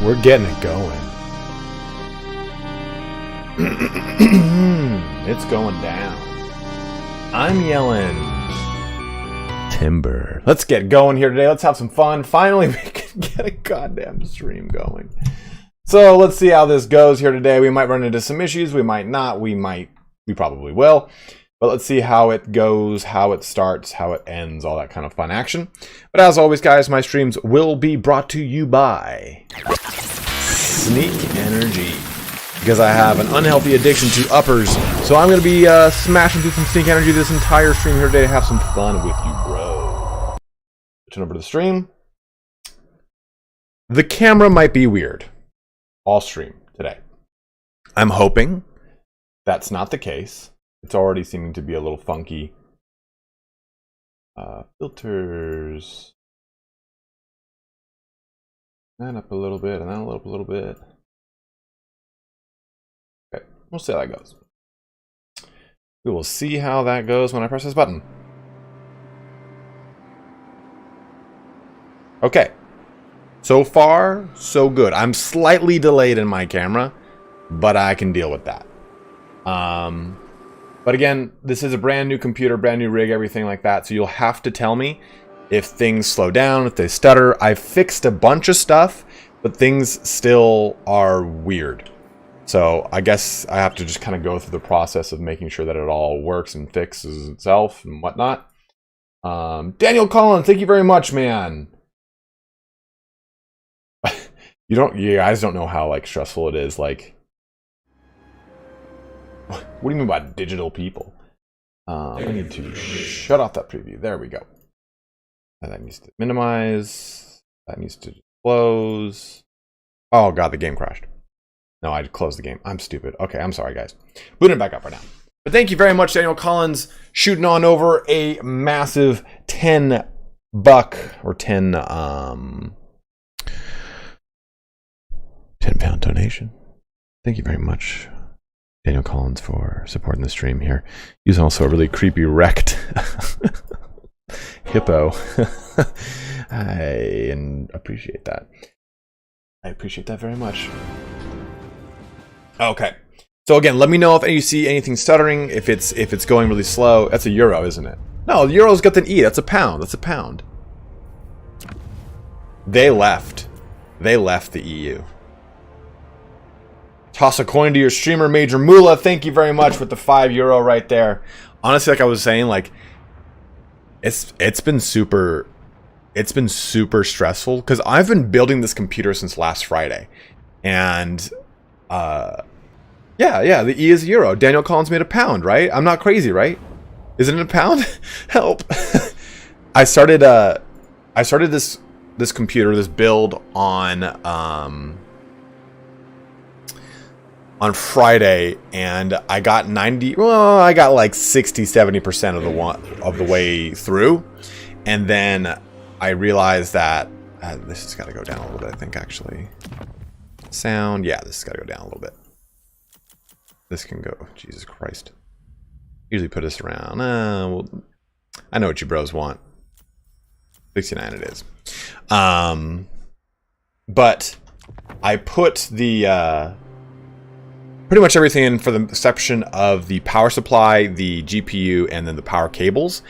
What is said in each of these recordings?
We're getting it going. It's going down. I'm yelling timber. Let's get going here today. Let's have some fun. Finally, we can get a goddamn stream going. So let's see how this goes here today. We might run into some issues. We might not. We probably will. But let's see how it goes, how it starts, how it ends, all that kind of fun action. But as always, guys, my streams will be brought to you by Sneak Energy, because I have an unhealthy addiction to uppers. So I'm going to be smashing through some Sneak Energy this entire stream here today to have some fun with you, bro. Turn over to the stream. The camera might be weird all stream today. I'm hoping that's not the case. It's already seeming to be a little funky. Filters. And up a little bit, and then up a little bit. Okay, we'll see how that goes. We will see how that goes when I press this button. Okay. So far, so good. I'm slightly delayed in my camera, but I can deal with that. But again, this is a brand new computer, brand new rig, everything like that. So you'll have to tell me if things slow down, if they stutter. I've fixed a bunch of stuff, but things still are weird. So I guess I have to just kind of go through the process of making sure that it all works and fixes itself and whatnot. Daniel Collins, thank you very much, man. You guys don't know how like stressful it is. Like, what do you mean by digital people? I need to shut off that preview. There we go. And that needs to minimize. That needs to close. Oh god, the game crashed. No, I closed the game. I'm stupid. Okay, I'm sorry, guys. Booting it back up right now. But thank you very much, Daniel Collins, shooting on over a massive $10 or 10-pound donation. Thank you very much, Daniel Collins, for supporting the stream here. He's also a really creepy wrecked hippo. I appreciate that. I appreciate that very much. Okay. So again, let me know if you see anything stuttering, if it's going really slow. That's a euro, isn't it? No, the euro's got an E. That's a pound. That's a pound. They left. They left the EU. Toss a coin to your streamer, Major Moolah. Thank you very much with the €5 right there. Honestly, like I was saying, like it's been super stressful because I've been building this computer since last Friday, and yeah, the E is a euro. Daniel Collins made a pound, right? I'm not crazy, right? Isn't it a pound? Help! I started this computer, this build on Friday, and I got like 60-70% of the way through, and then I realized that this has got to go down a little bit, I think, actually. Sound, yeah, this has got to go down a little bit. This can go, Jesus Christ. Usually put this around, well, I know what you bros want. 69 it is. But I put the pretty much everything in for the exception of the power supply, the GPU, and then the power cables.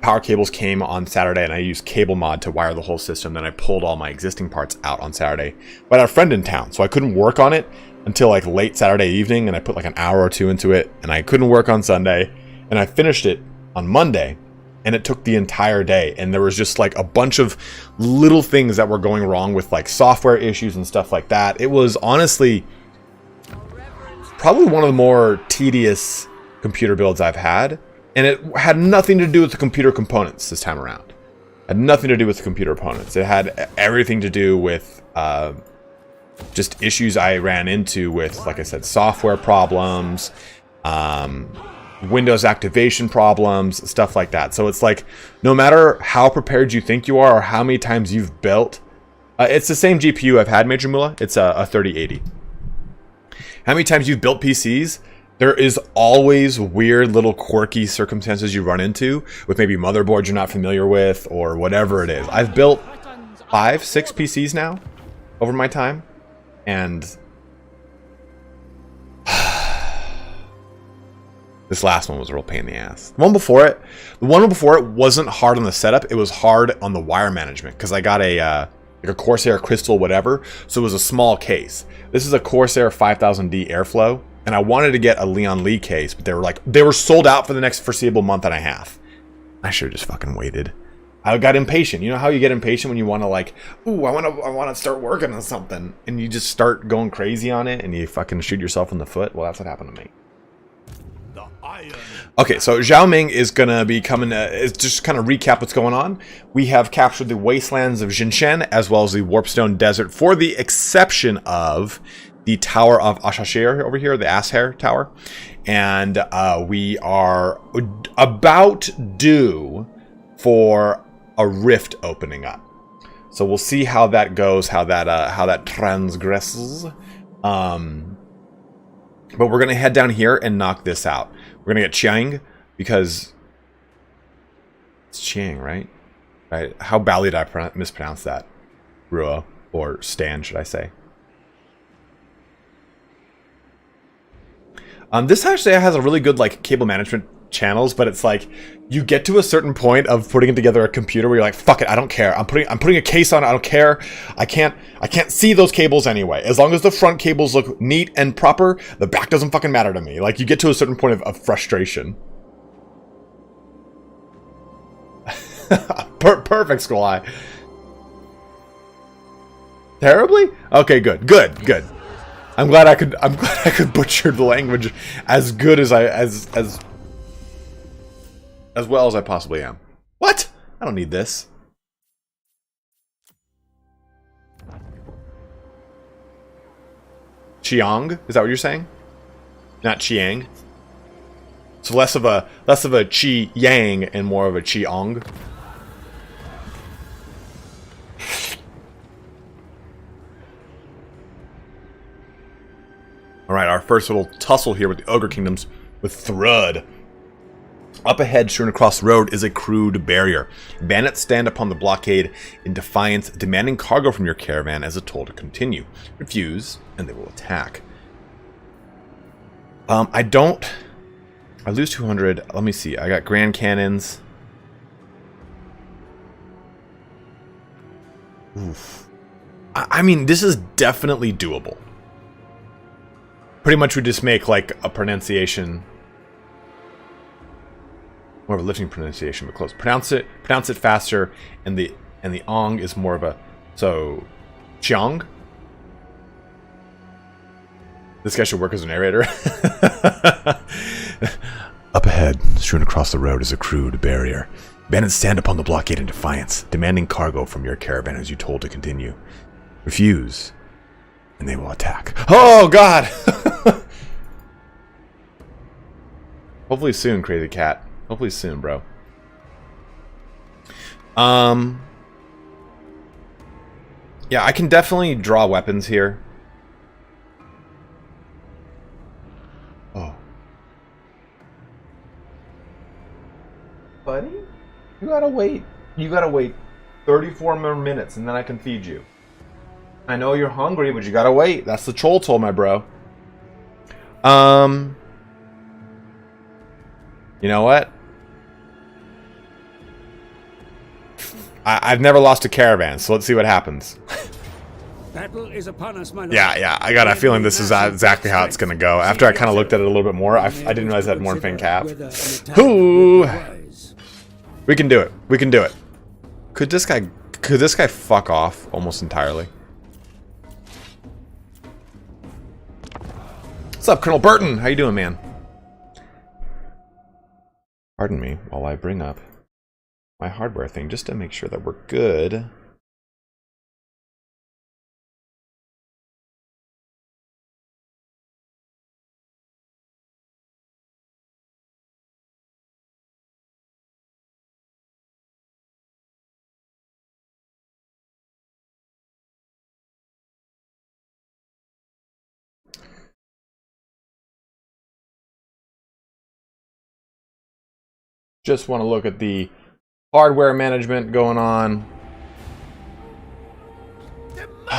Power cables came on Saturday, and I used cable mod to wire the whole system. Then I pulled all my existing parts out on Saturday. But I had a friend in town, so I couldn't work on it until like late Saturday evening, and I put like an hour or two into it, and I couldn't work on Sunday, and I finished it on Monday, and it took the entire day, and there was just like a bunch of little things that were going wrong with like software issues and stuff like that. It was honestly probably one of the more tedious computer builds I've had, and it had nothing to do with the computer components this time around. It had nothing to do with the computer components. It had everything to do with just issues I ran into with, like I said, software problems, Windows activation problems, stuff like that. So it's like, no matter how prepared you think you are or how many times you've built, it's the same GPU I've had, Major Moolah. It's a 3080. How many times you've built PCs, there is always weird little quirky circumstances you run into with maybe motherboards you're not familiar with or whatever it is. I've built 5, 6 PCs now over my time. And this last one was a real pain in the ass. The one before it wasn't hard on the setup. It was hard on the wire management because I got like a Corsair Crystal whatever, so it was a small case. This is a Corsair 5000D Airflow, and I wanted to get a Leon Lee case, but they were sold out for the next foreseeable month and a half. I should have just fucking waited. I got impatient. You know how you get impatient when you want to like, ooh, I want to start working on something, and you just start going crazy on it, and you fucking shoot yourself in the foot. Well, that's what happened to me. Okay, so Zhao Ming is gonna be coming. Is just kind of recap what's going on. We have captured the wastelands of Jinshen as well as the Warpstone Desert, for the exception of the Tower of Ashashir over here, the Asshair Tower, and we are about due for a rift opening up. So we'll see how that goes, how that transgresses. But we're gonna head down here and knock this out. We're gonna get Chiang because it's Chiang, right? Right? How badly did I mispronounce that? Ruo, or Stan, should I say? This actually has a really good like cable management channels, but it's like you get to a certain point of putting together a computer where you're like, fuck it, I don't care. I'm putting a case on it. I don't care. I can't see those cables anyway. As long as the front cables look neat and proper, the back doesn't fucking matter to me. Like you get to a certain point of frustration. Perfect, Skull Eye. Terribly? Okay, good. I'm glad I could butcher the language as good as as well as I possibly am. What? I don't need this. Chiang? Is that what you're saying? Not Chiang? So less of a Chi Yang and more of a Chiang. Alright, our first little tussle here with the Ogre Kingdoms with Thrud. Up ahead, strewn across the road, is a crude barrier. Bandits stand upon the blockade in defiance, demanding cargo from your caravan as a toll to continue. Refuse, and they will attack. I lose 200. Let me see. I got Grand Cannons. Oof. I mean, this is definitely doable. Pretty much we just make like a pronunciation, more of a lifting pronunciation, but close. Pronounce it faster, and the ong is more of a, so Chiang. This guy should work as a narrator. Up ahead, strewn across the road, is a crude barrier. Bandits stand upon the blockade in defiance, demanding cargo from your caravan as you told to continue. Refuse, and they will attack. Oh God! Hopefully soon, Crazy Cat. Hopefully soon, bro. Yeah, I can definitely draw weapons here. Oh. Buddy? You gotta wait. You gotta wait 34 more minutes and then I can feed you. I know you're hungry, but you gotta wait. That's the troll toll, my bro. You know what? I've never lost a caravan, so let's see what happens. Battle is upon us, my lord. Yeah, I got a feeling this is exactly how it's gonna go. After I kind of looked at it a little bit more, I didn't realize I had more fin cap. Ooh. We can do it. We can do it. Could this guy fuck off almost entirely? What's up, Colonel Burton? How you doing, man? Pardon me while I bring up my hardware thing just to make sure that we're good. Just want to look at the hardware management going on.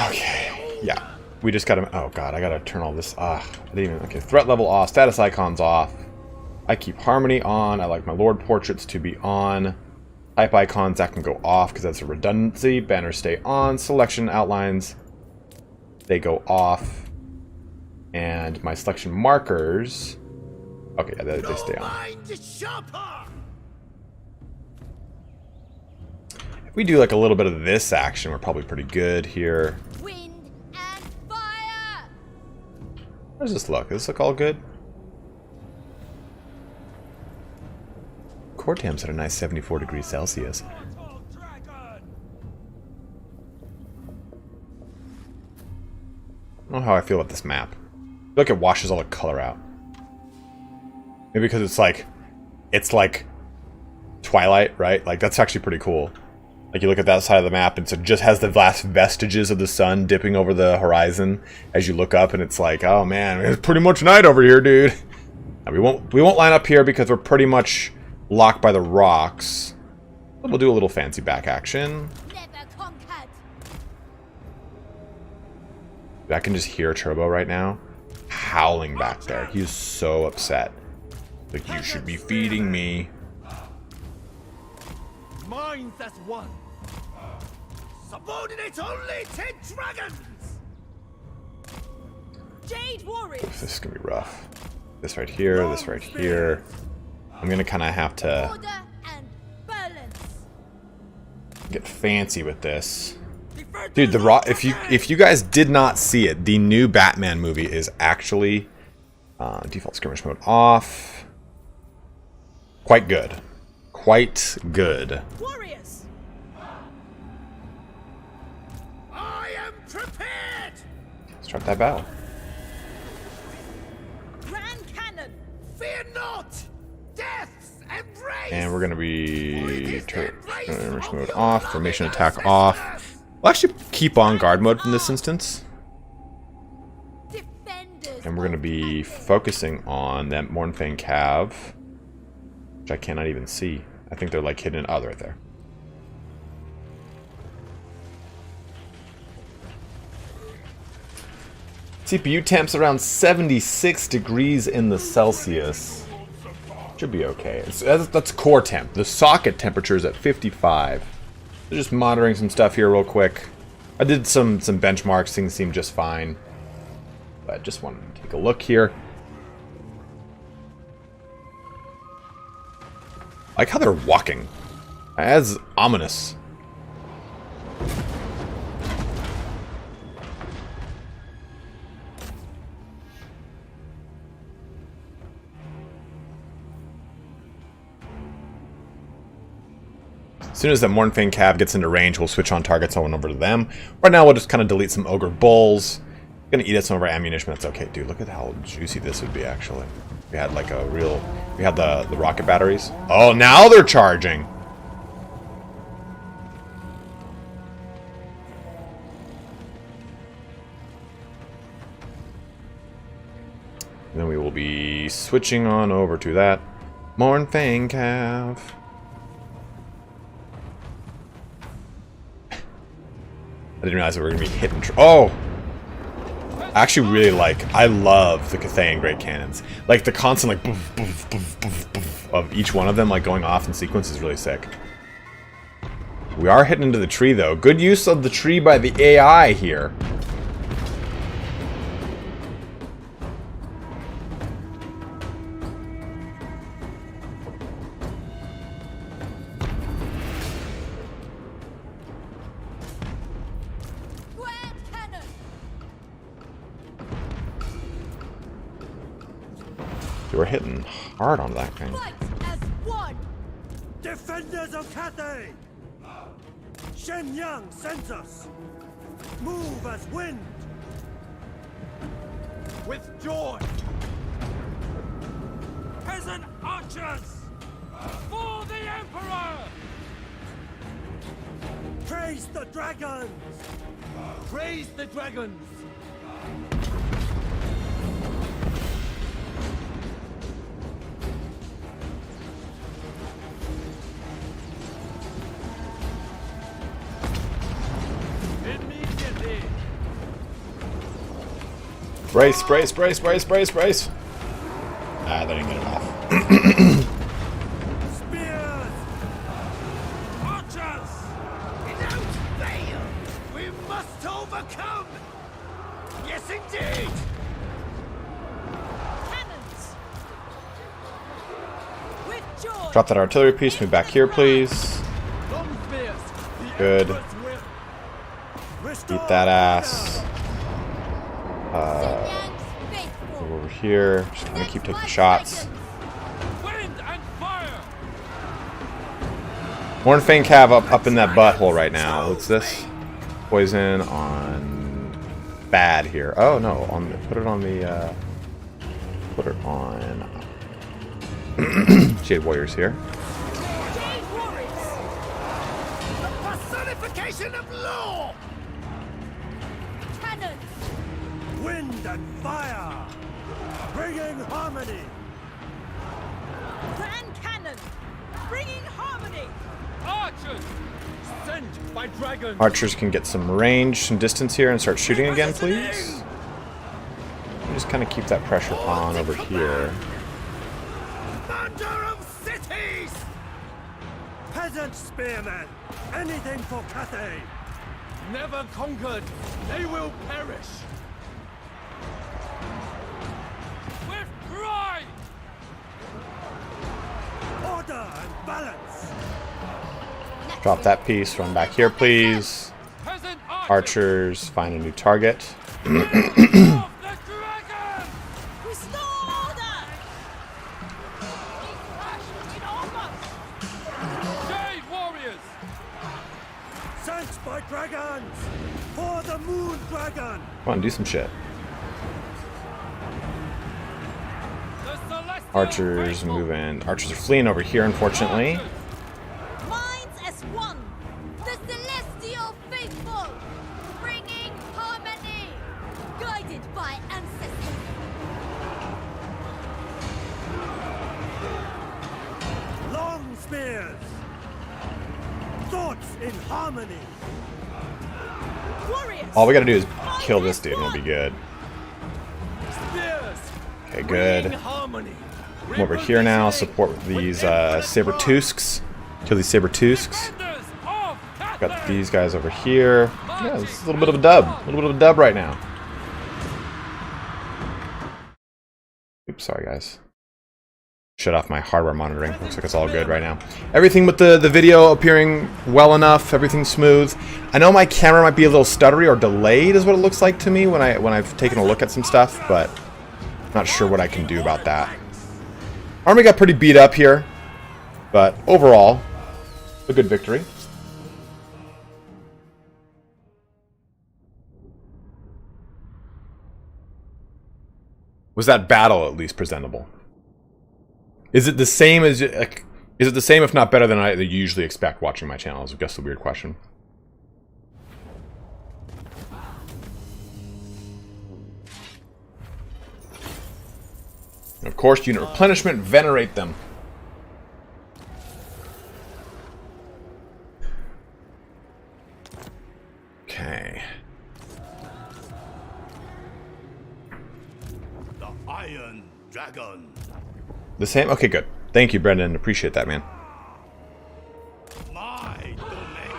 Okay, yeah. we just gotta... Oh, God, I gotta turn all this... I didn't even... Okay, threat level off, status icons off. I keep harmony on. I like my Lord portraits to be on. Type icons, that can go off because that's a redundancy. Banners stay on. Selection outlines, they go off. And my selection markers... Okay, yeah, they stay on. If we do like a little bit of this action, we're probably pretty good here. Wind and fire. How does this look? Does this look all good? Core temp's at a nice 74 degrees Celsius. I don't know how I feel about this map. I feel like it washes all the color out. Maybe because it's like Twilight, right? Like, that's actually pretty cool. Like, you look at that side of the map, and it just has the last vestiges of the sun dipping over the horizon as you look up, and it's like, oh man, it's pretty much night over here, dude. Now, we won't line up here because we're pretty much locked by the rocks. But we'll do a little fancy back action. Never conquered. I can just hear Turbo right now howling back there. He's so upset. Like, you should be feeding me. Minds as one. Subordinate only 10 dragons. Jade warriors. This is gonna be rough. This right here, this right here. I'm gonna kind of have to Order and balance. get fancy with this. Dude, the raw. If you guys did not see it, the new Batman movie is actually default skirmish mode off. Quite good. Quite good. Warriors. I am prepared. Start that battle. Grand cannon. Fear not. Death's embrace. And we're gonna be skirmish mode off. Formation attack off. We'll actually keep on guard mode in this instance. Defenders. And we're gonna be focusing on that Mornfang Cav, which I cannot even see. I think they're like hidden. Oh, they're right there. CPU temps around 76 degrees in the Celsius. Should be okay. That's core temp. The socket temperature is at 55. So just monitoring some stuff here real quick. I did some benchmarks. Things seem just fine. But just wanted to take a look here. I like how they're walking. As ominous. As soon as that Mornfang Cav gets into range, we'll switch on targets on over to them. Right now, we'll just kind of delete some Ogre Bulls. Gonna eat at some of our ammunition, but that's okay. Dude, look at how juicy this would be, actually. We had like a real... We had the rocket batteries. Oh, now they're charging! And then we will be switching on over to that Mornfang Cav. I didn't realize that we were going to be hitting... Oh! I actually really I love the Cathayan Great Cannons. Like, the constant, like, boof, boof, boof, boof, boof of each one of them, like, going off in sequence is really sick. We are hitting into the tree, though. Good use of the tree by the AI here. We're hitting hard on that thing. Fight as one. Defenders of Cathay. Shenyang sends us. Move as wind. With joy. Peasant archers! For the Emperor! Praise the dragons. Praise the dragons. Brace, brace, brace, brace, brace, brace. Ah, they didn't get it off. Spears! Archers! Don't fail! We must overcome! Yes, indeed! Cannons! With joy! Drop that artillery piece. Move back here, please. Long spears! The Good. Emperor's will. Restore Eat that ass. Yanks faithful! Move over here. Just gonna keep taking shots. Wind and fire! Hornfang Cav up in that butthole right now. What's this? Poison on bad here. Oh no, on the, put it on the put it on Jade Warriors here. Jade warriors! the personification of law! Cannons! Wind and fire! Bringing harmony! Grand cannon! Bringing harmony! Archers! Sent by dragons! Archers can get some range, some distance here, and start shooting again, please. Just kind of keep that pressure on over here. Commander of cities! Peasant spearmen! Anything for Cathay! Never conquered, they will perish! With pride! Order and balance! Drop that piece. Run back here, please. Peasant Archers, find a new target. Of the dragon! Restore order! In armor! Jade warriors! Sent by dragons! For the moon dragon! Come on, do some shit. The celestial Archers faithful! moving. Archers are fleeing over here, unfortunately. Archers! Minds as one! The celestial faithful! Bringing harmony! Guided by ancestors! Long spears! Thoughts in harmony! Warriors! All we gotta do is kill this dude and we'll be good. Spears! Okay, Bringing good. harmony! Come over here now, support these Saber-Tusks. Kill these Saber-Tusks. Defenders of Got Cathay! these guys over here. Yeah, it's a little bit of a dub. A little bit of a dub right now. Oops, sorry guys. Shut off my hardware monitoring. Looks like it's all good right now. Everything with the video appearing well enough, everything's smooth. I know my camera might be a little stuttery or delayed is what it looks like to me when I've taken a look at some stuff, but not sure what I can do about that. Army got pretty beat up here, but overall, a good victory. Was that battle at least presentable? Is it the same as like? Is it the same, if not better, than I usually expect watching my channel? Is I guess a weird question. And of course, unit replenishment. Venerate them. Okay. The Iron Dragon! The same? Okay, good. Thank you, Brendan. Appreciate that, man. My domain!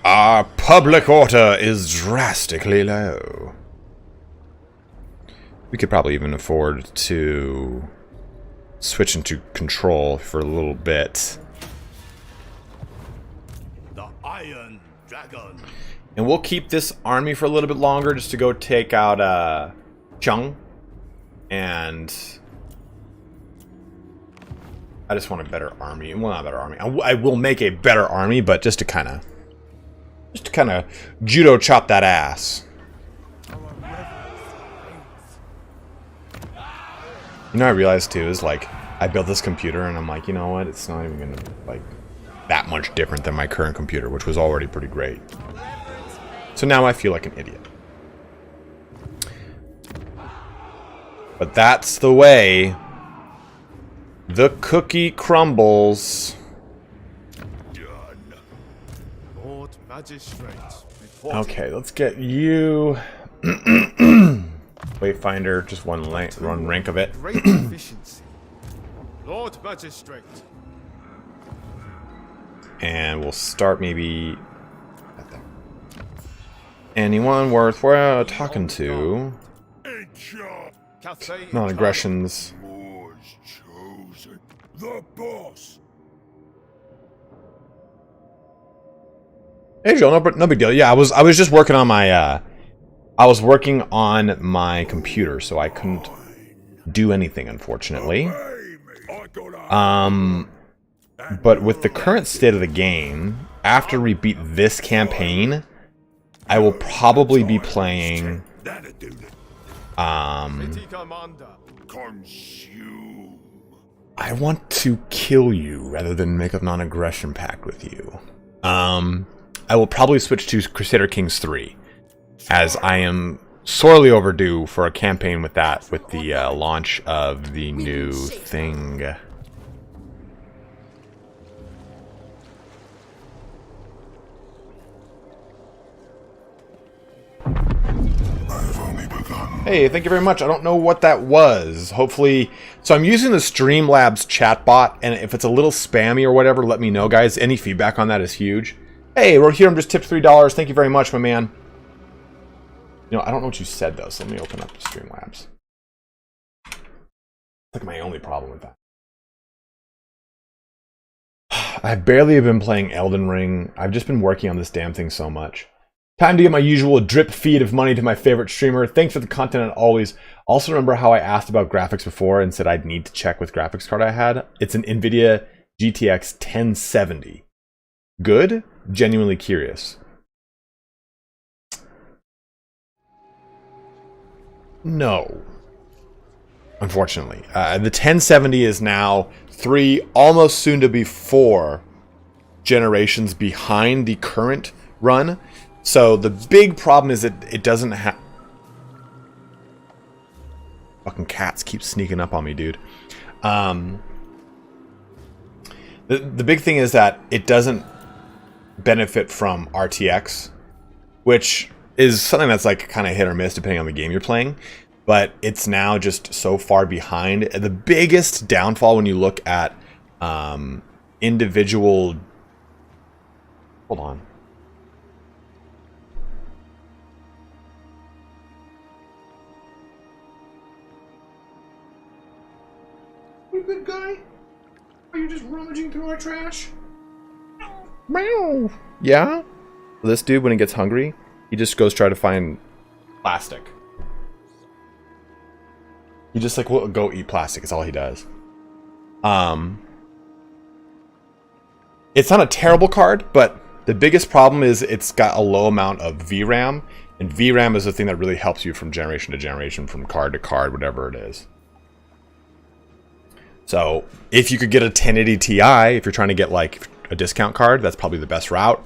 Our public order is drastically low. We could probably even afford to switch into control for a little bit. The Iron Dragon! And we'll keep this army for a little bit longer just to go take out Chung. And I just want a better army. Well, not a better army. I will make a better army, but just to kind of judo chop that ass. You know, I realized too is like I built this computer and I'm like, you know what? It's not even gonna like that much different than my current computer, which was already pretty great. So now I feel like an idiot. But that's the way the cookie crumbles. Lord Magistrate. Okay, let's get you Wayfinder, just one rank of it. Great efficiency. Lord Magistrate. And we'll start maybe... Anyone worthwhile talking to? Cathay Non-aggressions. Moors chosen. The boss. Hey Joe, no big deal. Yeah, I was just working on my I was working on my computer, so I couldn't do anything, unfortunately. But with the current state of the game, after we beat this campaign, I will probably be playing City Commander. Consume. I want to kill you rather than make a non-aggression pact with you. I will probably switch to Crusader Kings 3, as I am sorely overdue for a campaign with that, with the launch of the new thing. Hey, thank you very much. I don't know what that was. Hopefully... So I'm using the Streamlabs chatbot, and if it's a little spammy or whatever, let me know, guys. Any feedback on that is huge. Hey, we're here. I'm just tipped $3. Thank you very much, my man. You know, I don't know what you said, though, so let me open up the Streamlabs. It's like my only problem with that. I've barely been playing Elden Ring. I've just been working on this damn thing so much. Time to get my usual drip feed of money to my favorite streamer. Thanks for the content and always. Also remember how I asked about graphics before and said I'd need to check what graphics card I had? It's an NVIDIA GTX 1070. Good? Genuinely curious. No. Unfortunately. The 1070 is now 3, almost soon to be 4 generations behind the current run. So the big problem is that it doesn't have... Fucking cats keep sneaking up on me, dude. The big thing is that it doesn't benefit from RTX, which is something that's like kind of hit or miss depending on the game you're playing. But it's now just so far behind. The biggest downfall when you look at individual... Hold on. You good guy? Are you just rummaging through our trash? Meow. Yeah? This dude, when he gets hungry, he just goes try to find plastic. He just like will go eat plastic. It's all he does. It's not a terrible card, but the biggest problem is it's got a low amount of VRAM, and VRAM is the thing that really helps you from generation to generation, from card to card, whatever it is. So if you could get a 1080 Ti, if you're trying to get like a discount card, that's probably the best route.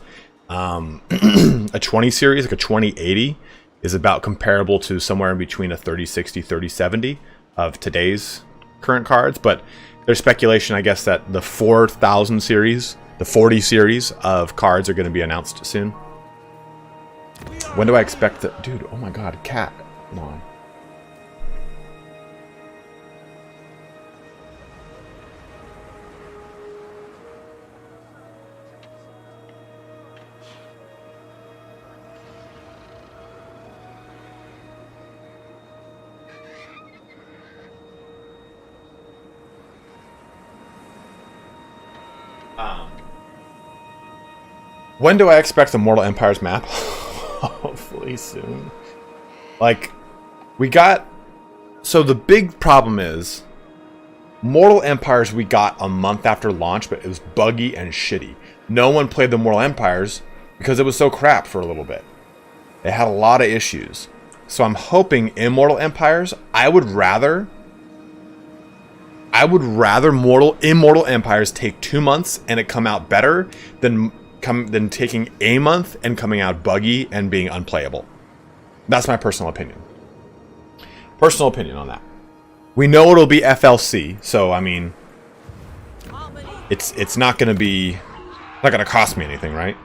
A 20 series, like a 2080, is about comparable to somewhere in between a 3060, 3070 of today's current cards. But there's speculation, I guess, that the 4000 series, the 40 series of cards are going to be announced soon. When do I expect that? Dude, oh my god, cat. Come on. When do I expect the Mortal Empires map? Hopefully soon. Like, we got... So the big problem is, Mortal Empires we got a month after launch, but it was buggy and shitty. No one played the Mortal Empires because it was so crap for a little bit. It had a lot of issues. So I'm hoping Immortal Empires, I would rather Immortal Empires take 2 months and it come out better than taking a month and coming out buggy and being unplayable. That's my personal opinion. Personal opinion on that. We know it'll be FLC, so I mean, it's not going to be, not going to cost me anything, right?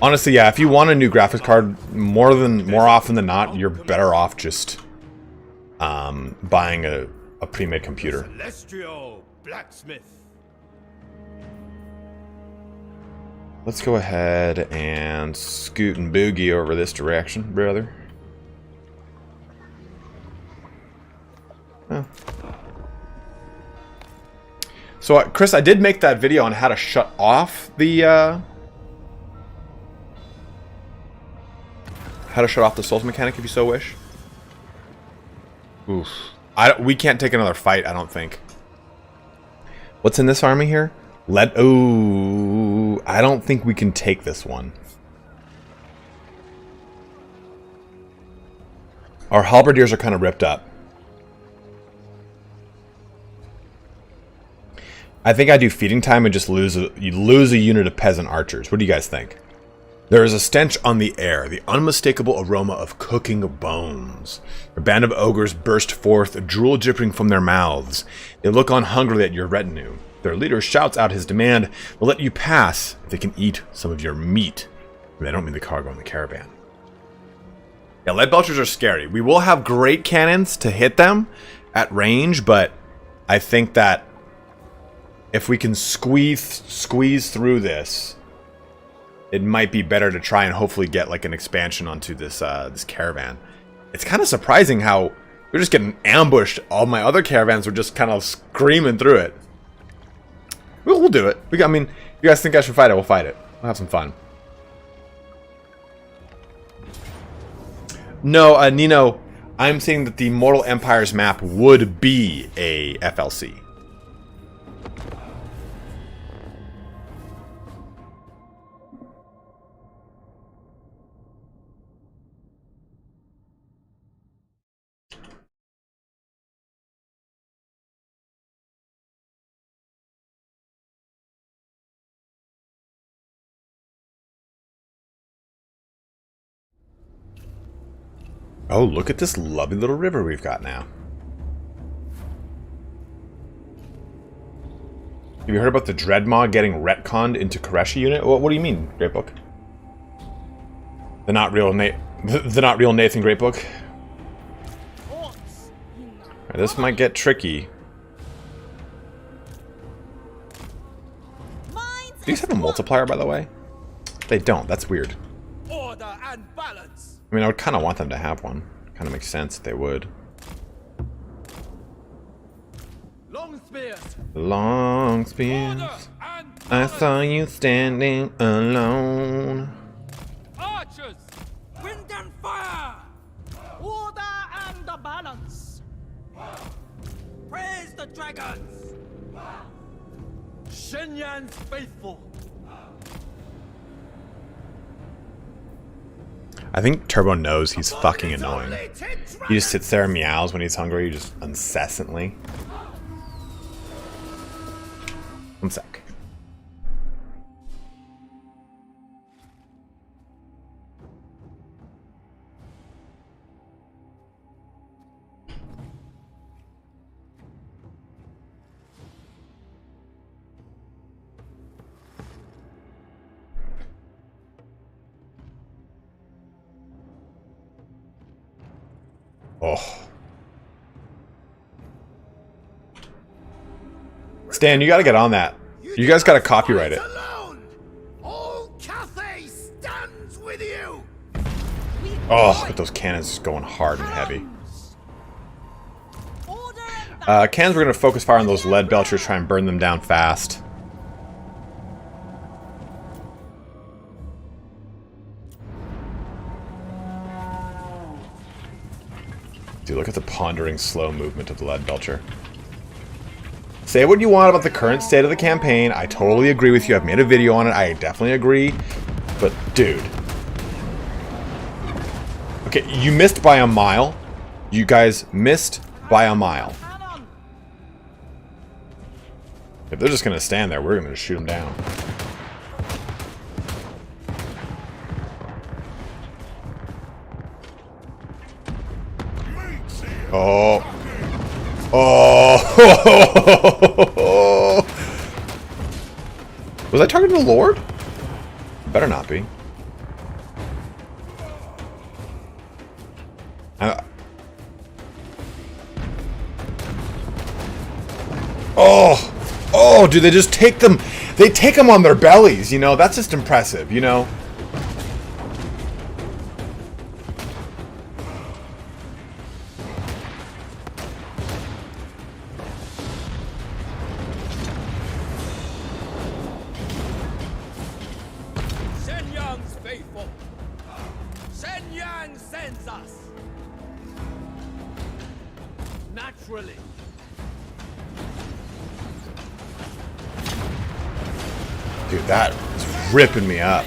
Honestly, yeah, if you want a new graphics card, more often than not, you're better off just buying a pre-made computer. Celestial blacksmith. Let's go ahead and scoot and boogie over this direction, brother. Oh. So, Chris, I did make that video on how to shut off the Souls mechanic if you so wish. Oof. We can't take another fight, I don't think. What's in this army here? Ooh, I don't think we can take this one. Our halberdiers are kind of ripped up. I think I do feeding time and just lose a unit of peasant archers. What do you guys think? There is a stench on the air, the unmistakable aroma of cooking bones. A band of ogres burst forth, drool dripping from their mouths. They look on hungrily at your retinue. Their leader shouts out his demand. They'll let you pass if they can eat some of your meat. I mean, I don't mean the cargo in the caravan. Yeah, lead belchers are scary. We will have great cannons to hit them at range, but I think that if we can squeeze through this, it might be better to try and hopefully get like an expansion onto this this caravan. It's kind of surprising how we're just getting ambushed. All my other caravans were just kind of screaming through it. We'll do it. I mean, if you guys think I should fight it, we'll fight it. We'll have some fun. No, Nino, I'm saying that the Mortal Empires map would be a FLC. Oh, look at this lovely little river we've got now. Have you heard about the Dreadmaw getting retconned into Koreshi unit? What do you mean, Great Book? The not real Nathan Great Book. Right, this might get tricky. These have a multiplier, by the way. They don't. That's weird. Order and balance. I mean, I would kind of want them to have one. Kind of makes sense if they would. Long spears. Long spears. Order and I balance. saw you standing alone. Archers. Wind and fire. Order and the balance. Praise the dragons. Shenyan's faithful. I think Turbo knows he's fucking annoying. He just sits there and meows when he's hungry, just incessantly. One sec. Oh. Stan, you gotta get on that. You guys gotta copyright it. All Cathay stands with you. Oh, but those cannons going hard and heavy. Order and balance. Cannons, we're gonna focus fire on those lead belchers, try and burn them down fast. Dude, look at the pondering, slow movement of the lead belcher. Say what you want about the current state of the campaign. I totally agree with you. I've made a video on it. I definitely agree. But, dude. Okay, you missed by a mile. You guys missed by a mile. Cannon. If they're just going to stand there, we're going to shoot them down. Oh. Oh. Was I targeting the Lord? Better not be. Oh, dude, they just take them. They take them on their bellies, you know? That's just impressive, you know? Shenyang's faithful. Shenyang sends us. Naturally. Dude, that is ripping me up.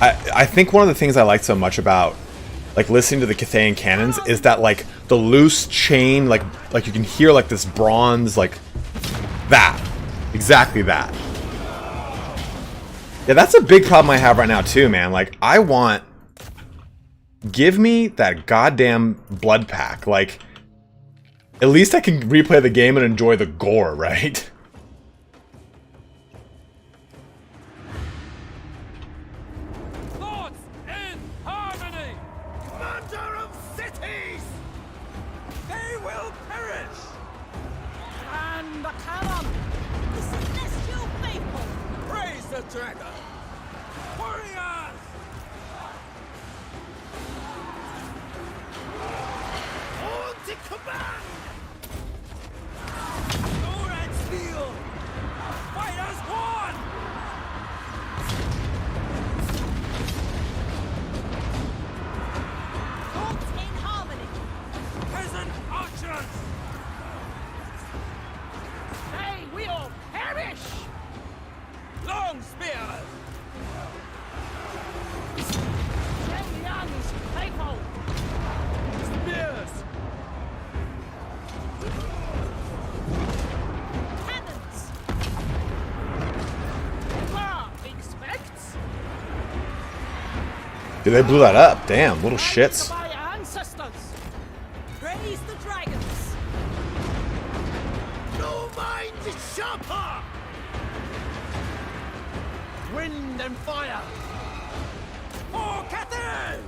I think one of the things I like so much about like listening to the Cathayan cannons is that like the loose chain, like you can hear like this bronze, like that. Exactly that. Yeah, that's a big problem I have right now too, man. Like I want, give me that goddamn blood pack. Like at least I can replay the game and enjoy the gore, right? Thoughts in harmony. Commander of cities! They will perish. And the cannon. The celestial faithful. Praise the dragon. Warriors. On to command! Sword and steel. Fight as one. Thoughts in harmony. Peasant archers. They will perish. Long spears. Shenyang's faithful. Spears. Cannons. Love expects. Dude, they blew that up. Damn, little shits. My ancestors. Praise the dragons. No mind is sharper! Wind and fire. For Cathay.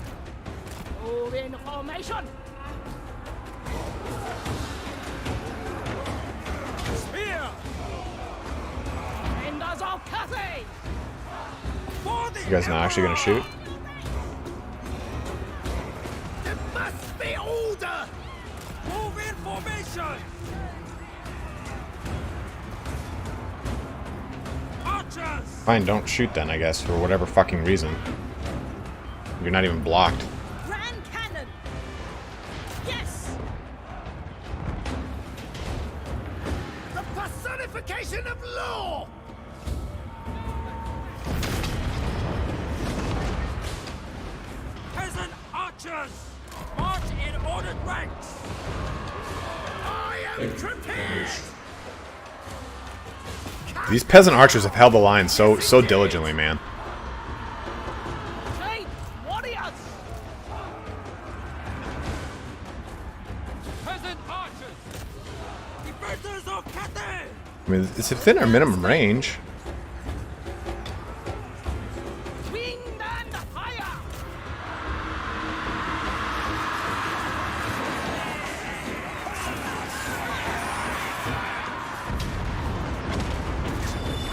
Move in formation. Spear. Defenders of Cathay. For the You guys not actually gonna shoot? There must be order! Move in formation. Archers. Fine, don't shoot then, I guess, for whatever fucking reason. You're not even blocked. Grand cannon. Yes. The personification of law! Peasant archers. March in ordered ranks. I am prepared! These peasant archers have held the line so diligently, man. Great warriors. Peasant archers. Defenders of Cathay. I mean, it's within our minimum range. Wind and fire.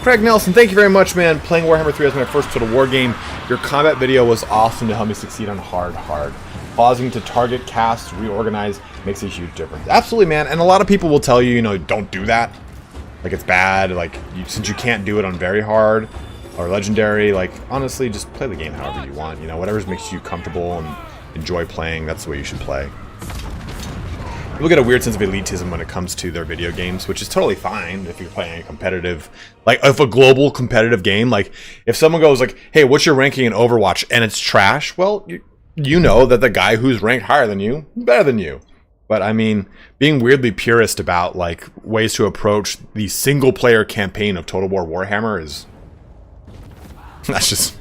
Craig Nelson, thank you very much, man. Playing Warhammer 3 as my first Total War game. Your combat video was awesome to help me succeed on hard. Pausing to target, cast, reorganize makes a huge difference. Absolutely, man. And a lot of people will tell you, you know, don't do that. Like, it's bad. Like, since you can't do it on very hard or legendary, like, honestly, just play the game however you want. You know, whatever makes you comfortable and enjoy playing, that's the way you should play. People get a weird sense of elitism when it comes to their video games, which is totally fine if you're playing a competitive, like if a global competitive game. Like if someone goes like, hey, what's your ranking in Overwatch, and it's trash, well, you know that the guy who's ranked higher than you, better than you. But I mean, being weirdly purist about like ways to approach the single player campaign of Total War Warhammer is that's just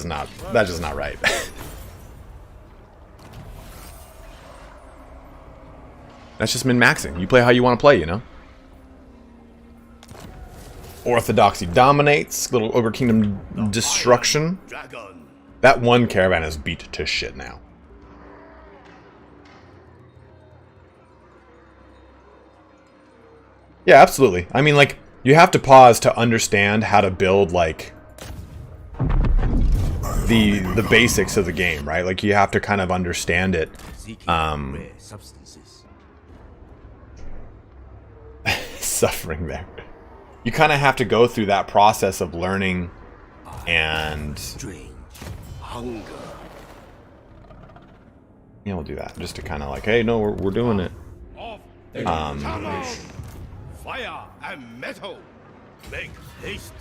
not right. That's just min-maxing. You play how you want to play, you know? Orthodoxy dominates. Little Ogre Kingdom destruction. Dragon. That one caravan is beat to shit now. Yeah, absolutely. I mean, like, you have to pause to understand how to build, like, the basics of the game, right? Like, you have to kind of understand it. Rare substances. Suffering there. You kind of have to go through that process of learning and... Strange hunger. Yeah, we'll do that. Just to kind of like, hey, no, we're doing it. Off. Come on. Fire and metal. Make haste.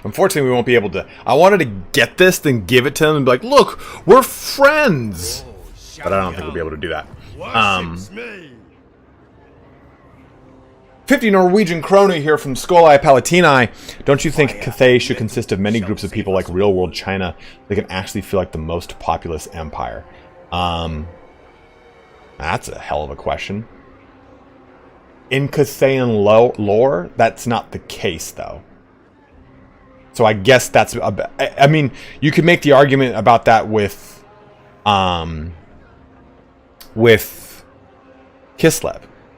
Unfortunately, we won't be able to... I wanted to get this, then give it to them and be like, look, we're friends! But I don't think we'll be able to do that. Worships me. 50 Norwegian krona here from Skolai Palatini. Don't you think Cathay should consist of many groups of people like real-world China that can actually feel like the most populous empire? That's a hell of a question. In Cathayan lore, that's not the case, though. So I guess that's... I mean, you could make the argument about that with Kislev.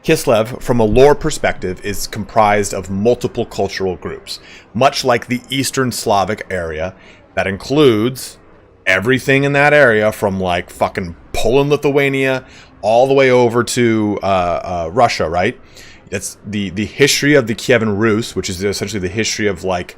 Kislev, from a lore perspective, is comprised of multiple cultural groups, much like the Eastern Slavic area. That includes everything in that area, from like fucking Poland, Lithuania, all the way over to Russia, right? That's the history of the Kievan Rus, which is essentially the history of like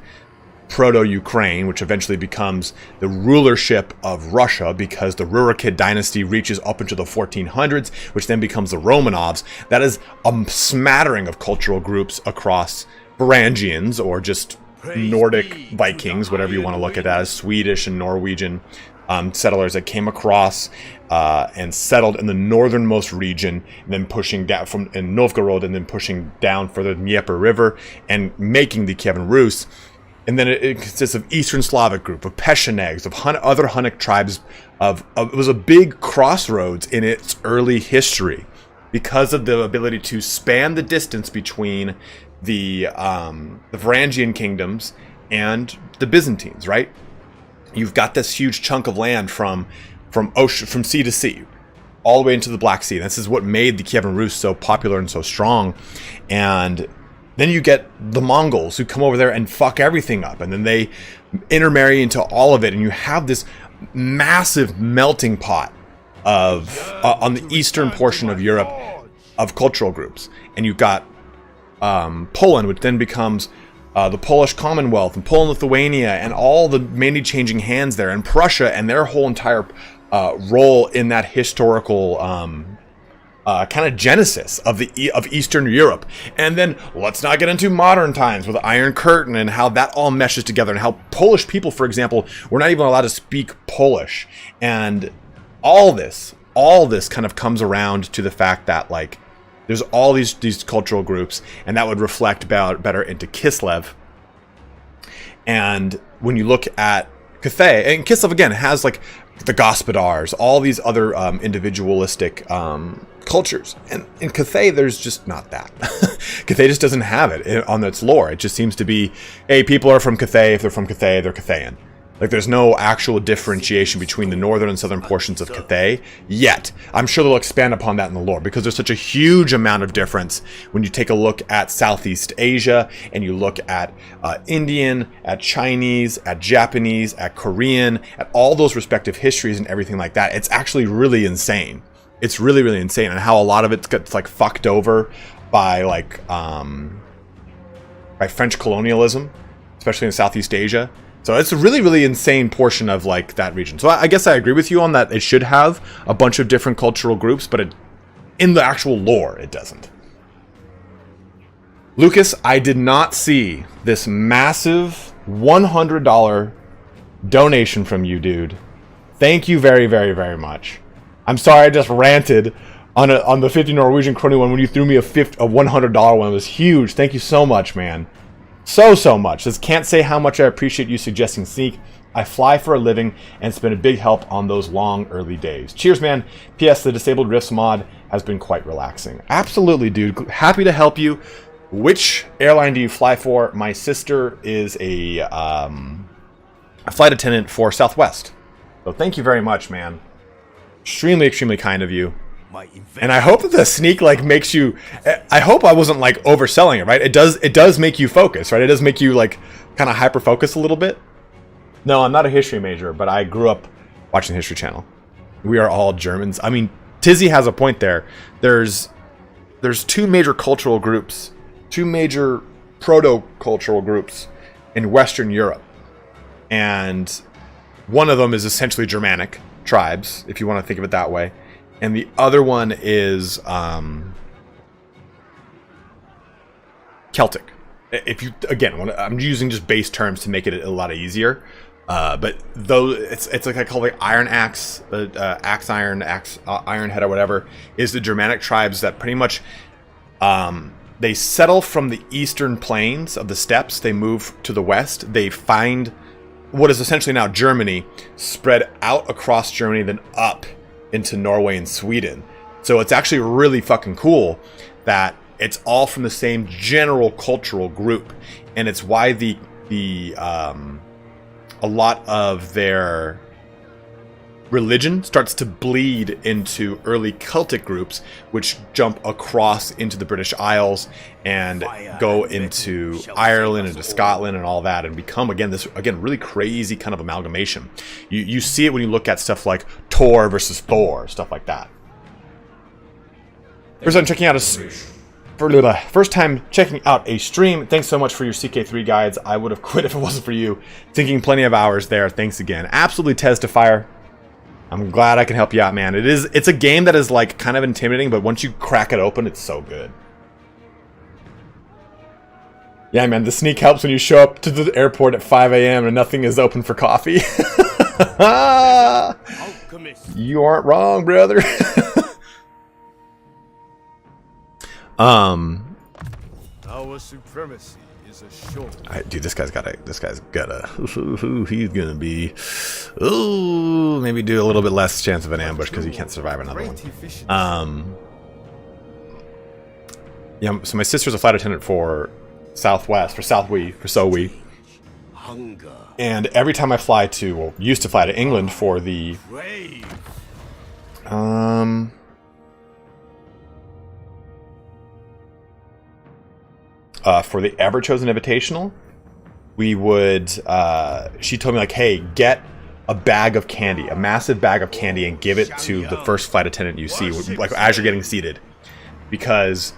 Proto-Ukraine, which eventually becomes the rulership of Russia because the Rurikid dynasty reaches up into the 1400s, which then becomes the Romanovs. That is a smattering of cultural groups across Varangians, or just Nordic Vikings, whatever you want to look at that as, Swedish and Norwegian settlers that came across and settled in the northernmost region, and then pushing down in Novgorod, and then pushing down further the Dnieper River and making the Kievan Rus. And then it consists of Eastern Slavic group, of Pechenegs, of other Hunnic tribes. It was a big crossroads in its early history because of the ability to span the distance between the Varangian kingdoms and the Byzantines, right? You've got this huge chunk of land from sea to sea, all the way into the Black Sea. This is what made the Kievan Rus so popular and so strong. And then you get the Mongols who come over there and fuck everything up, and then they intermarry into all of it, and you have this massive melting pot of on the eastern portion of Europe of cultural groups. And you've got Poland, which then becomes the Polish Commonwealth, and Poland, Lithuania, and all the mainly changing hands there, and Prussia and their whole entire role in that historical kind of genesis of Eastern Europe. And then let's not get into modern times with the Iron Curtain and how that all meshes together, and how Polish people, for example, were not even allowed to speak Polish. And all this kind of comes around to the fact that like there's all these cultural groups, and that would reflect better into Kislev. And when you look at Cathay, and Kislev again has like the Gospodars, all these other individualistic cultures, and in Cathay there's just not that. Cathay just doesn't have it on its lore. It just seems to be, hey, people are from Cathay. If they're from Cathay, they're Cathayan. Like, there's no actual differentiation between the northern and southern portions of Cathay yet. I'm sure they'll expand upon that in the lore, because there's such a huge amount of difference when you take a look at Southeast Asia, and you look at Indian, at Chinese, at Japanese, at Korean, at all those respective histories and everything like that. It's actually really insane. It's really, really insane, and how a lot of it gets like fucked over by like by French colonialism, especially in Southeast Asia. So it's a really, really insane portion of like that region. So I guess I agree with you on that. It should have a bunch of different cultural groups, but in the actual lore, it doesn't. Lucas, I did not see this massive $100 donation from you, dude. Thank you very, very, very much. I'm sorry I just ranted on the 50 Norwegian krona one when you threw me a $100 one. It was huge. Thank you so much, man. So much. Says, can't say how much I appreciate you suggesting Sneak. I fly for a living, and it's been a big help on those long early days. Cheers, man. P.S. The Disabled Rifts mod has been quite relaxing. Absolutely, dude. Happy to help you. Which airline do you fly for? My sister is a a flight attendant for Southwest. So thank you very much, man. Extremely, extremely kind of you. And I hope that the sneak like makes you. I hope I wasn't like overselling it, right? It does make you focus, right? It does make you like kind of hyper focus a little bit. No, I'm not a history major, but I grew up watching the History Channel. We are all Germans. I mean, Tizzy has a point there. There's two major cultural groups, two major proto-cultural groups in Western Europe, and one of them is essentially Germanic tribes, if you want to think of it that way. And the other one is Celtic. If you again, I'm using just base terms to make it a lot easier. But though it's like I call it Iron Axe, Axe Iron, Iron Head or whatever, is the Germanic tribes that pretty much they settle from the eastern plains of the steppes. They move to the west. They find what is essentially now Germany, spread out across Germany, then up into Norway and Sweden. So it's actually really fucking cool that it's all from the same general cultural group, and it's why a lot of their religion starts to bleed into early Celtic groups, which jump across into the British Isles and go into Ireland and to Scotland and all that, and become this really crazy kind of amalgamation. You see it when you look at stuff like Tor versus Thor, stuff like that. First time checking out a stream. Thanks so much for your CK3 guides. I would have quit if it wasn't for you. Thinking plenty of hours there. Thanks again. Absolutely Tez to fire. I'm glad I can help you out, man. It's a game that is like kind of intimidating, but once you crack it open, it's so good. Yeah, man, the sneak helps when you show up to the airport at 5 a.m. and nothing is open for coffee. You aren't wrong, brother. Our supremacy is assured. Dude, this guy's gotta. He's gonna be. Ooh, maybe do a little bit less chance of an ambush because he can't survive another one. Yeah. So my sister's a flight attendant for Southwest, for SOWE. Hunger. And every time I fly to, used to fly to England for the. For the Ever Chosen Invitational, we would, she told me like, hey, get a bag of candy, a massive bag of candy, and give it to the first flight attendant you see, like as you're getting seated. Because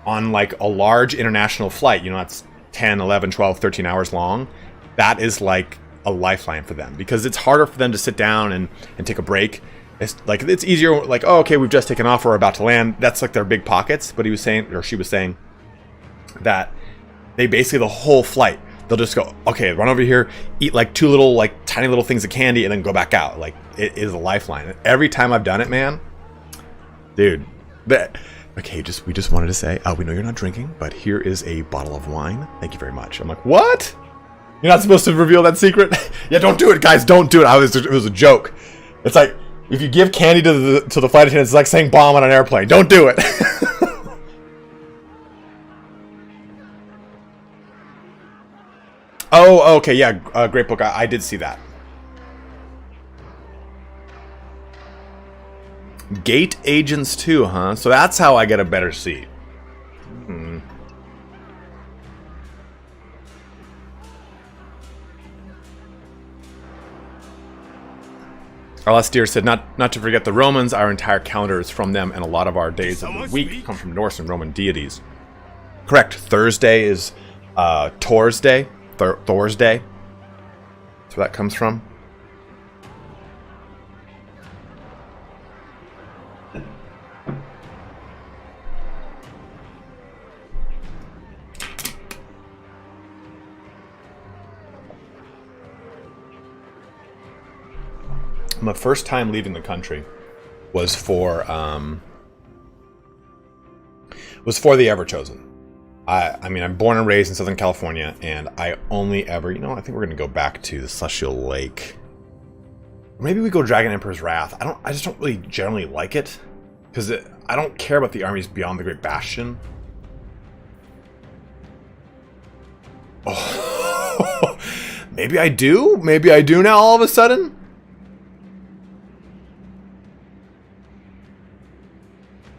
on like a large international flight, that's 10, 11, 12, 13 hours long, that is like a lifeline for them. Because it's harder for them to sit down and take a break. It's easier, like, oh, okay, we've just taken off, we're about to land. That's like their big pockets. But she was saying, that they basically the whole flight they'll just go, okay, run over here, eat like two little like tiny little things of candy, and then go back out. Like, it is a lifeline. And every time I've done it, man, dude, okay, we just wanted to say, we know you're not drinking, but here is a bottle of wine, thank you very much. I'm like, what? You're not supposed to reveal that secret? Yeah, don't do it, guys, don't do it. It was a joke. It's like, if you give candy to the flight attendants, it's like saying bomb on an airplane. Don't do it. Oh, okay, yeah, great book. I did see that. Gate Agents 2, huh? So that's how I get a better seat. Alastair said, not to forget the Romans. Our entire calendar is from them, and a lot of our days of the week come from Norse and Roman deities. Correct. Thursday is Thor's Day. Thor's Day. That's where that comes from. My first time leaving the country was for the Ever Chosen. I mean, I'm born and raised in Southern California, and I only ever, I think we're gonna go back to the Celestial Lake. Maybe we go Dragon Emperor's Wrath. I just don't really generally like it, because I don't care about the armies beyond the Great Bastion. Oh, Maybe I do? Maybe I do now all of a sudden?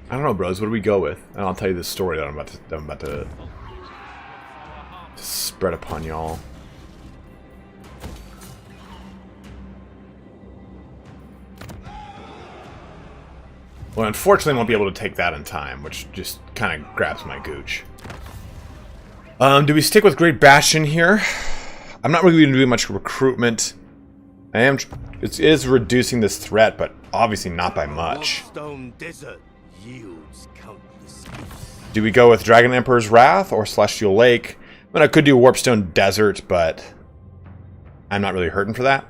I don't know, bros. What do we go with? And I'll tell you this story that I'm about to spread upon y'all. Well, unfortunately, I won't be able to take that in time, which just kind of grabs my gooch. Do we stick with Great Bastion here? I'm not really going to do much recruitment. It is reducing this threat, but obviously not by much. Stone Desert yields countless gifts. Do we go with Dragon Emperor's Wrath or Celestial Lake? I mean, I could do Warpstone Desert, but I'm not really hurting for that.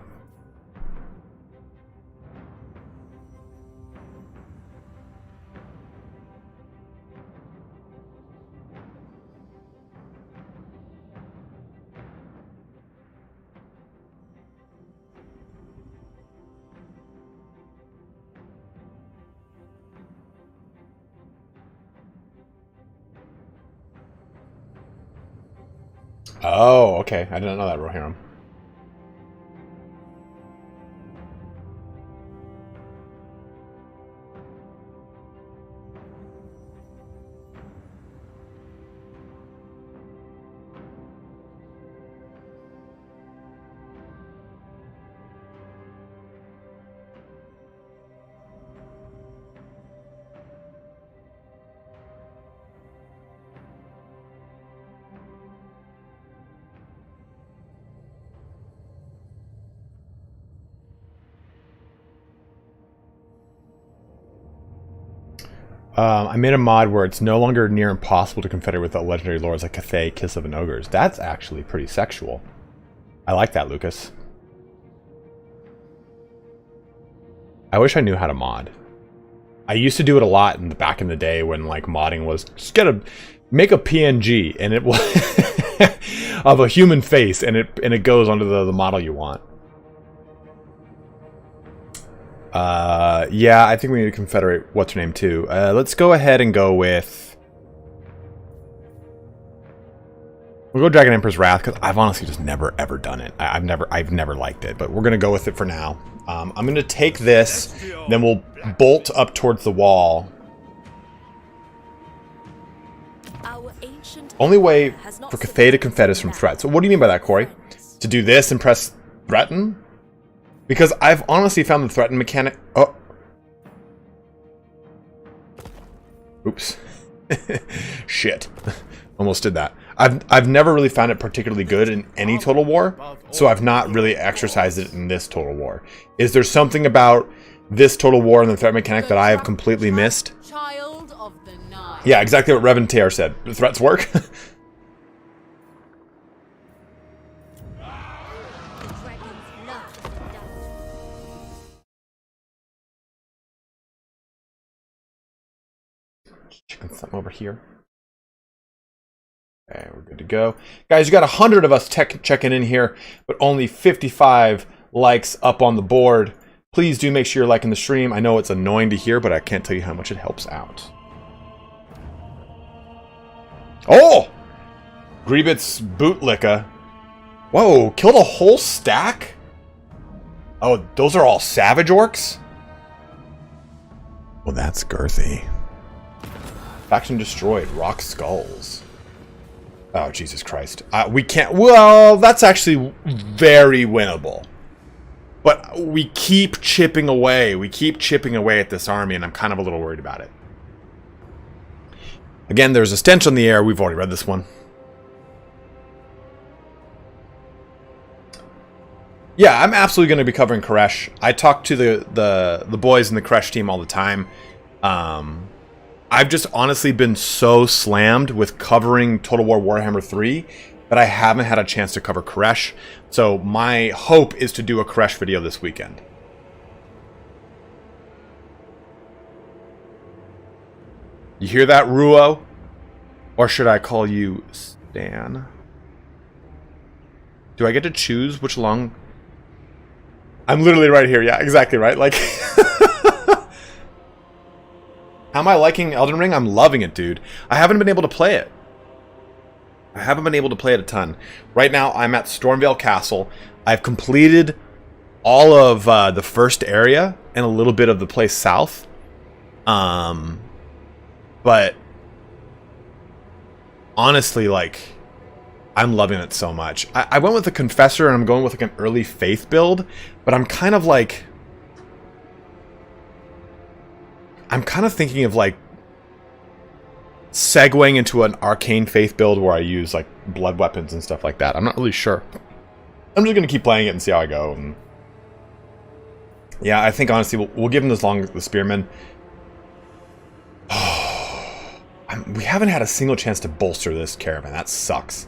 Oh, okay. I didn't know that, Rohirrim. I made a mod where it's no longer near impossible to confederate with the legendary lords like Cathay, Kiss of an Ogres. That's actually pretty sexual. I like that, Lucas. I wish I knew how to mod. I used to do it a lot back in the day when like modding was just make a PNG and it will of a human face and it goes onto the model you want. Yeah, I think we need to confederate what's her name too. Let's go ahead and go with... We'll go Dragon Emperor's Wrath because I've honestly just never ever done it. I've never liked it, but we're gonna go with it for now. I'm gonna take this, then we'll bolt up towards the wall. Our ancient Only way has not for Cathay to confed is from survived. threat. So what do you mean by that, Corey? To do this and press threaten? Because I've honestly found the threaten mechanic... Oh. Oops. Shit. Almost did that. I've never really found it particularly good in any Total War, so I've not really exercised it in this Total War. Is there something about this Total War and the threat mechanic that I have completely missed? Child of the Nile. Yeah, exactly what Revan Tear said. The threats work? Checking something over here. Okay, we're good to go. Guys, you got 100 of us checking in here, but only 55 likes up on the board. Please do make sure you're liking the stream. I know it's annoying to hear, but I can't tell you how much it helps out. Oh! Grievous Bootlicka. Whoa, killed a whole stack? Oh, those are all Savage Orcs? Well, that's girthy. Faction destroyed. Rock skulls. Oh, Jesus Christ. We can't... Well, that's actually very winnable. But we keep chipping away. We keep chipping away at this army, and I'm kind of a little worried about it. Again, there's a stench on the air. We've already read this one. Yeah, I'm absolutely going to be covering Koresh. I talk to the boys in the Koresh team all the time. I've just honestly been so slammed with covering Total War Warhammer 3 that I haven't had a chance to cover Koresh. So my hope is to do a Koresh video this weekend. You hear that, Ruo? Or should I call you Stan? Do I get to choose which lung? I'm literally right here. Yeah, exactly right. Like... How am I liking Elden Ring? I'm loving it, dude. I haven't been able to play it. I haven't been able to play it a ton. Right now, I'm at Stormvale Castle. I've completed all of the first area and a little bit of the place south. But honestly, like, I'm loving it so much. I went with the Confessor, and I'm going with like an early Faith build, but I'm kind of like... I'm kind of thinking of like segueing into an Arcane Faith build where I use like blood weapons and stuff like that. I'm not really sure. I'm just going to keep playing it and see how I go. And yeah, I think honestly we'll give him as long as the Spearman. We haven't had a single chance to bolster this caravan. That sucks.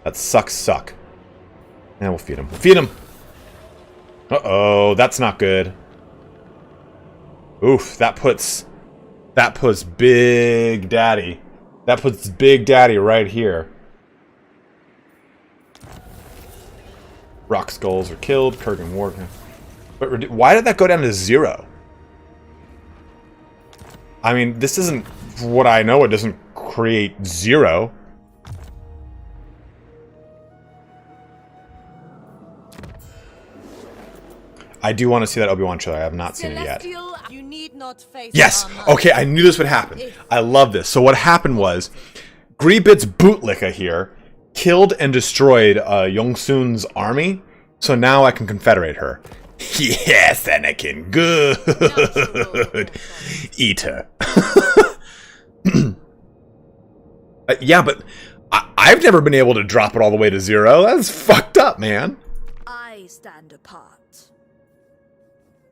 That suck. And we'll feed him. Feed him! Uh-oh, that's not good. Oof, that puts Big Daddy. That puts Big Daddy right here. Rock Skulls are killed. Kurgan War. But why did that go down to 0? I mean, this isn't... For what I know, it doesn't create 0. I do want to see that Obi-Wan trailer. I have not seen it yet. You need not face Yes! Okay, I knew this would happen. I love this. So what happened was, Greebit's Bootlicka here killed and destroyed Yongsun's army. So now I can confederate her. Yes, Anakin. Good. Eat her. Yeah, but I've never been able to drop it all the way to 0. That's fucked up, man. I stand apart.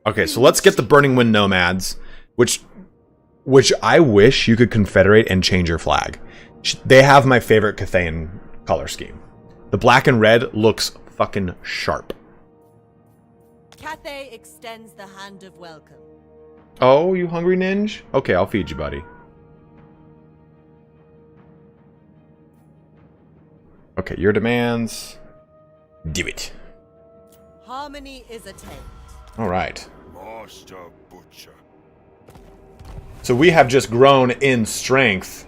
Okay, so let's get the Burning Wind Nomads, which I wish you could confederate and change your flag. They have my favorite Cathayan color scheme. The black and red looks fucking sharp. Cathay extends the hand of welcome. Oh, you hungry, Ninja? Okay, I'll feed you, buddy. Okay, your demands. Do it. Harmony is attained. All right. Master Butcher. So we have just grown in strength.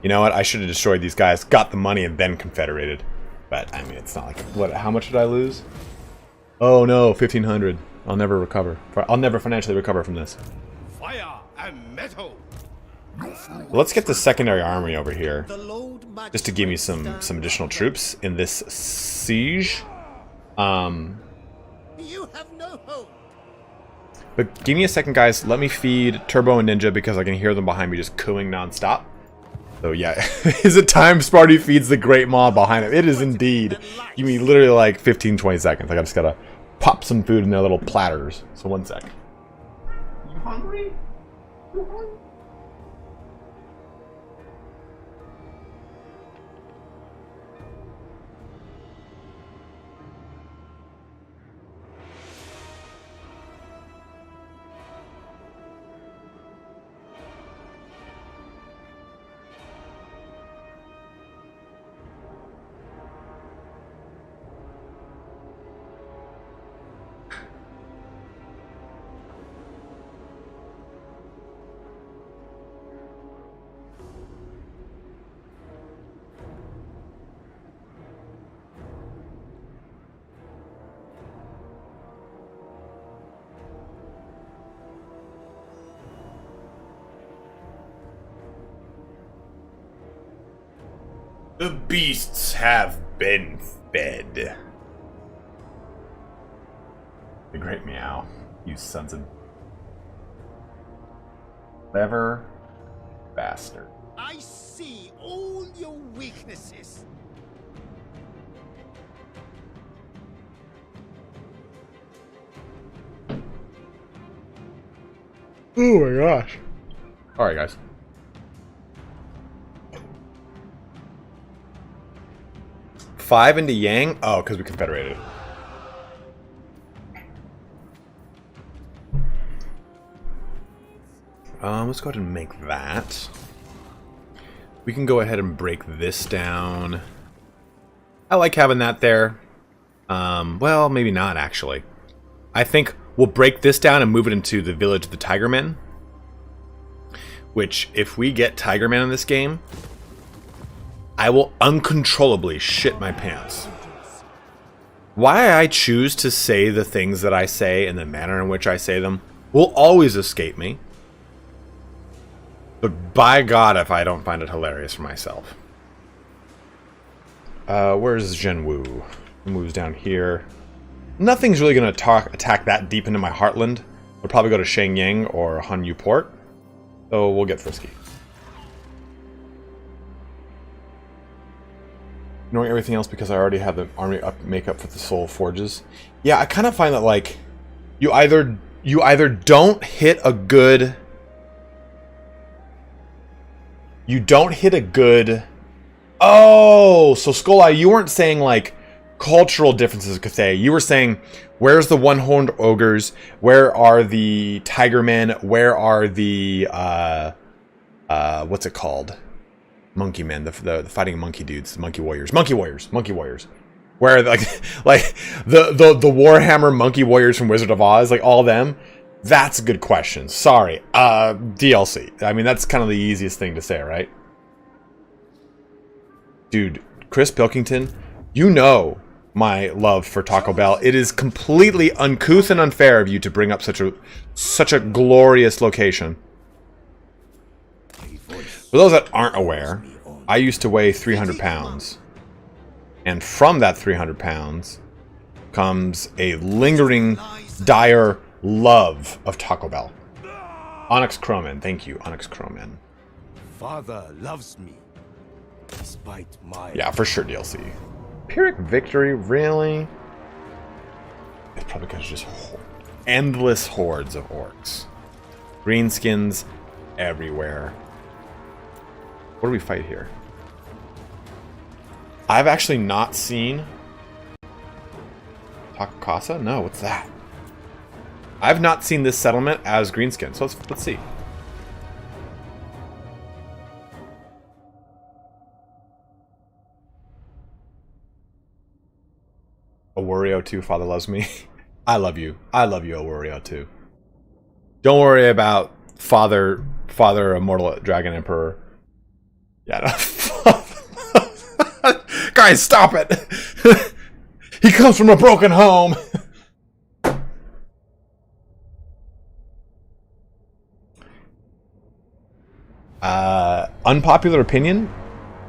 You know what? I should have destroyed these guys, got the money, and then confederated. But, I mean, it's not like... What? How much did I lose? Oh, no. 1,500. I'll never recover. I'll never financially recover from this. Fire and metal. Let's get the secondary army over here. The Lord Just to give me some additional troops in this siege. You have no hope. But give me a second, guys. Let me feed Turbo and Ninja because I can hear them behind me just cooing nonstop. So yeah, is it time Sparty feeds the Great Maw behind him? It is indeed. Give me literally like 15-20 seconds. Like I just gotta pop some food in their little platters. So one sec. You hungry? You hungry? The beasts have been fed. The great meow. You sons of... Clever bastard. I see all your weaknesses. Oh my gosh. Alright, guys. Five into Yang? Oh, because we confederated. Let's go ahead and make that. We can go ahead and break this down. I like having that there. Well, maybe not, actually. I think we'll break this down and move it into the Village of the Tigermen. which if we get Tiger Man in this game, I will uncontrollably shit my pants. Why I choose to say the things that I say and the manner in which I say them will always escape me. But by God, if I don't find it hilarious for myself. Where's Zhenwu? Zhenwu's down here. Nothing's really going to attack that deep into my heartland. We'll probably go to Shenyang or Hanyu Port. So we'll get frisky. Ignoring everything else because I already have the army makeup for the Soul Forges. Yeah, I kind of find that like you either don't hit a good Oh, so Skull-Eye, you weren't saying like cultural differences of Cathay. You were saying, where's the one-horned ogres? Where are the tiger men? Where are the what's it called? Monkey men, the fighting monkey dudes, the monkey warriors. Where are like the Warhammer monkey warriors from Wizard of Oz, like all of them? That's a good question. Sorry. DLC. I mean, that's kind of the easiest thing to say, right? Dude, Chris Pilkington, you know my love for Taco Bell. It is completely uncouth and unfair of you to bring up such a glorious location. For those that aren't aware, I used to weigh 300 pounds. And from that 300 pounds comes a lingering, dire love of Taco Bell. Onyx Croman, thank you, Onyx Croman. Father loves me, despite my... Yeah, for sure, DLC. Pyrrhic Victory, really? It's probably because just endless hordes of orcs. Greenskins everywhere. What do we fight here? I've actually not seen... Takakasa? No, what's that? I've not seen this settlement as Greenskin, so let's see. Wario 2, Father loves me. I love you. I love you, Wario 2. Don't worry about Father Immortal Dragon Emperor. Yeah, no. Guys, stop it! He comes from a broken home! Unpopular opinion?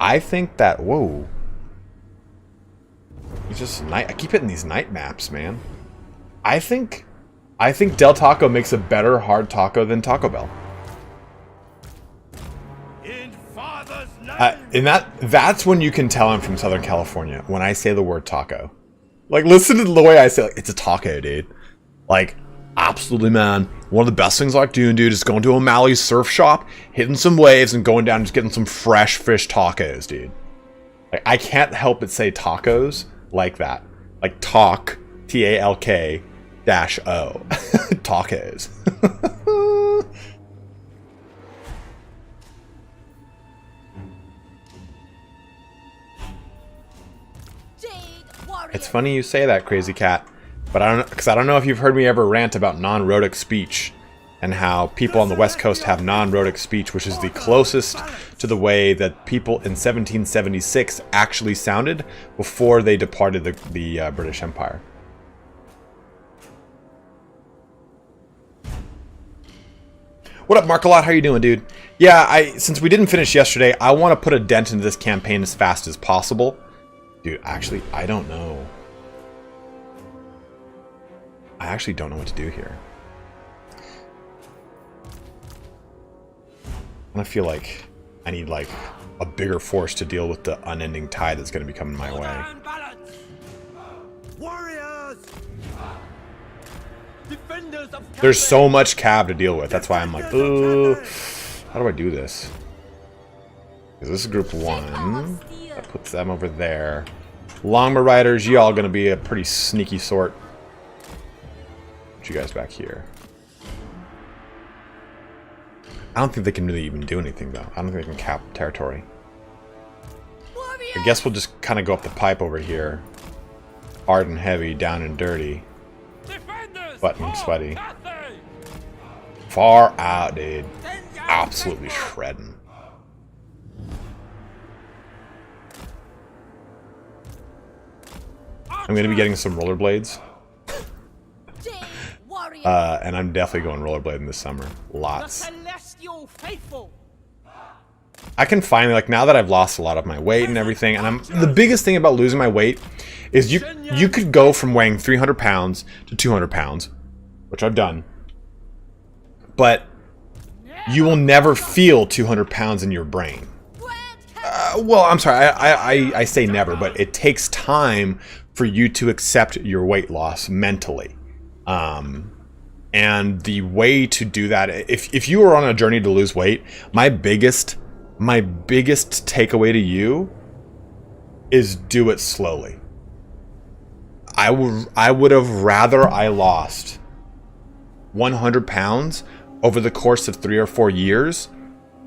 I think that... Whoa. It's just night. I keep hitting these night maps, man. I think Del Taco makes a better hard taco than Taco Bell. And that's when you can tell I'm from Southern California, when I say the word taco. Like, listen to the way I say it. Like, it's a taco, dude. Like, absolutely, man. One of the best things I like doing, dude, is going to O'Malley's surf shop, hitting some waves, and going down and just getting some fresh fish tacos, dude. Like, I can't help but say tacos like that. Like, talk, T-A-L-K -O. Tacos. It's funny you say that, Crazy Cat, but I don't know if you've heard me ever rant about non-rhotic speech and how people on the West Coast have non-rhotic speech, which is the closest to the way that people in 1776 actually sounded before they departed the British Empire. What up, Markalot? How you doing, dude? Yeah, since we didn't finish yesterday, I want to put a dent into this campaign as fast as possible. Dude, actually, I don't know. I actually don't know what to do here. I feel like I need, like, a bigger force to deal with the unending tide that's going to be coming my way. Warriors! Defenders of There's so much cav to deal with. That's why I'm like, ooh, how do I do this? Because this is group 1. That puts them over there. Longma Riders, y'all gonna be a pretty sneaky sort. Put you guys back here. I don't think they can really even do anything, though. I don't think they can cap territory. I guess we'll just kind of go up the pipe over here. Hard and heavy, down and dirty. Button sweaty. Far out, dude. absolutely shredding. I'm going to be getting some rollerblades. And I'm definitely going rollerblading this summer. The Lots. celestial faithful. I can finally, like, now that I've lost a lot of my weight and everything, and the biggest thing about losing my weight is you could go from weighing 300 pounds to 200 pounds, which I've done, but you will never feel 200 pounds in your brain. Well, I'm sorry, I say never, but it takes time for you to accept your weight loss mentally. And the way to do that, if you are on a journey to lose weight, my biggest takeaway to you is do it slowly. I would have rather I lost 100 pounds over the course of 3 or 4 years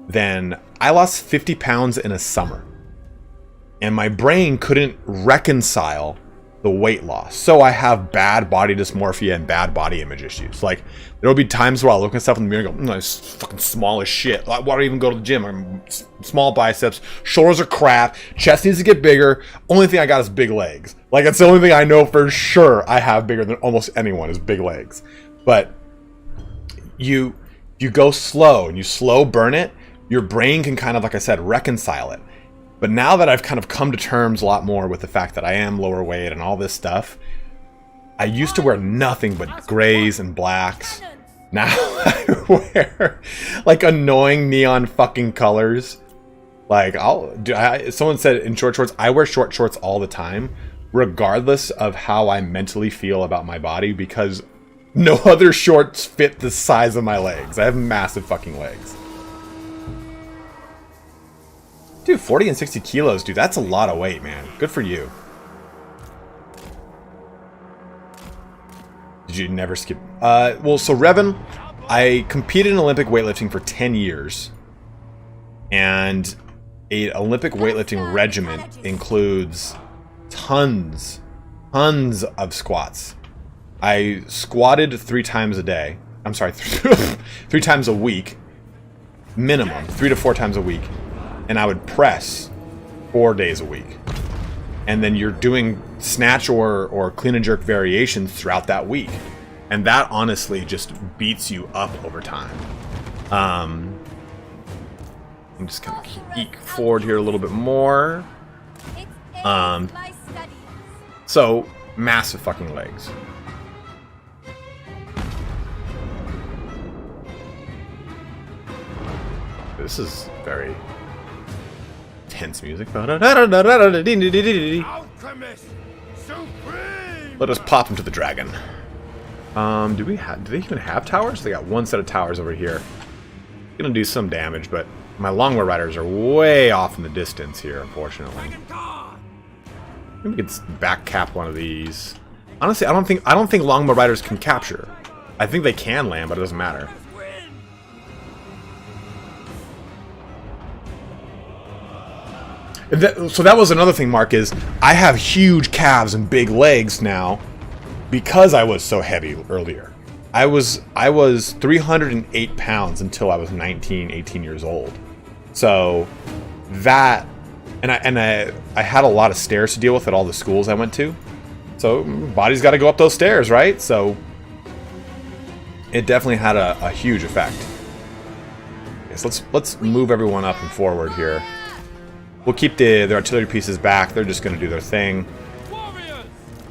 than I lost 50 pounds in a summer. And my brain couldn't reconcile the weight loss. So I have bad body dysmorphia and bad body image issues. Like, there'll be times where I'll look at myself in the mirror and go, I'm fucking small as shit. Why do I even go to the gym? I'm small biceps, shoulders are crap, chest needs to get bigger. Only thing I got is big legs. Like, it's the only thing I know for sure I have bigger than almost anyone is big legs. But you go slow and you slow burn it, your brain can kind of, like I said, reconcile it. But now that I've kind of come to terms a lot more with the fact that I am lower weight and all this stuff, I used to wear nothing but grays and blacks. Now I wear like annoying neon fucking colors. Like, someone said in short shorts, I wear short shorts all the time, regardless of how I mentally feel about my body, because no other shorts fit the size of my legs. I have massive fucking legs. Dude, 40 and 60 kilos, dude, that's a lot of weight, man. Good for you. Did you never skip? Well, so Revan, I competed in Olympic weightlifting for 10 years. And an Olympic weightlifting regiment includes tons of squats. I squatted 3 times a day. I'm sorry, 3 times a week. Minimum, 3 to 4 times a week. And I would press 4 days a week. And then you're doing snatch or clean and jerk variations throughout that week. And that honestly just beats you up over time. I'm just gonna eke forward here a little bit more. So, massive fucking legs. This is very tense music. Let us pop into the dragon. Do they even have towers? They got one set of towers over here. Gonna do some damage, but my longbow riders are way off in the distance here, unfortunately. Maybe we could back cap one of these. Honestly, I don't think longbow riders can capture. I think they can land, but it doesn't matter. So that was another thing, Mark, is I have huge calves and big legs now because I was so heavy earlier. I was 308 pounds until I was 19, 18 years old. So that, and I had a lot of stairs to deal with at all the schools I went to. So body's got to go up those stairs, right? So it definitely had a huge effect. Okay, so let's move everyone up and forward here. We'll keep the artillery pieces back. They're just going to do their thing.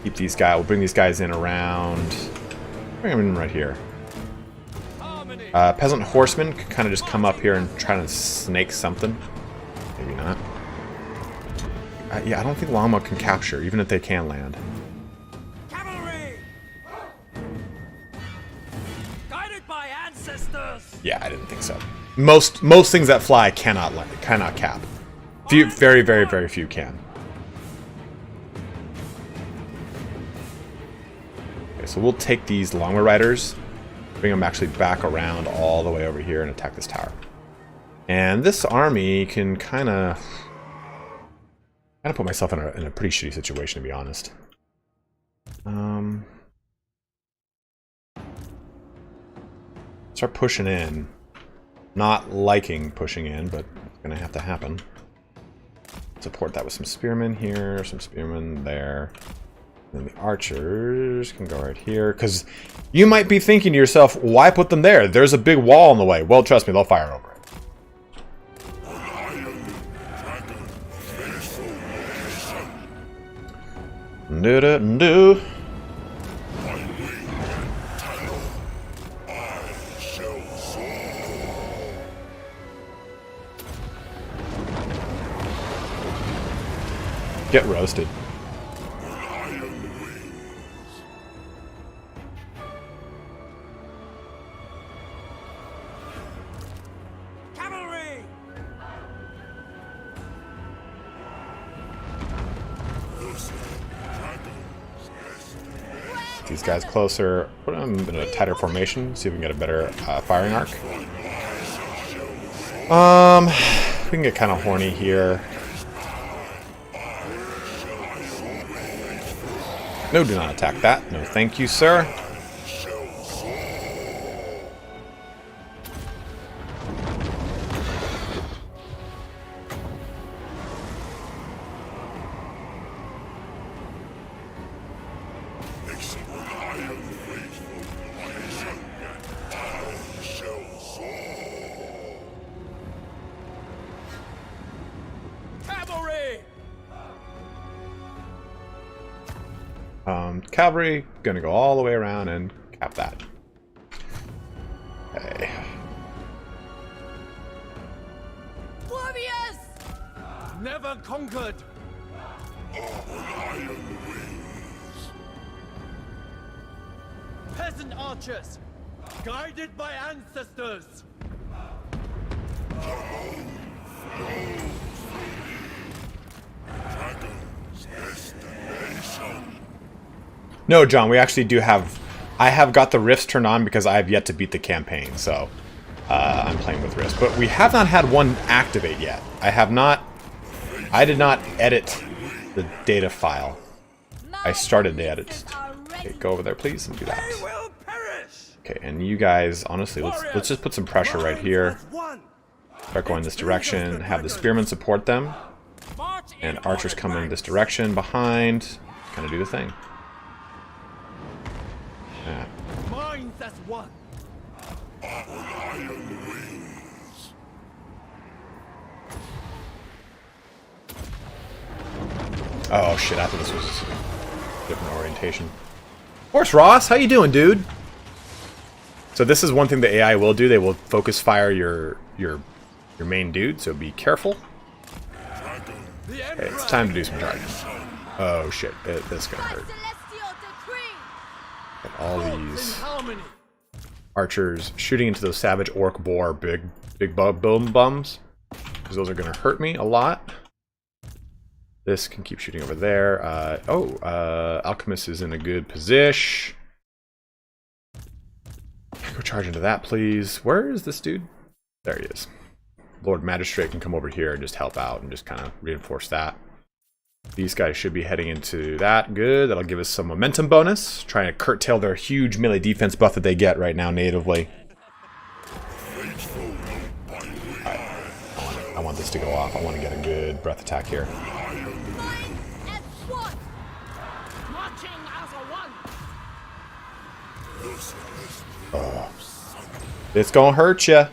Keep these guys. We'll bring these guys in around. Bring them in right here. Peasant horsemen could kind of just come up here and try to snake something. Maybe not. Yeah, I don't think longbow can capture, even if they can land. Cavalry! Guided by ancestors! Yeah, I didn't think so. Most things that fly cannot cap. Few, very, very, very few can. Okay, so we'll take these longbow riders, bring them actually back around all the way over here and attack this tower. And this army can kind of put myself in a pretty shitty situation, to be honest. Start pushing in. Not liking pushing in, but it's gonna have to happen. Support that with some spearmen here, some spearmen there. And the archers can go right here, because you might be thinking to yourself, why put them there? There's a big wall in the way. Well, trust me, they'll fire over it. Do. Get roasted. Cavalry! These guys closer. Put them in a tighter formation. See if we can get a better firing arc. We can get kind of horny here. No, do not attack that. No, thank you, sir. Cavalry, gonna go all the way around and cap that. Okay. Warriors! Never conquered. Peasant archers! Guided by ancestors! No, John, we actually do have... I have got the rifts turned on because I have yet to beat the campaign, so I'm playing with rifts. But we have not had one activate yet. I did not edit the data file. I started the edit. Okay, go over there, please, and do that. Okay, and you guys, honestly, let's just put some pressure right here. Start going this direction. Have the spearmen support them. And archers come in this direction behind. Kind of do the thing. Yeah. Mine as one. Oh shit, I thought this was a different orientation. Horse Ross, how you doing, dude? So this is one thing the AI will do. They will focus fire your main dude, so be careful. Okay, it's time to do some charging. Oh shit, this is gonna hurt. Get all these archers shooting into those savage orc boar big boom bums, because those are gonna hurt me a lot. This can keep shooting over there. Alchemist is in a good position. Go charge into that, please. Where is this dude? There he is. Lord Magistrate can come over here and just help out and just kind of reinforce that. These guys should be heading into that. Good. That'll give us some momentum bonus. Trying to curtail their huge melee defense buff that they get right now natively. Alright. I want this to go off. I want to get a good breath attack here. Oh. It's gonna hurt ya.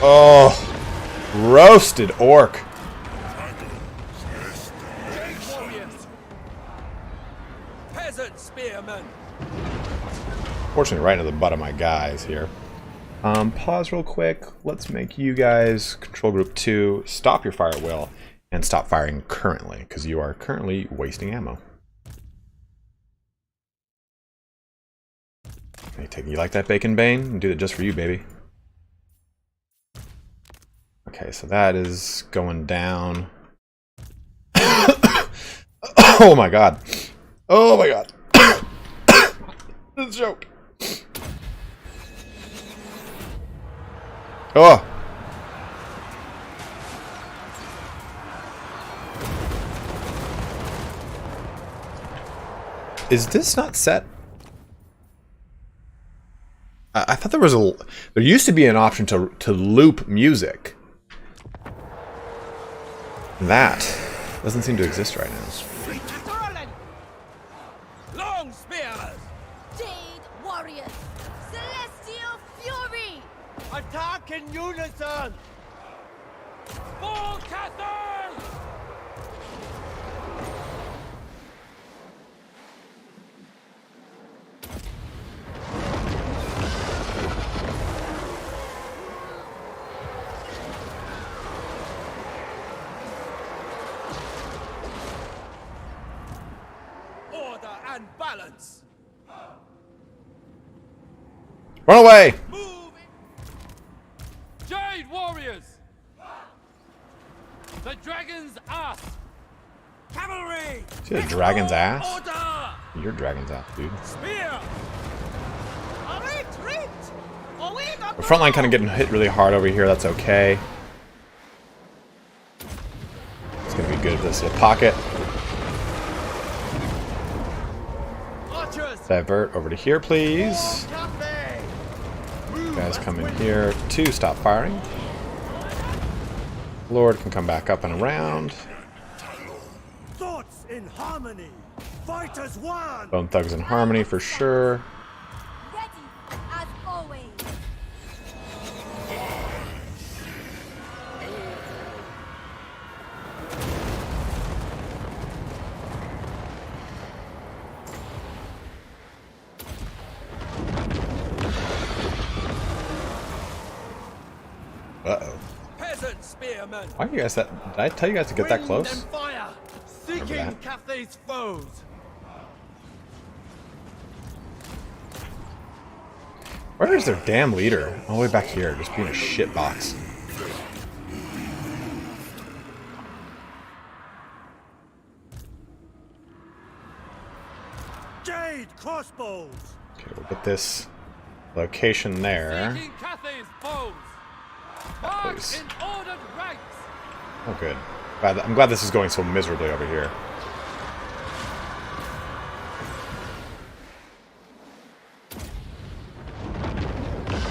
Oh. Roasted orc. Peasant spearmen. Fortunately, right into the butt of my guys here. Pause real quick. Let's make you guys control group 2. Stop your fire at will and stop firing currently, because you are currently wasting ammo. You like that bacon bane? Do it just for you, baby. Okay, so that is going down. Oh my god. Oh my god. This is a joke. Oh. Is this not set? I thought there used to be an option to loop music. That doesn't seem to exist right now. Long spears! Jade warriors! Celestial fury! Attack in unison! Full castle! Order and balance! Run away! Move it! Jade warriors! The dragon's ass! Cavalry! See the dragon's ass? Order! Your dragon's ass, dude. Spear! Retreat! The front line kind of getting hit really hard over here. That's okay. It's gonna be good if this is a pocket. Archers! Divert over to here, please. Cafe! You guys come in here to stop firing. Lord can come back up and around. Thoughts in harmony! Fighters one! Bone Thugs in harmony for sure. Ready as always! Uh-oh. Peasant spearmen! Why are you guys that? Did I tell you guys to get that Wind close? and fire! Seeking that. Cathay's foes! Where is their damn leader? All the way back here, just being a shitbox. Jade crossbows! Okay, we'll get this location there. Seeking Cathay's foes! March Please. in ordered ranks! Oh, good. I'm glad this is going so miserably over here.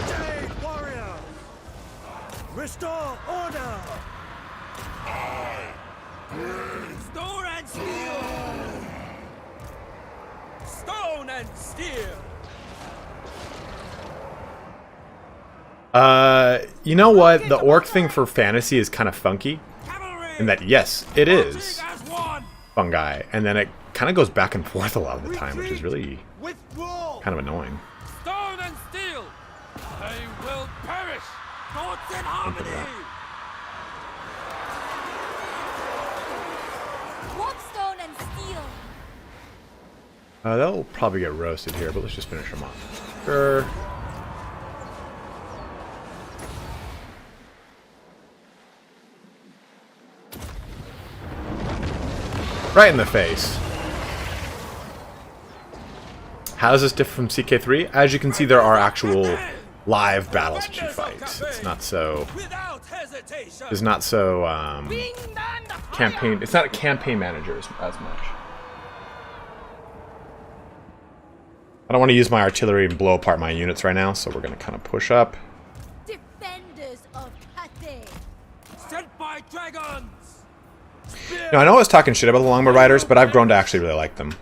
Jade warriors! Restore order! Stone and steel! Stone and steel! You know what? The orc thing for fantasy is kind of funky. Cavalry! In that, yes, it is Marching as one! fungi. And then it kind of goes back and forth a lot of the time, which is really Withdraw! kind of annoying. Stone and steel! They will perish! Thoughts in harmony! Warpstone and steel! They'll probably get roasted here, but let's just finish them off. Sure. Right in the face. How is this different from CK3? As you can see, there are actual live battles that you fight. It's not so. Without hesitation! It's not so campaign. It's not a campaign manager as much. I don't want to use my artillery and blow apart my units right now, so we're going to kind of push up. Defenders of Cathay! Sent by dragons! Now, I know I was talking shit about the Longbow Riders, but I've grown to actually really like them.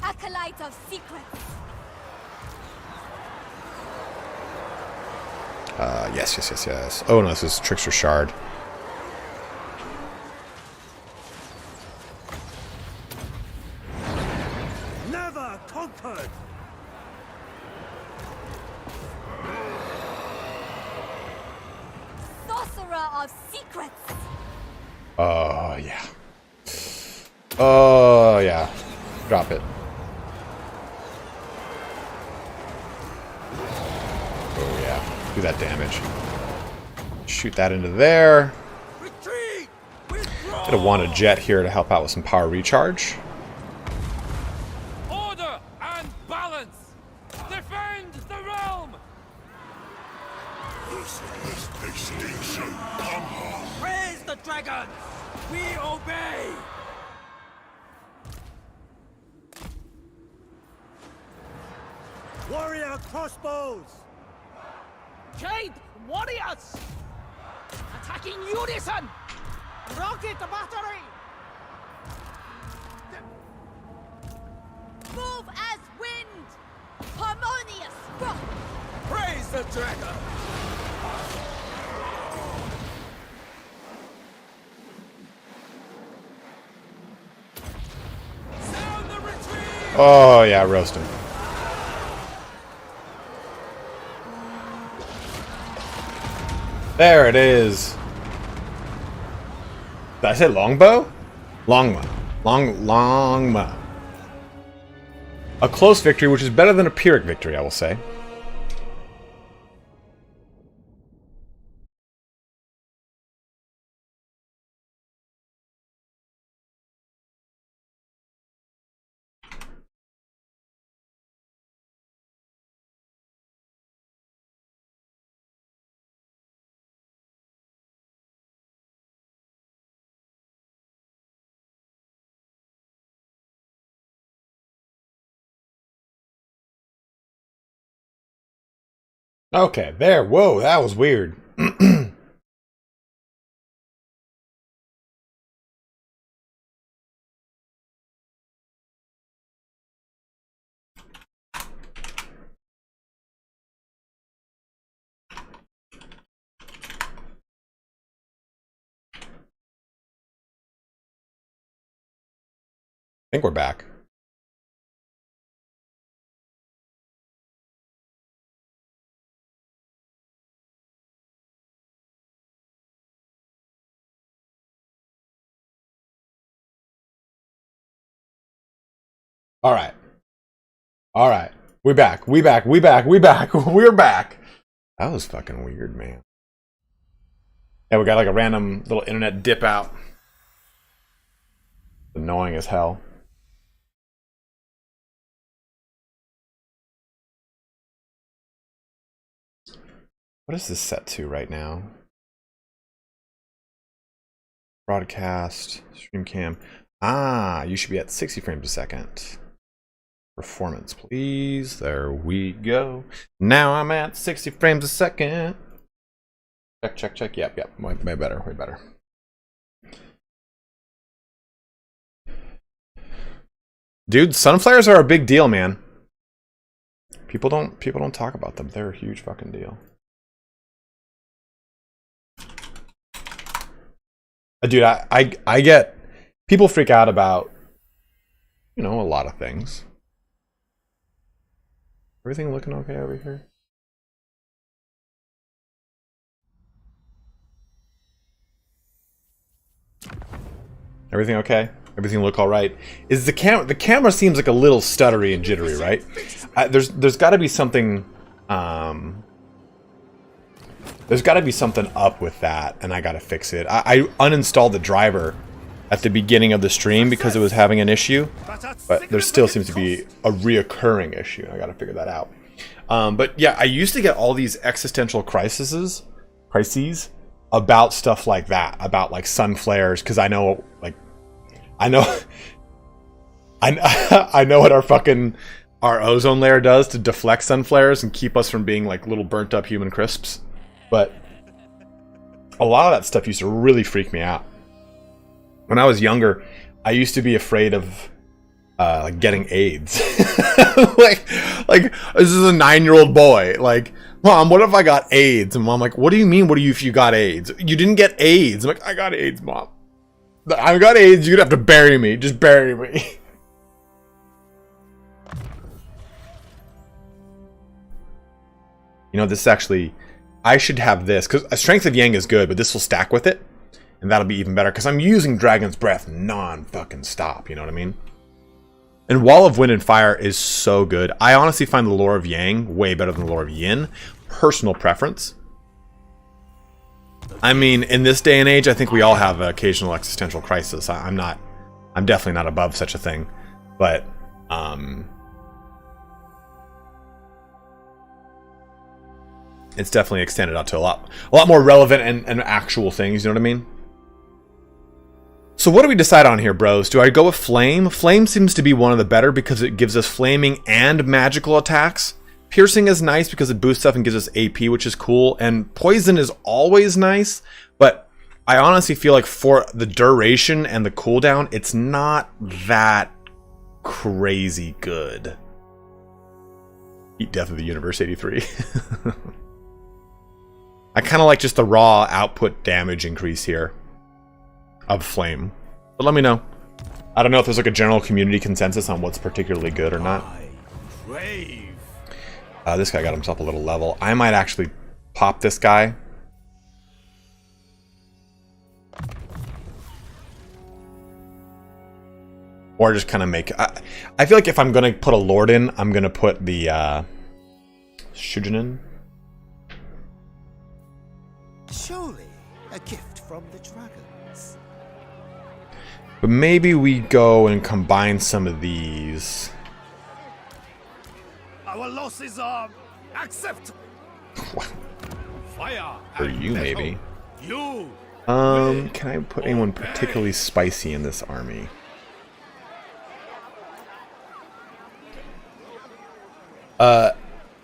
Acolyte of secrets! Yes. Oh no, this is Trickster Shard. Never conquered! Sorcerer of secrets! Oh, yeah. Oh, yeah. Drop it. Oh, yeah. Do that damage. Shoot that into there. Retreat! Withdraw! Gonna want a jet here to help out with some power recharge. Order and balance! Defend the realm! Praise the dragons! We obey! Warrior crossbows! Jade warriors! Attacking unison! Rocket battery! Move as wind! Harmonious rock! Praise the dragon! Sound the retreat! Oh, yeah, roast him. There it is. Did I say longbow? Longbow. Longbow. A close victory, which is better than a Pyrrhic victory, I will say. Okay, there. Whoa, that was weird. I think we're back. All right. All right. We're back. We back. We back. We back. We're back. That was fucking weird, man. Yeah, we got like a random little internet dip out. Annoying as hell. What is this set to right now? Broadcast, stream cam. Ah, you should be at 60 frames a second. Performance, please. There we go. Now I'm at 60 frames a second. Check, check, check. Yep, yep. Way better, way better. Dude, sunflares are a big deal, man. People don't talk about them. They're a huge fucking deal. Dude, I get people freak out about, you know, a lot of things. Everything looking okay over here? Everything okay? Everything look all right? Is the camera seems like a little stuttery and jittery, right? There's got to be something. There's got to be something up with that, and I got to fix it. I uninstalled the driver at the beginning of the stream because it was having an issue, but there still seems to be a reoccurring issue. I got to figure that out. But yeah, I used to get all these existential crises about stuff like that, about like sun flares, because I know, like, I know what our ozone layer does to deflect sun flares and keep us from being like little burnt up human crisps. But a lot of that stuff used to really freak me out. When I was younger, I used to be afraid of like getting AIDS. like this is a 9-year-old boy. Like, Mom, what if I got AIDS? And Mom, like, what do you mean? What do you if you got AIDS? You didn't get AIDS. I'm like, I got AIDS, Mom. I got AIDS. You're gonna have to bury me. Just bury me. You know, this is actually, I should have this because a Strength of Yang is good, but this will stack with it, and that'll be even better because I'm using Dragon's Breath non-fucking stop. You know what I mean? And Wall of Wind and Fire is so good. I honestly find the lore of Yang way better than the lore of Yin. Personal preference. I mean, in this day and age, I think we all have an occasional existential crisis. I'm definitely not above such a thing, but it's definitely extended out to a lot more relevant and actual things. You know what I mean? So what do we decide on here, bros? Do I go with Flame? Flame seems to be one of the better because it gives us flaming and magical attacks. Piercing is nice because it boosts stuff and gives us AP, which is cool. And poison is always nice, but I honestly feel like for the duration and the cooldown, it's not that crazy good. Eat Death of the Universe 83. I kind of like just the raw output damage increase here of Flame. But let me know. I don't know if there's like a general community consensus on what's particularly good or not. This guy got himself a little level. I might actually pop this guy. Or just kind of make... I feel like if I'm going to put a Lord in, I'm going to put the Shujin in. Surely a gift from the dragons. But maybe we go and combine some of these. Our losses are acceptable. Fire. For you, maybe. You. Can I put anyone particularly spicy in this army?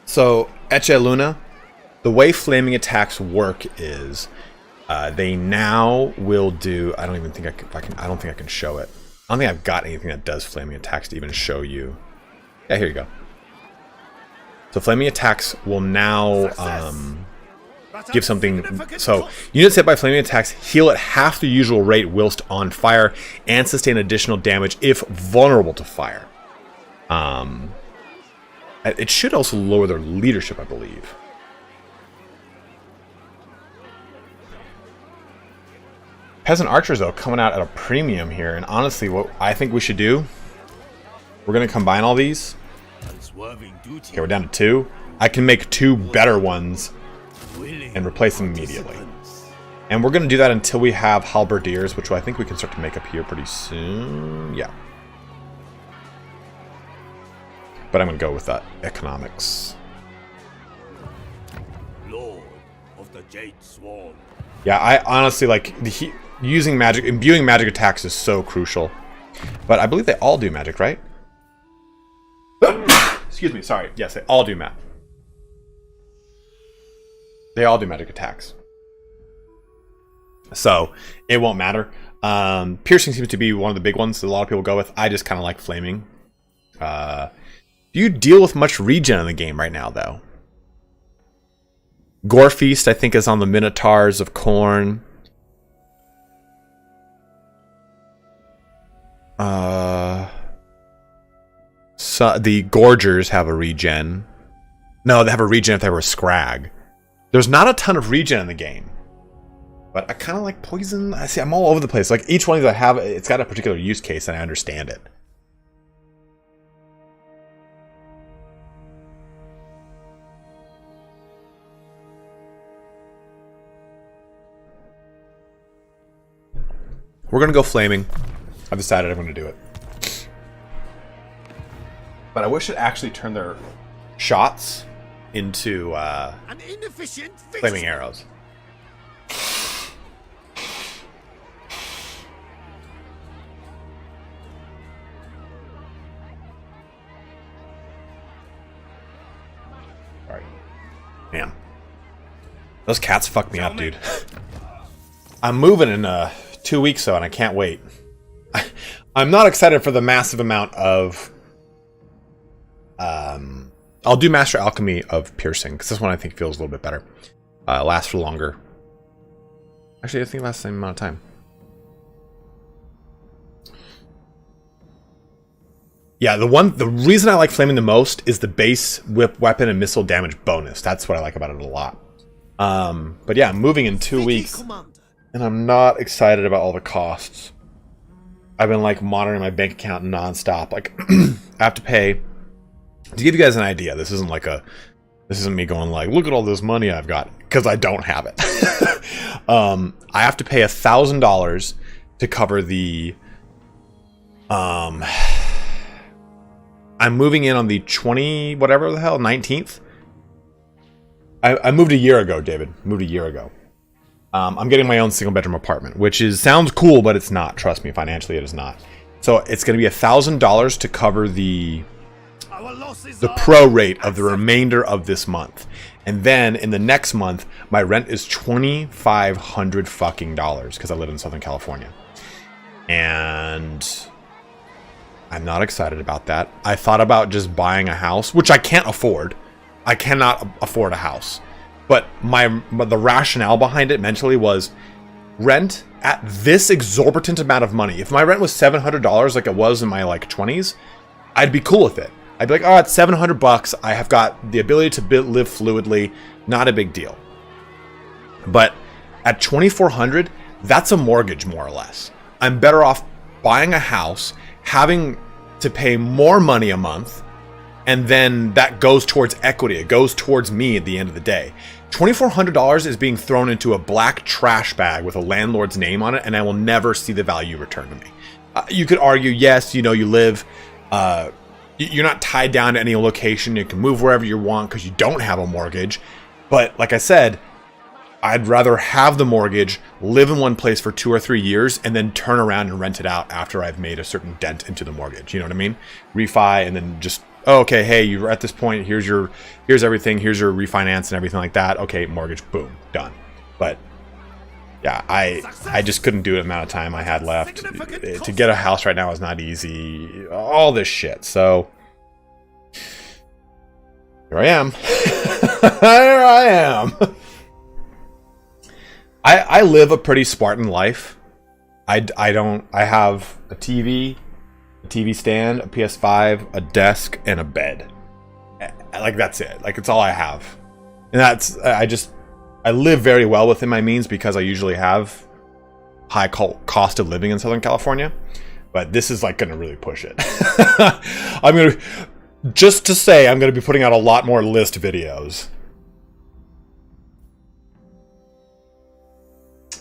So Eche Luna, the way flaming attacks work is they now will do. I don't even think I don't think I can show it. I don't think I've got anything that does flaming attacks to even show you. Yeah, here you go. So flaming attacks will now give something. So units hit by flaming attacks heal at half the usual rate whilst on fire and sustain additional damage if vulnerable to fire. It should also lower their leadership, I believe. Peasant archers, though, coming out at a premium here. And honestly, what I think we should do, we're going to combine all these. Okay, we're down to 2. I can make 2 better ones and replace them immediately. And we're going to do that until we have halberdiers, which I think we can start to make up here pretty soon. Yeah. But I'm going to go with that economics. Lord of the Jade Swan. Yeah, I honestly like using magic, imbuing magic attacks is so crucial. But I believe they all do magic, right? Excuse me, sorry. Yes, they all do magic. They all do magic attacks. So it won't matter. Piercing seems to be one of the big ones that a lot of people go with. I just kind of like flaming. Do you deal with much regen in the game right now, though? Gore Feast, I think, is on the Minotaurs of Khorne. So the Gorgers have a regen. No, they have a regen if they were a Scrag. There's not a ton of regen in the game. But I kind of like poison. I see, I'm all over the place. Like, each one of these I have, it's got a particular use case, and I understand it. We're going to go flaming. I've decided I'm going to do it. But I wish it actually turned their shots into An inefficient flaming arrows. Sorry. Man. Those cats fuck me up, dude. I'm moving in 2 weeks, though, and I can't wait. I'm not excited for the massive amount of... I'll do Master Alchemy of Piercing, because this one I think feels a little bit better. Lasts for longer. Actually, I think it lasts the same amount of time. Yeah, the reason I like Flaming the most is the base whip weapon and missile damage bonus. That's what I like about it a lot. But yeah, I'm moving in 2 weeks. And I'm not excited about all the costs. I've been like monitoring my bank account nonstop. Like I have to pay. To give you guys an idea, this isn't me going like, look at all this money I've got, because I don't have it. I have to pay $1,000 to cover the. I'm moving in on the 19th. I moved a year ago, David. Moved a year ago. I'm getting my own single bedroom apartment, which sounds cool, but it's not. Trust me, financially it is not. So it's going to be $1,000 to cover the Our losses the are prorate of the remainder of this month. And then in the next month, my rent is $2,500 fucking dollars because I live in Southern California. And I'm not excited about that. I thought about just buying a house, which I can't afford. I cannot afford a house. But the rationale behind it mentally was rent at this exorbitant amount of money. If my rent was $700 like it was in my like 20s, I'd be cool with it. I'd be like, oh, it's $700. I have got the ability to live fluidly. Not a big deal. But at $2,400, that's a mortgage more or less. I'm better off buying a house, having to pay more money a month, and then that goes towards equity. It goes towards me at the end of the day. $2,400 is being thrown into a black trash bag with a landlord's name on it, and I will never see the value returned to me. You could argue, yes, you know, you live, you're not tied down to any location. You can move wherever you want because you don't have a mortgage. But like I said, I'd rather have the mortgage, live in one place for 2 or 3 years, and then turn around and rent it out after I've made a certain dent into the mortgage. You know what I mean? Refi, and then just, oh, okay, hey, you're at this point. Here's everything. Here's your refinance and everything like that. Okay, mortgage, boom, done. But yeah, I just couldn't do it the amount of time I had left. To get a house right now is not easy. All this shit. So here I am. Here I am. I live a pretty Spartan life. I have a TV stand, a PS5, a desk, and a bed. Like, that's it. Like, it's all I have. And I live very well within my means because I usually have high cost of living in Southern California. But this is like going to really push it. I'm going to be putting out a lot more list videos.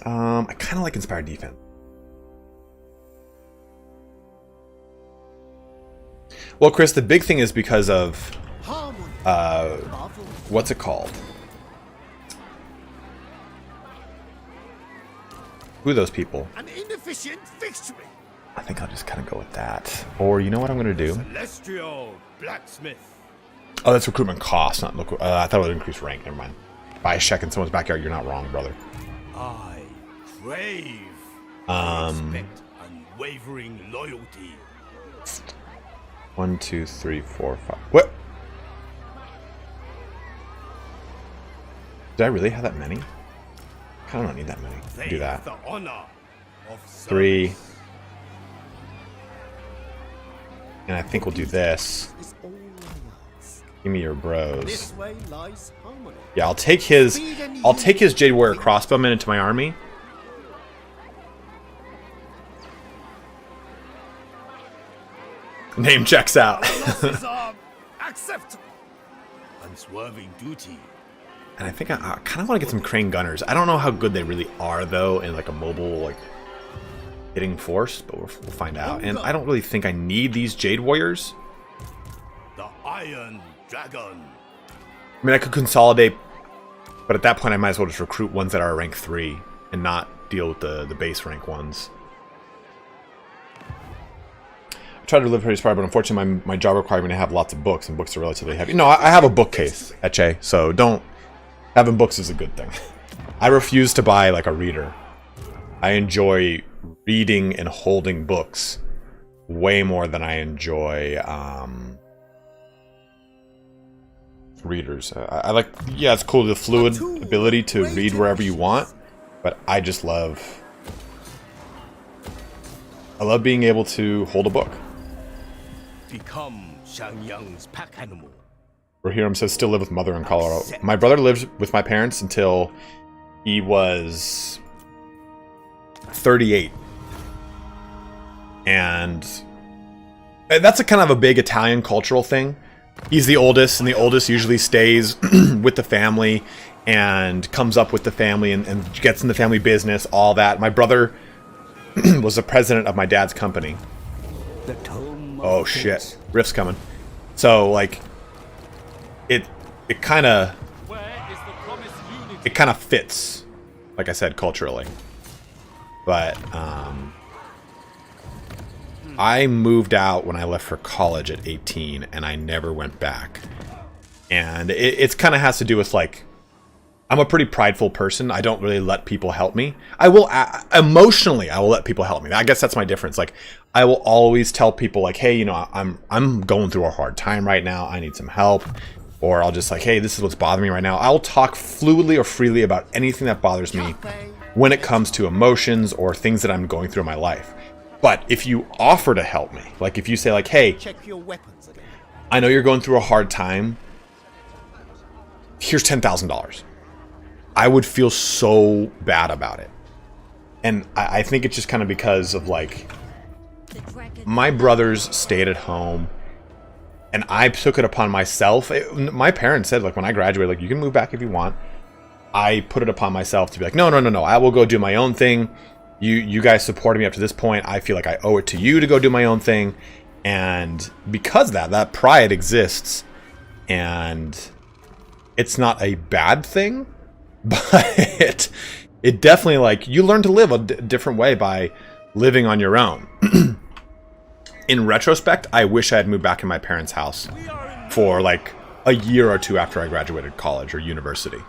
I kind of like Inspired Defense. Well, Chris, the big thing is because of what's it called? Who are those people? An inefficient victory. I think I'll just kind of go with that. Or you know what I'm going to do? Celestial blacksmith. Oh, that's recruitment cost, not local. I thought it would increase rank. Never mind. Buy a check in someone's backyard. You're not wrong, brother. I crave. Respect unwavering loyalty. 1, 2, 3, 4, 5. What? Did I really have that many? I kind of don't need that many. Do that. The honor of 3. And I think we'll do this. Give me your bros. This way lies harmony. Yeah, I'll take his Jade Warrior crossbowman into my army. Name checks out. losses are acceptable. Unswerving duty. And I think I kind of want to get some Crane Gunners. I don't know how good they really are, though, in like a mobile, like, hitting force, but we'll find out. And I don't really think I need these Jade Warriors. The Iron Dragon. I mean, I could consolidate, but at that point I might as well just recruit ones that are rank 3 and not deal with the base rank ones. I try to live pretty smart, but unfortunately my job requires me to have lots of books, and books are relatively heavy. No, I have a bookcase, Eche, so having books is a good thing. I refuse to buy like a reader. I enjoy reading and holding books way more than I enjoy readers. I like, yeah, it's cool, the fluid ability to read wherever you want, but I love being able to hold a book. Become Xiangyang's pack animal. Rohirrim says still live with mother in Colorado. My brother lived with my parents until he was 38. And that's a kind of a big Italian cultural thing. He's the oldest, and the oldest usually stays with the family and comes up with the family and gets in the family business, all that. My brother was the president of my dad's company. Oh shit, Rift's coming. So like, it kind of fits, like I said, culturally. But I moved out when I left for college at 18, and I never went back. And it kind of has to do with, like, I'm a pretty prideful person. I don't really let people help me. I will emotionally, I will let people help me. I guess that's my difference. Like, I will always tell people, like, hey, you know, I'm going through a hard time right now. I need some help. Or I'll just like, hey, this is what's bothering me right now. I'll talk fluidly or freely about anything that bothers me when it comes to emotions or things that I'm going through in my life. But if you offer to help me, like if you say like, hey, Check your weapons again. I know you're going through a hard time. Here's $10,000. I would feel so bad about it. And I think it's just kind of because of like, my brothers stayed at home and I took it upon myself. My parents said, like, when I graduated, like, you can move back if you want. I put it upon myself to be like, no, I will go do my own thing. You guys supported me up to this point. I feel like I owe it to you to go do my own thing. And because of that pride exists. And it's not a bad thing. But it definitely, like, you learn to live a different way by living on your own. In retrospect, I wish I had moved back in my parents' house for like a year or two after I graduated college or university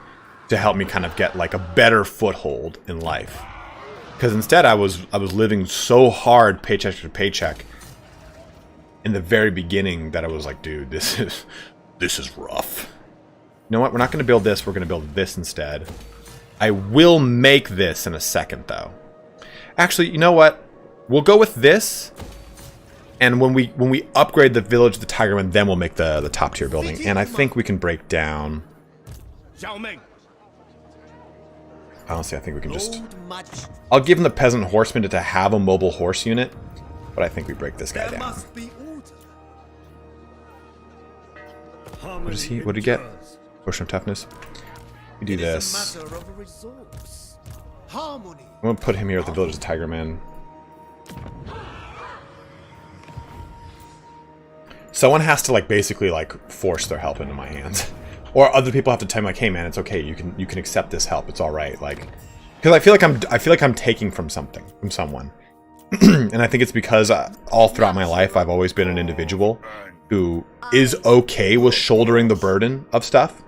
to help me kind of get like a better foothold in life. Because instead I was living so hard paycheck to paycheck in the very beginning that I was like, dude, this is rough. You know what? We're not going to build this. We're going to build this instead. I will make this in a second, though. Actually, you know what? We'll go with this. And when we upgrade the village of the Tigerman, then we'll make the top tier building. And I think we can break down. Zhao Ming. Honestly, I think we can just... Load much. I'll give him the peasant horseman to have a mobile horse unit. But I think we break this guy There down. must be order. What is he? What did he get? Potion of toughness. We do It this. is a matter of resource. Harmony. I'm gonna put him here with the village of Tigerman. Someone has to like basically like force their help into my hands, or other people have to tell me like, "Hey man, it's okay. You can accept this help. It's all right." Like, because I feel like I'm taking from someone, and I think it's because all throughout my life I've always been an individual who is okay with shouldering the burden of stuff.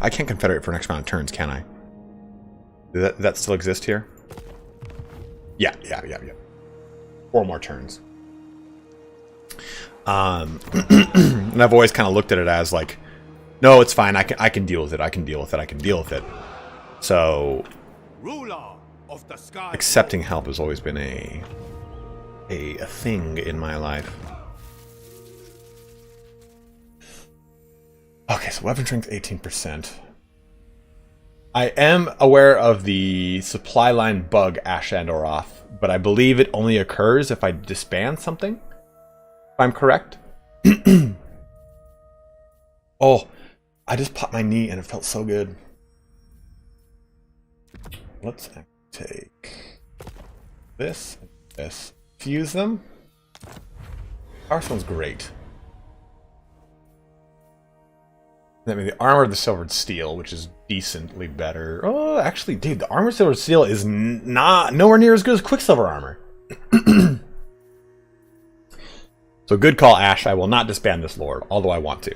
I can't confederate for an extra amount of turns, can I? Does that still exist here? Yeah. 4 more turns. And I've always kind of looked at it as like, no, it's fine. I can deal with it. I can deal with it. So, Ruler of the sky. accepting help has always been a thing in my life. Okay, so weapon strength 18%. I am aware of the supply line bug Ashandoroth, but I believe it only occurs if I disband something. If I'm correct. Oh, I just popped my knee and it felt so good. Let's take this and this. Fuse them. Our one's great. That means the armor of the silvered steel, which is decently better. Oh, actually, dude, the armor of silvered steel is nowhere near as good as Quicksilver armor. So good call, Ash. I will not disband this lord, although I want to.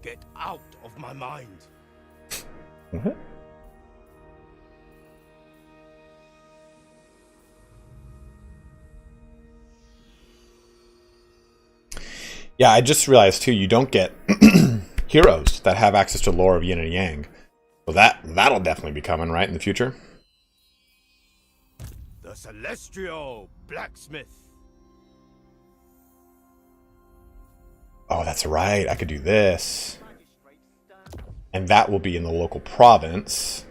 Get out of my mind. Mhm. Yeah, I just realized too, you don't get heroes that have access to lore of yin and yang. So that'll definitely be coming, right, in the future. The celestial blacksmith. Oh, that's right. I could do this. And that will be in the local province.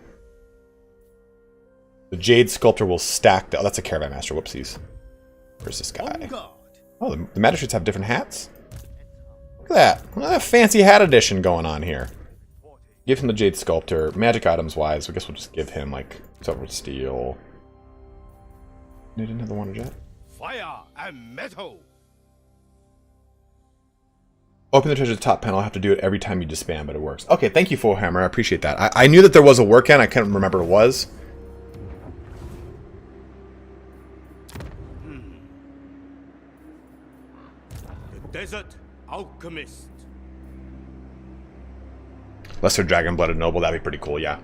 The Jade Sculptor will stack... Oh, that's a Caravan Master. Whoopsies. Where's this guy? Oh, the magistrates have different hats? Look at that. Look at that fancy hat edition going on here. Give him the Jade Sculptor. Magic items wise, I guess we'll just give him like Silver Steel. You didn't have the Wonder Jet? Fire and metal. Open the treasure top panel. I have to do it every time you disband, but it works. Okay, thank you, Warhammer. I appreciate that. I knew that there was a workaround. I can't remember what it was. The Desert Alchemist. Lesser Dragon-Blooded Noble. That'd be pretty cool, yeah.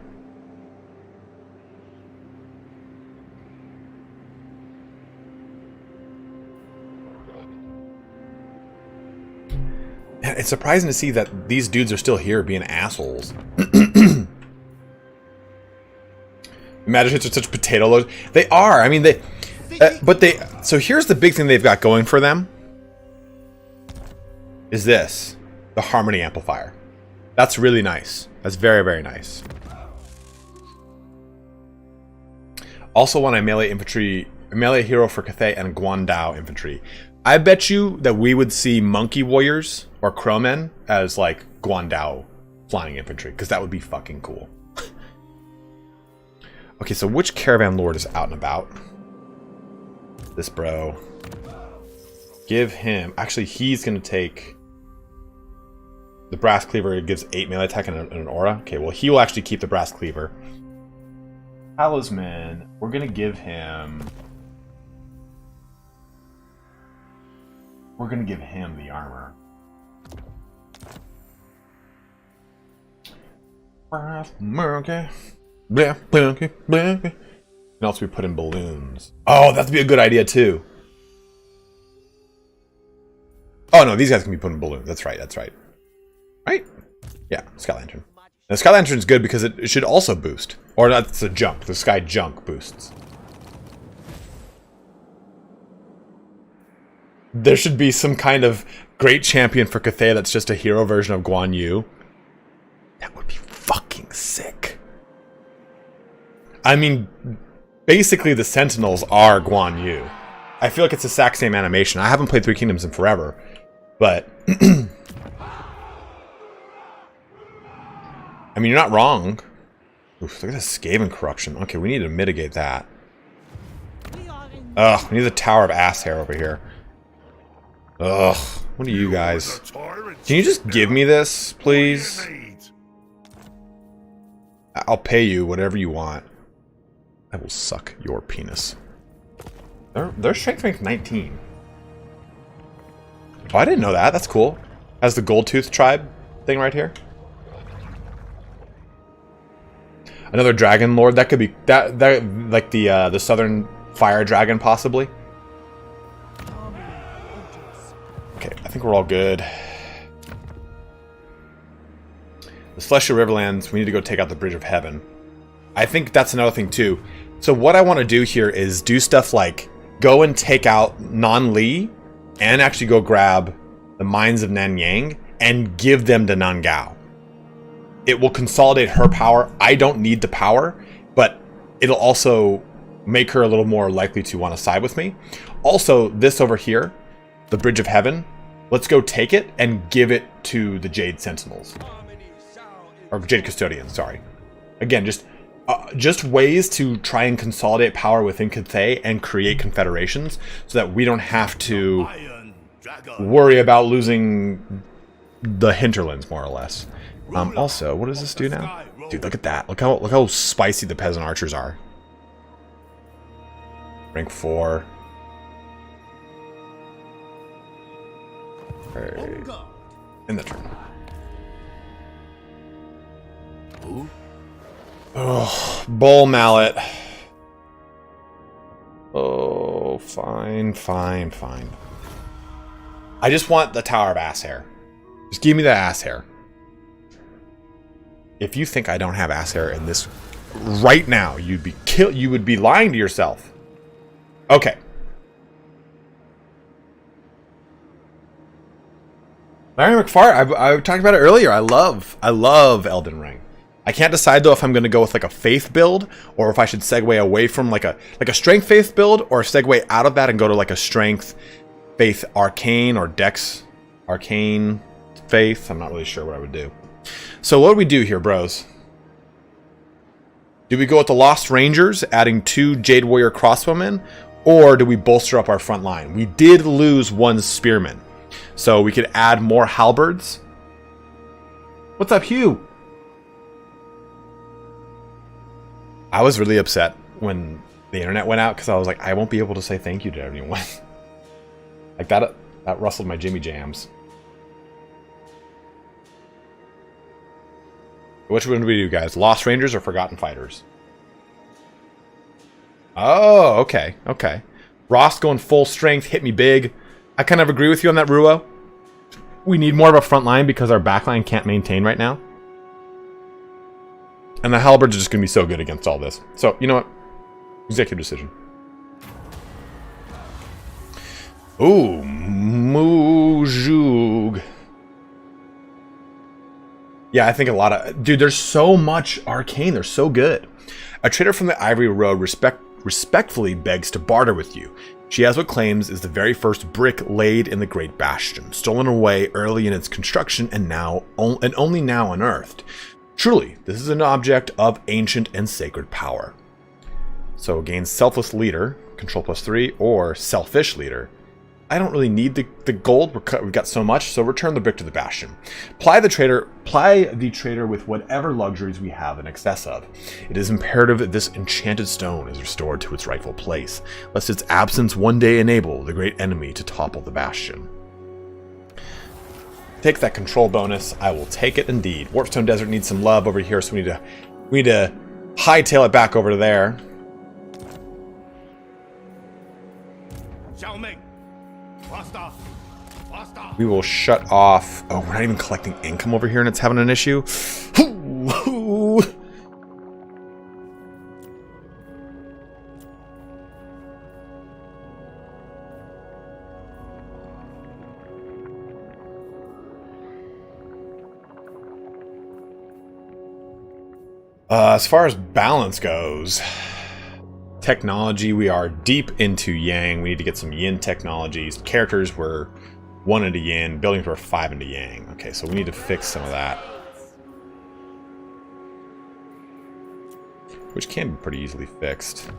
It's surprising to see that these dudes are still here being assholes. Magistrates are such potato loads. They are. I mean, they... but they... So here's the big thing they've got going for them. Is this. The Harmony Amplifier. That's really nice. That's very, very nice. Also want a melee infantry... A melee hero for Cathay and Guandao infantry. I bet you that we would see Monkey Warriors or Crowmen as like Guandao flying infantry, because that would be fucking cool. Okay, so which Caravan Lord is out and about? This bro. Give him... Actually, he's going to take... The Brass Cleaver. It gives 8 melee attack and an aura. Okay, well, he will actually keep the Brass Cleaver. Talisman. We're going to give him... We're going to give him the armor. Okay. And also we put in balloons. Oh, that'd be a good idea too. Oh no, these guys can be put in balloons. That's right, that's right. Right? Yeah, Sky Lantern. And the Sky Lantern's good because it should also boost. Or that's the junk. The Sky Junk boosts. There should be some kind of great champion for Cathay that's just a hero version of Guan Yu. That would be fucking sick. I mean, basically the Sentinels are Guan Yu. I feel like it's the exact same animation. I haven't played Three Kingdoms in forever, but... I mean, you're not wrong. Oof, look at this Skaven corruption. Okay, we need to mitigate that. Ugh, we need the Tower of Ass Hair over here. Ugh, what are you guys? Can you just give me this, please? I'll pay you whatever you want. I will suck your penis. Their strength rank 19. Oh, I didn't know that. That's cool. Has the Gold Tooth tribe thing right here. Another Dragon Lord. That could be that like the Southern Fire Dragon possibly. Okay, I think we're all good. The Celestial Riverlands, we need to go take out the Bridge of Heaven. I think that's another thing too. So what I want to do here is do stuff like go and take out Nan Li and actually go grab the Mines of Nanyang and give them to Nangao. It will consolidate her power. I don't need the power, but it'll also make her a little more likely to want to side with me. Also, this over here, the Bridge of Heaven, let's go take it and give it to the Jade Sentinels. Or Jade Custodians, sorry. Again, just ways to try and consolidate power within Cathay and create confederations so that we don't have to worry about losing the hinterlands, more or less. Also, what does this do now? Dude, look at that. Look how spicy the peasant archers are. Rank 4. Right. In the turn. Oh, Bull Mallet. Oh, fine. I just want the Tower of Ass Hair. Just give me the ass hair. If you think I don't have ass hair in this right now, you would be lying to yourself. Okay. Larry McFart, I talked about it earlier. I love Elden Ring. I can't decide though if I'm going to go with like a faith build or if I should segue away from like a strength faith build or segue out of that and go to like a strength faith arcane or dex arcane faith. I'm not really sure what I would do. So what do we do here, bros? Do we go with the Lost Rangers, adding 2 Jade Warrior crossbowmen, or do we bolster up our front line? We did lose 1 spearman, so we could add more halberds. What's up, Hugh? I was really upset when the internet went out because I was like, I won't be able to say thank you to everyone. Like that rustled my Jimmy Jams. Which one do we do, guys? Lost Rangers or Forgotten Fighters? Oh, okay, okay. Ross going full strength, hit me big. I kind of agree with you on that, Ruo. We need more of a front line because our back line can't maintain right now. And the halberds are just going to be so good against all this. So, you know what? Executive decision. Ooh, Mujug. Yeah, I think a lot of... Dude, there's so much arcane. They're so good. A trader from the Ivory Road respectfully begs to barter with you. She has what claims is the very first brick laid in the Great Bastion, stolen away early in its construction and only now unearthed. Truly, this is an object of ancient and sacred power. So gains Selfless Leader, Control +3, or Selfish Leader. I don't really need the gold. We've got so much, so return the brick to the Bastion. Ply the trader with whatever luxuries we have in excess of. It is imperative that this enchanted stone is restored to its rightful place, lest its absence one day enable the great enemy to topple the Bastion. Take that control bonus. I will take it indeed. Warpstone Desert needs some love over here, so we need to hightail it back over to there. Zhao Ming. Faster. Faster. We will shut off... Oh, we're not even collecting income over here and it's having an issue. As far as balance goes... Technology, we are deep into Yang. We need to get some Yin technologies. Characters were 1 into Yin. Buildings were 5 into Yang. Okay, so we need to fix some of that. Which can be pretty easily fixed.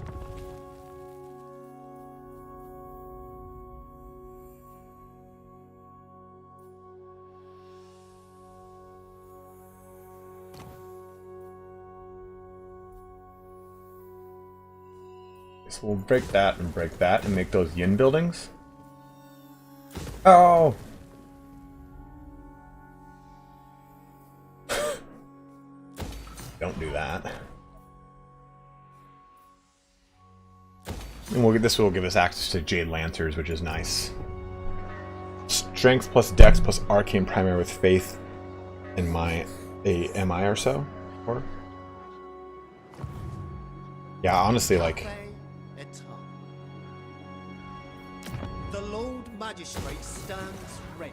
So we'll break that and make those Yin buildings. Oh! Don't do that. And this will give us access to Jade Lancers, which is nice. Strength plus Dex plus Arcane Primary with Faith in my MI or so. Or yeah, honestly, like. The Lord Magistrate stands ready.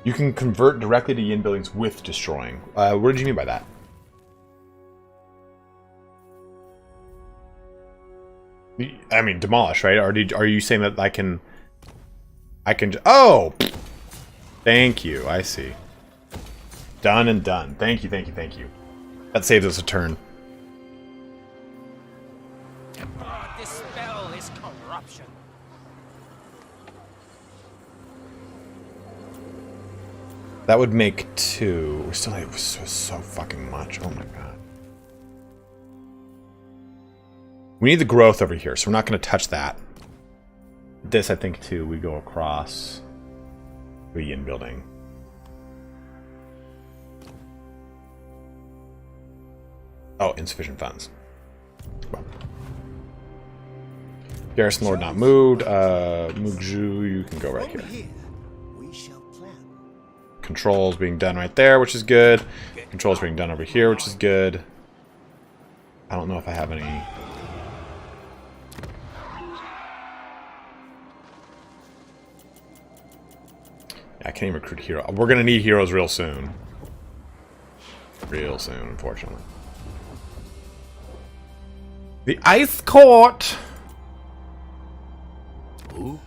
You can convert directly to Yin buildings with destroying. What did you mean by that? I mean, demolish, right? Or are you saying that I can... Oh! Thank you, I see. Done and done. Thank you, thank you, thank you. That saves us a turn. This spell is corruption. That would make 2. We're still it was so fucking much. Oh my god. We need the growth over here, so we're not going to touch that. This, I think, too, we go across the Yin building. Oh, insufficient funds. Well. Garrison Lord not moved. Mugju, you can go right here. Controls being done right there, which is good. Controls being done over here, which is good. I don't know if I have any... Yeah, I can't even recruit hero. We're going to need heroes real soon. Real soon, unfortunately. The Ice Court! Who?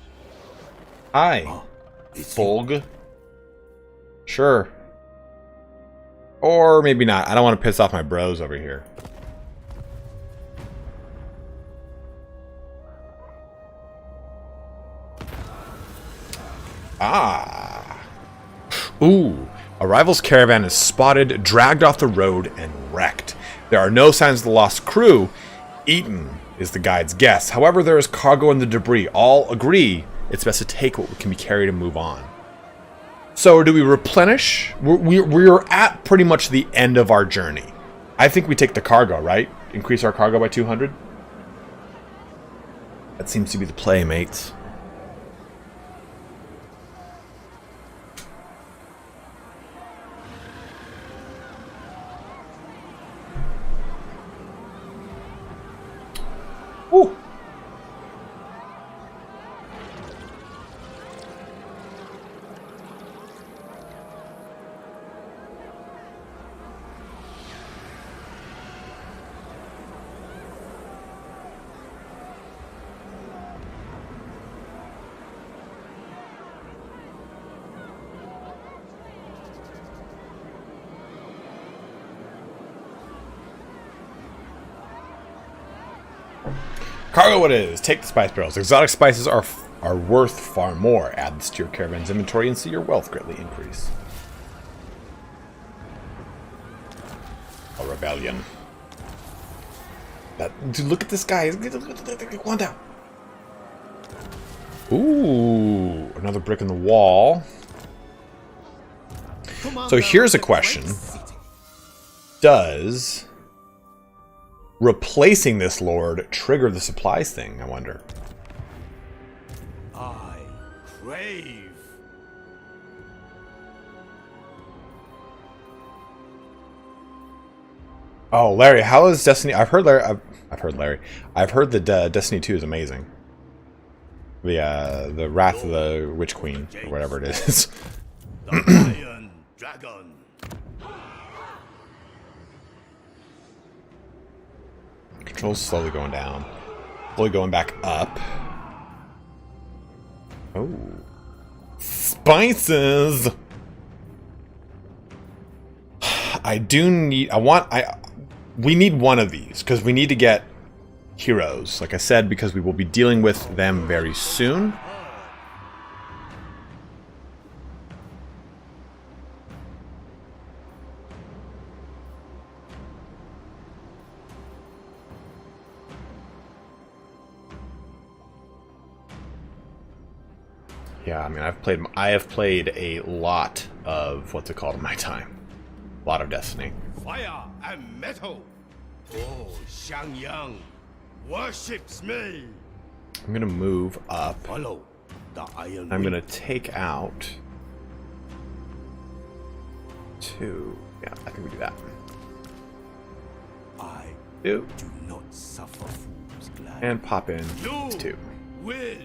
Hi. Fulg. Sure. Or maybe not. I don't want to piss off my bros over here. Ah. Ooh. A rival's caravan is spotted, dragged off the road, and wrecked. There are no signs of the lost crew. Eaten is the guide's guess. However, there is cargo in the debris. All agree it's best to take what can be carried and move on. So, do we replenish? We're at pretty much the end of our journey. I think we take the cargo, right? Increase our cargo by 200? That seems to be the play, mates. Woo! Cargo it is. Take the spice barrels. Exotic spices are worth far more. Add this to your caravan's inventory and see your wealth greatly increase. A rebellion. Dude, look at this guy. Go on down. Ooh, another brick in the wall. So here's a question. Does replacing this lord trigger the supplies thing, I wonder? I crave. Oh, Larry, how is Destiny? I've heard Larry. I've heard that Destiny 2 is amazing. The Wrath of the Witch Queen, or whatever it is. The Iron Dragon. Controls slowly going down. Slowly going back up. Oh. Spices! We need one of these, because we need to get heroes. Like I said, because we will be dealing with them very soon. Yeah, I mean, I have played a lot of what's it called in my time. A lot of Destiny. Fire and metal. Oh, Xiangyang worships me. I'm gonna move up. Follow the iron. I'm gonna take out 2. Yeah, I think we do that. I 2. do not suffer fools gladly. And pop in You 2. will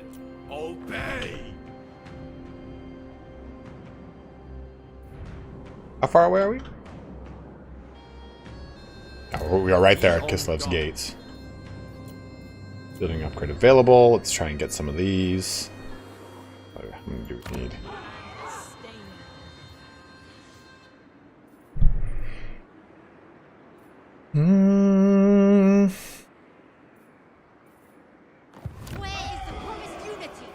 obey. How far away are we? Oh, we are right there at Kislev's gates. Building upgrade available. Let's try and get some of these. How many do we need? Where is the promised unity?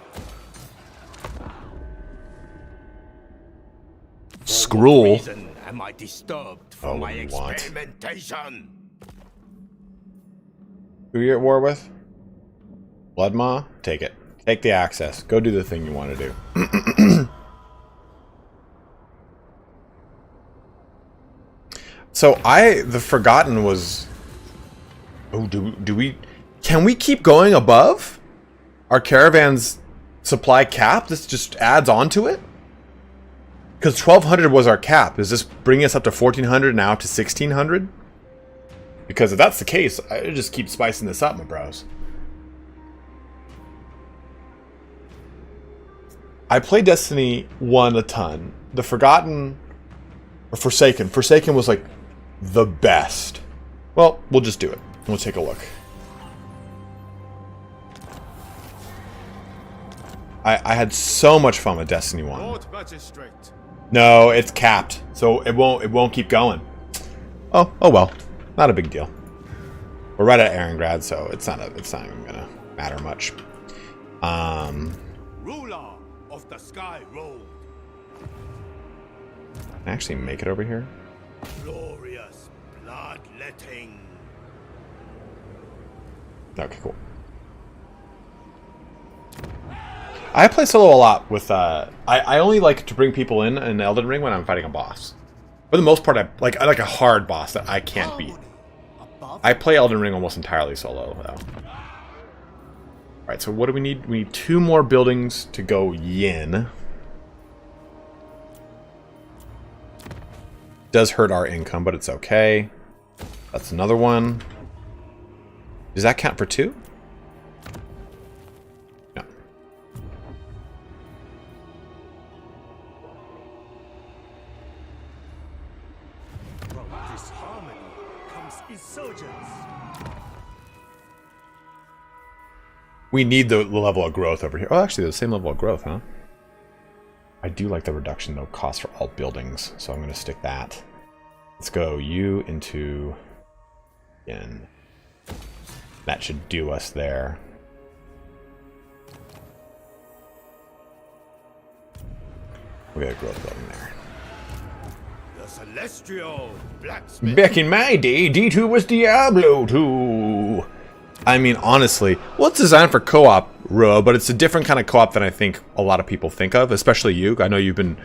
Scroll. Reason am I disturbed from my we want. experimentation? Who are you at war with? Bloodmaw? Take it. Take the access. Go do the thing you want to do. So the Forgotten was... Oh, do we... Can we keep going above our caravan's supply cap? This just adds on to it? Because 1,200 was our cap. Is this bringing us up to 1,400 now to 1,600? Because if that's the case, I just keep spicing this up, my bros. I played Destiny 1 a ton. The Forgotten... Or Forsaken. Forsaken was like the best. Well, we'll just do it. We'll take a look. I had so much fun with Destiny 1. Lord Magistrate. No, it's capped, so it won't keep going. Oh well. Not a big deal. We're right at Aarongrad, so it's not even gonna matter much. Ruler of the Sky Road. Can I actually make it over here? Glorious bloodletting. Okay, cool. I play solo a lot with, I only like to bring people in Elden Ring when I'm fighting a boss. For the most part, I like a hard boss that I can't beat. I play Elden Ring almost entirely solo, though. Alright, so what do we need? We need 2 more buildings to go yin. Does hurt our income, but it's okay. That's another one. Does that count for 2? No. From this harmony comes insurgence. We need the level of growth over here. Oh, actually, the same level of growth, huh? I do like the reduction, though, cost for all buildings, so I'm going to stick that. Let's go you into yin. That should do us there. We got a growth building there. The celestial blacksmith. Back in my day, D2 was Diablo 2. I mean, honestly, well, it's designed for co-op, but it's a different kind of co-op than I think a lot of people think of, especially you. I know you've been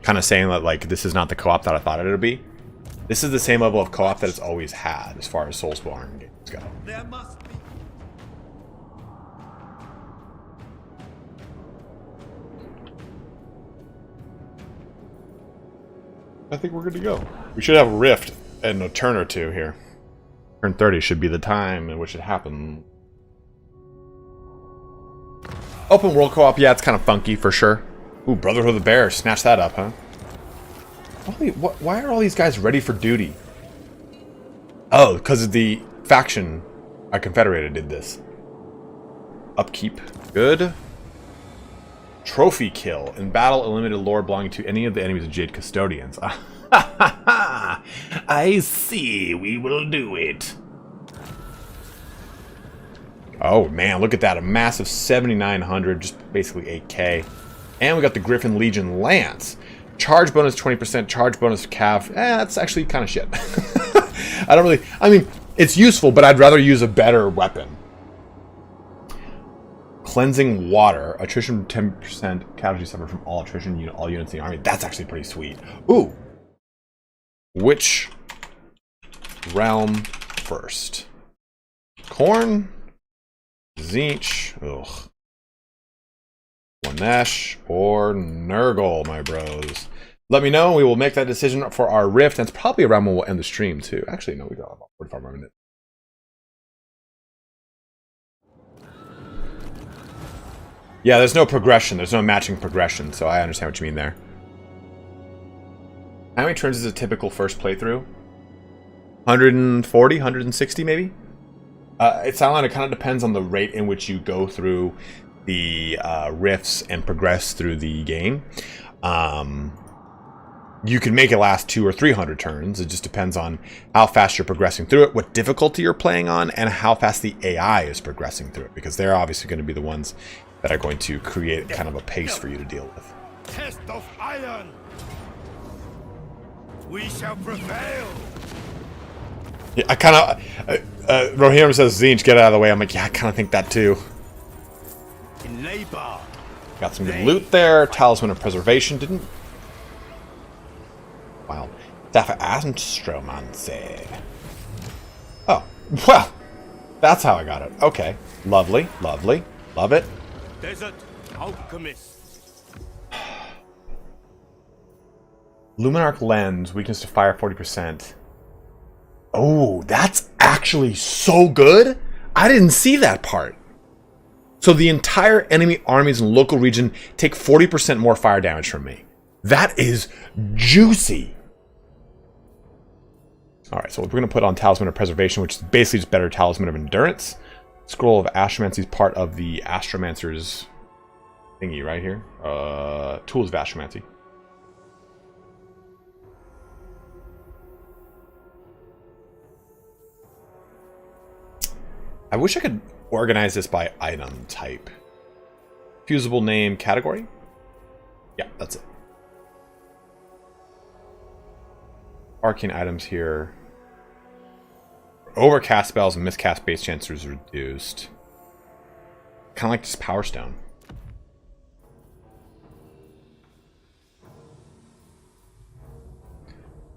kind of saying that, like, this is not the co-op that I thought it would be. This is the same level of co-op that it's always had, as far as Soulsborne games go. There must be. I think we're good to go. We should have a rift in a turn or two here. Turn 30 should be the time in which it happened. Open world co-op, yeah, it's kind of funky for sure. Ooh, Brotherhood of the Bear, snatch that up, huh? Why are all these guys ready for duty? Oh, because of the faction Confederated did this. Upkeep, good. Trophy kill. In battle, eliminated lore belonging to any of the enemies of Jade Custodians. I see. We will do it. Oh, man. Look at that. A massive 7,900. Just basically 8K. And we got the Griffin Legion Lance. Charge bonus 20%. Charge bonus Cav. That's actually kind of shit. I don't really... I mean, it's useful, but I'd rather use a better weapon. Cleansing Water. Attrition 10%. Casualty suffered from all attrition. All units in the army. That's actually pretty sweet. Ooh. Which realm first? Korn? Zinch? Ugh. Lanesh or Nurgle, my bros. Let me know. We will make that decision for our rift. And it's probably around when we'll end the stream, too. Actually, no, we got about 45 more minutes. Yeah, there's no progression. There's no matching progression, so I understand what you mean there. How many turns is a typical first playthrough? 140, 160 maybe? It sounds like it kind of depends on the rate in which you go through the rifts and progress through the game. You can make it last 200 or 300 turns. It just depends on how fast you're progressing through it, what difficulty you're playing on, and how fast the AI is progressing through it, because they're obviously going to be the ones that are going to create kind of a pace for you to deal with. Test of iron. We shall prevail. Yeah, I kind of... Rohirrim says, Zinch, get out of the way. I'm like, yeah, I kind of think that too. In labor. Got some good loot there. Talisman of Preservation. Didn't... Wow. Staff of Astromancy. Oh, well. That's how I got it. Okay. Lovely. Lovely. Love it. Desert alchemist. Luminarch Lens. Weakness to fire 40%. Oh, that's actually so good. I didn't see that part. So the entire enemy armies in the local region take 40% more fire damage from me. That is juicy. Alright, so we're going to put on Talisman of Preservation, which is basically just better Talisman of Endurance. Scroll of Astromancy is part of the Astromancer's thingy right here. Tools of Astromancy. I wish I could organize this by item type. Fusible name category? Yeah, that's it. Arcane items here. Overcast spells and miscast base chance is reduced. Kind of like just Power Stone.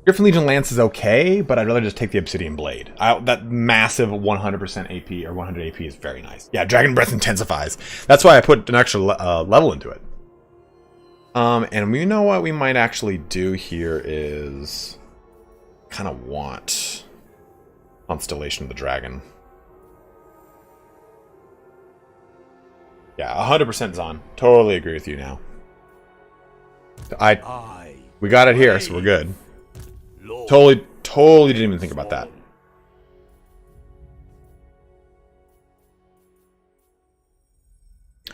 Griffin Legion Lance is okay, but I'd rather just take the Obsidian Blade. That massive 100% AP or 100 AP is very nice. Yeah, Dragon Breath intensifies. That's why I put an extra level into it. And you know what we might actually do here is kind of want Constellation of the Dragon. Yeah, 100% Zon. Totally agree with you now. We got it here, so we're good. Totally didn't even think about that.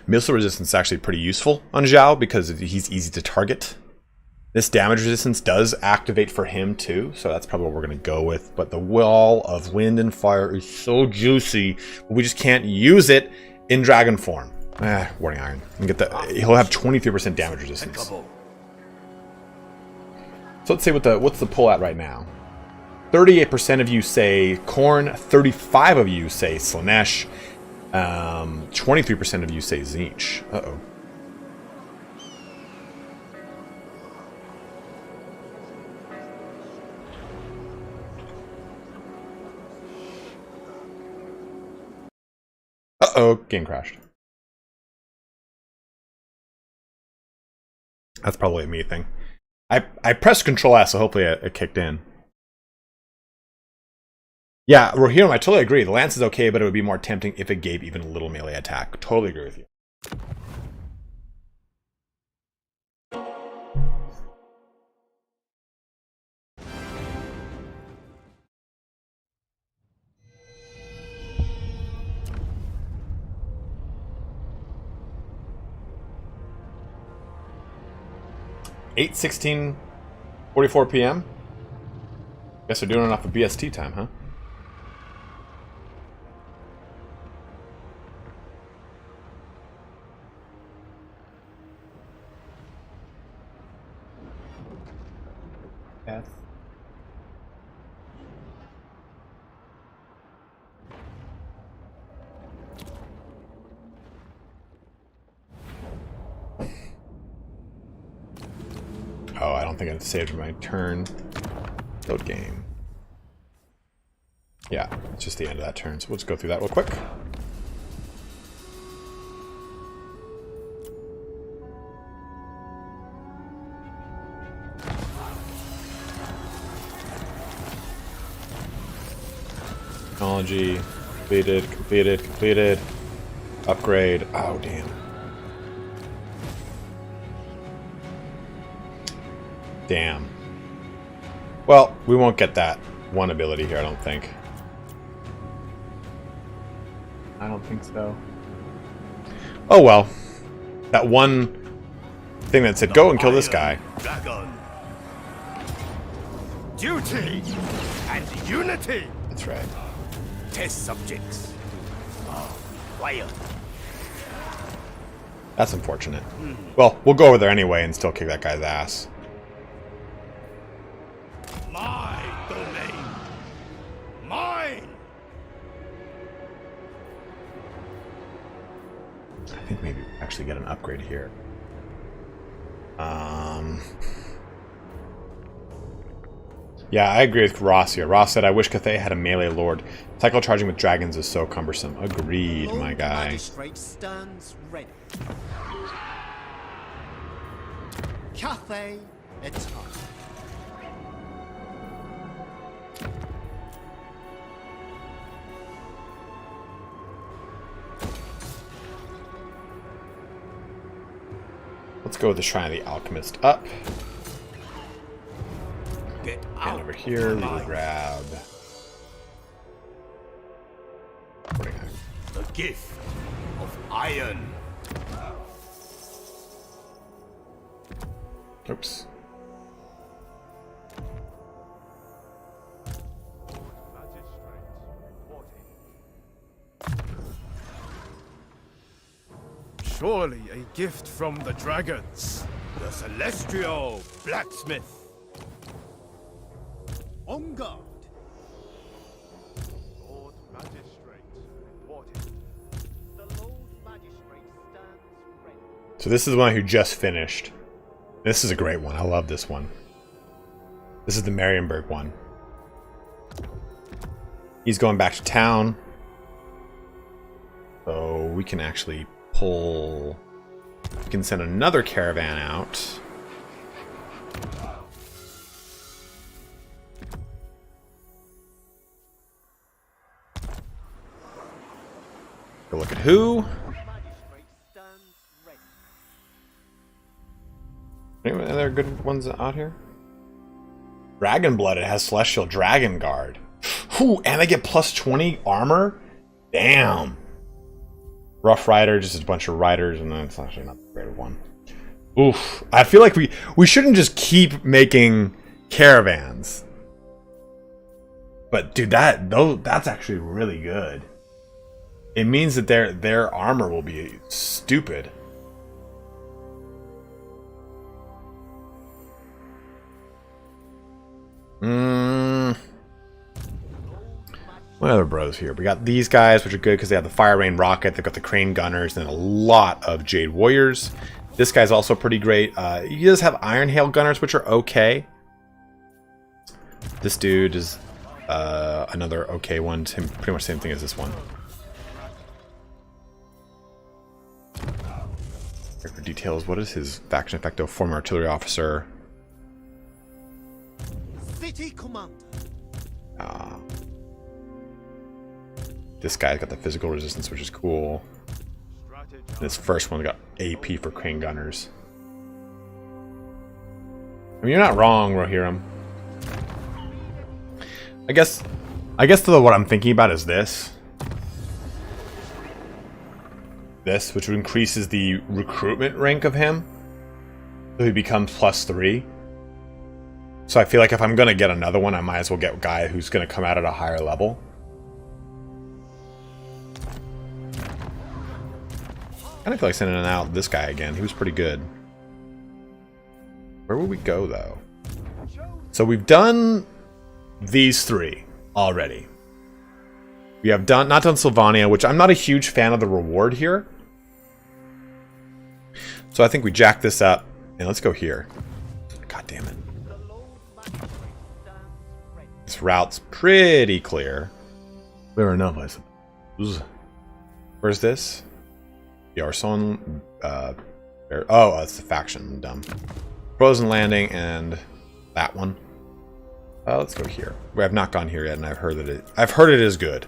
Missile resistance is actually pretty useful on Zhao because he's easy to target. This damage resistance does activate for him too, so that's probably what we're going to go with. But the Wall of Wind and Fire is so juicy, we just can't use it in dragon form. Warning Iron. And get that. He'll have 23% damage resistance. So let's see what's the pull at right now. 38% of you say Khorne, 35% of you say Slaanesh, 23% of you say Tzeentch. Uh-oh. Uh-oh, game crashed. That's probably a me thing. I pressed Control S, so hopefully it kicked in. Yeah, Rohirrim, I totally agree. The lance is okay, but it would be more tempting if it gave even a little melee attack. Totally agree with you. (8:16:44 p.m.) Guess they're doing it off of BST time, huh? Yes. Oh, I don't think I saved my turn. Load game. Yeah, it's just the end of that turn, so we'll just go through that real quick. Technology, completed. Upgrade. Oh, damn. Damn. Well, we won't get that one ability here, I don't think. I don't think so. Oh well. That one thing that said, go and kill this guy. Dragon. Duty and unity. That's right. Test subjects. Fire. That's unfortunate. Well, we'll go over there anyway and still kick that guy's ass. My domain. Mine. I think maybe actually get an upgrade here. Yeah, I agree with Ross here. Ross said, I wish Cathay had a melee lord. Cycle charging with dragons is so cumbersome. Agreed, my guy. Magistrate stands ready. Cathay Etan. Let's go with the Shrine of the Alchemist up. Get And out over here, we will of grab... the gift of iron. Oops. Surely a gift from the dragons. The celestial blacksmith. On guard. Lord Magistrate reporting. The Lord Magistrate stands ready. So this is the one who just finished. This is a great one. I love this one. This is the Marienburg one. He's going back to town. So we can actually pull... We can send another caravan out. Go look at who. Magistrate stands ready. Any other good ones out here? Dragon Blood, it has Celestial Dragon Guard. Whew, and I get plus 20 armor? Damn. Rough Rider, just a bunch of riders, and then it's actually not the great one. Oof. I feel like we shouldn't just keep making caravans. But dude, that's actually really good. It means that their armor will be stupid. What other bros here? We got these guys, which are good because they have the Fire Rain Rocket. They've got the Crane Gunners and a lot of Jade Warriors. This guy's also pretty great. He does have Iron Hail Gunners, which are okay. This dude is another okay one. Pretty much the same thing as this one. For details, what is his faction effecto? Former artillery officer. City Commander. This guy's got the physical resistance, which is cool. And this first one got AP for Crane Gunners. I mean, you're not wrong, Rohirrim. I guess what I'm thinking about is this. This, which increases the recruitment rank of him. So he becomes +3. So I feel like if I'm going to get another one, I might as well get a guy who's going to come out at a higher level. I kind of feel like sending out this guy again. He was pretty good. Where would we go, though? So we've done these three already. We have not done Sylvania, which I'm not a huge fan of the reward here. So I think we jack this up. And let's go here. God damn it. This route's pretty clear. Clear enough, I suppose. Where's this? The Arson. Oh, that's the faction. I'm dumb. Frozen Landing and that one. Let's go here. We have not gone here yet, and I've heard it is good.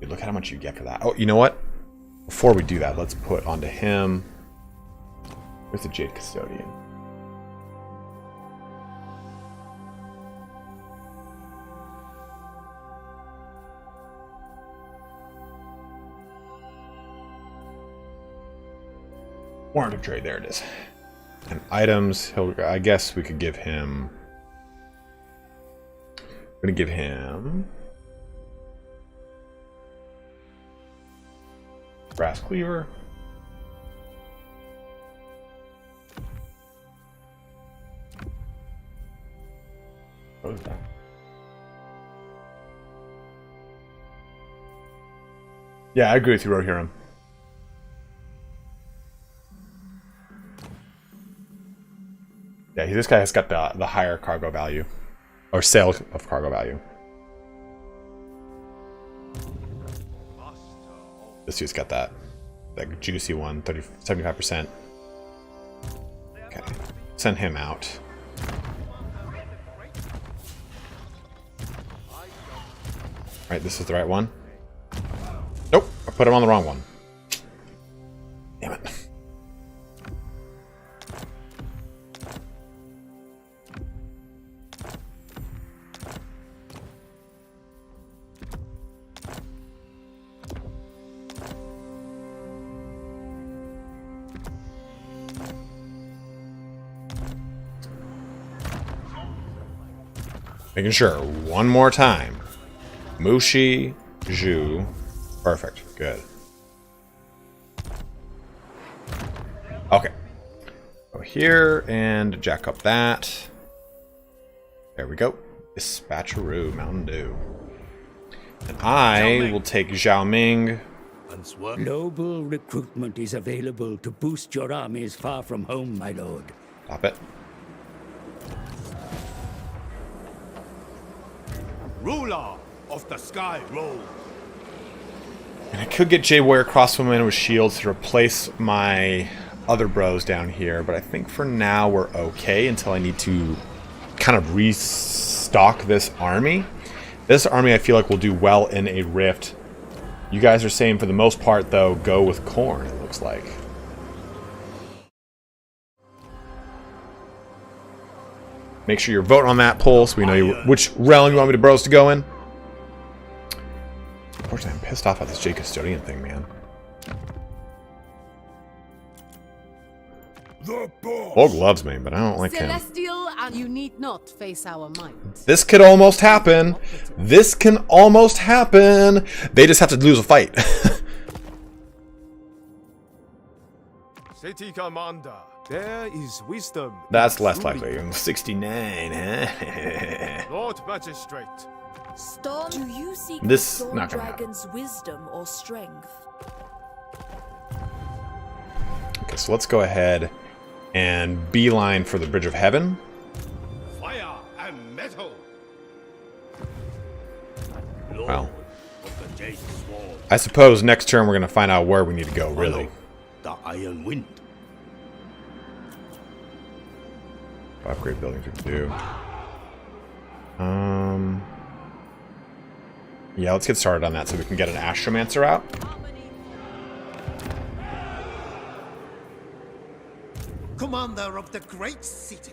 Dude, look at how much you get for that. Oh, you know what? Before we do that, let's put onto him. Where's the Jade Custodian? Warrant of trade, there it is. And items, I guess we could give him... I'm gonna give him... Brass Cleaver. What was that? Yeah, I agree with you, Rohirrim. Yeah, this guy has got the higher cargo value. Or sale of cargo value. This dude's got that juicy one, 75%. Okay, send him out. Right, this is the right one. Nope, I put him on the wrong one. Damn it. Making sure, one more time. Mushi, Zhu. Perfect, good. Okay. Go here and jack up that. There we go. Dispatcheroo, Mountain Dew. And I will take Zhao Ming. Global recruitment is available to boost your armies far from home, my lord. Stop it. Ruler of the sky roll. And I could get J-Warrior Crossbowmen with shields to replace my other bros down here, but I think for now we're okay until I need to kind of restock this army. This army I feel like will do well in a rift. You guys are saying for the most part, though, go with corn, it looks like. Make sure you're voting on that poll so we know which realm you want me to bros to go in. Unfortunately, I'm pissed off at this J Custodian thing, man. Volk loves me, but I don't like him. Celestial, and you need not face our might. This could almost happen. This can almost happen. They just have to lose a fight. City commander, there is wisdom. That's less likely. 69, huh? Lord Magistrate. Storm, do you seek This the Storm not gonna happen. Dragon's wisdom or strength? Okay, so let's go ahead and beeline for the Bridge of Heaven. Fire and metal. Well, Of the Jade Sword. I suppose next turn we're going to find out where we need to go, really. The Iron Wind. Upgrade buildings we can do. Yeah, let's get started on that so we can get an Astromancer out. Commander of the great city.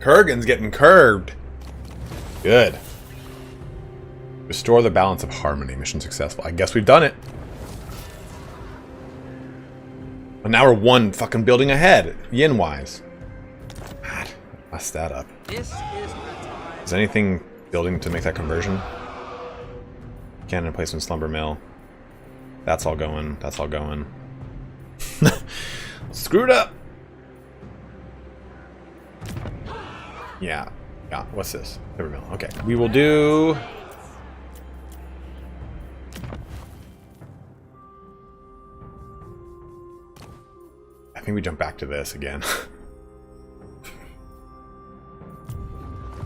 Kurgan's getting curved. Good. Restore the balance of harmony. Mission successful. I guess we've done it. But now we're one fucking building ahead, yin-wise. God, messed that up. This is the time. Is anything building to make that conversion? Cannon placement slumber mill. That's all going. That's all going. Screwed up. Yeah. Yeah. What's this? Slumber mill. Okay. We will do. I think we jump back to this again.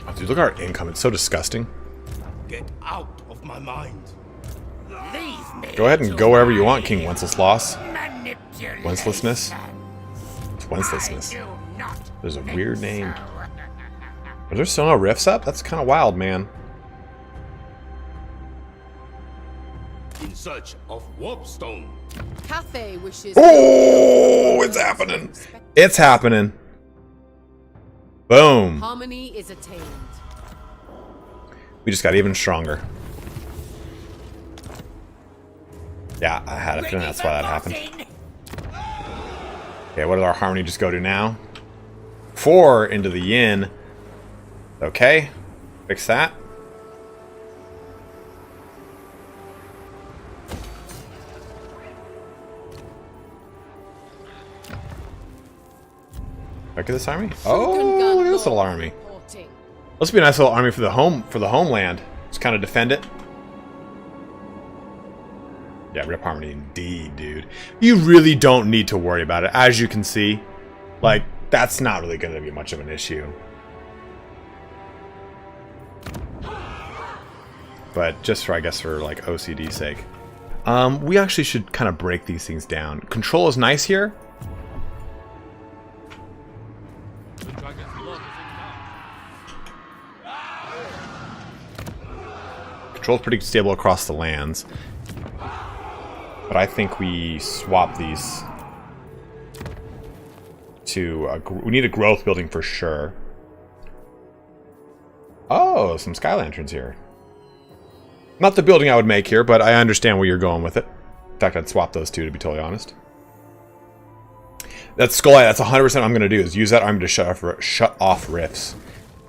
Oh, dude, look at our income. It's so disgusting. Get out of my mind. Leave me. Go ahead and go wherever you want, King Wenceslas. Wencelessness? It's Wencelessness. There's a weird name. Are there still no rifts up? That's kind of wild, man. In search of warpstone. Cathay wishes. Oh, it's happening. It's happening. Boom. Harmony is attained. We just got even stronger. Yeah, I had a feeling that's why that happened. Okay, what did our harmony just go to now? 4 into the yin. Okay, fix that. Look at this army. Oh, look at this little army. This would be a nice little army for the homeland. Just kind of defend it. Yeah, rip harmony indeed, dude. You really don't need to worry about it. As you can see, like, that's not really going to be much of an issue. But just for, I guess, for like OCD's sake. We actually should kind of break these things down. Control is nice here. The dragon's blood is in Control's pretty stable across the lands. But I think we swap these to... we need a growth building for sure. Oh, some sky lanterns here. Not the building I would make here, but I understand where you're going with it. In fact, I'd swap those two, to be totally honest. That's skull. That's 100% I'm going to do, is use that army to shut off rifts.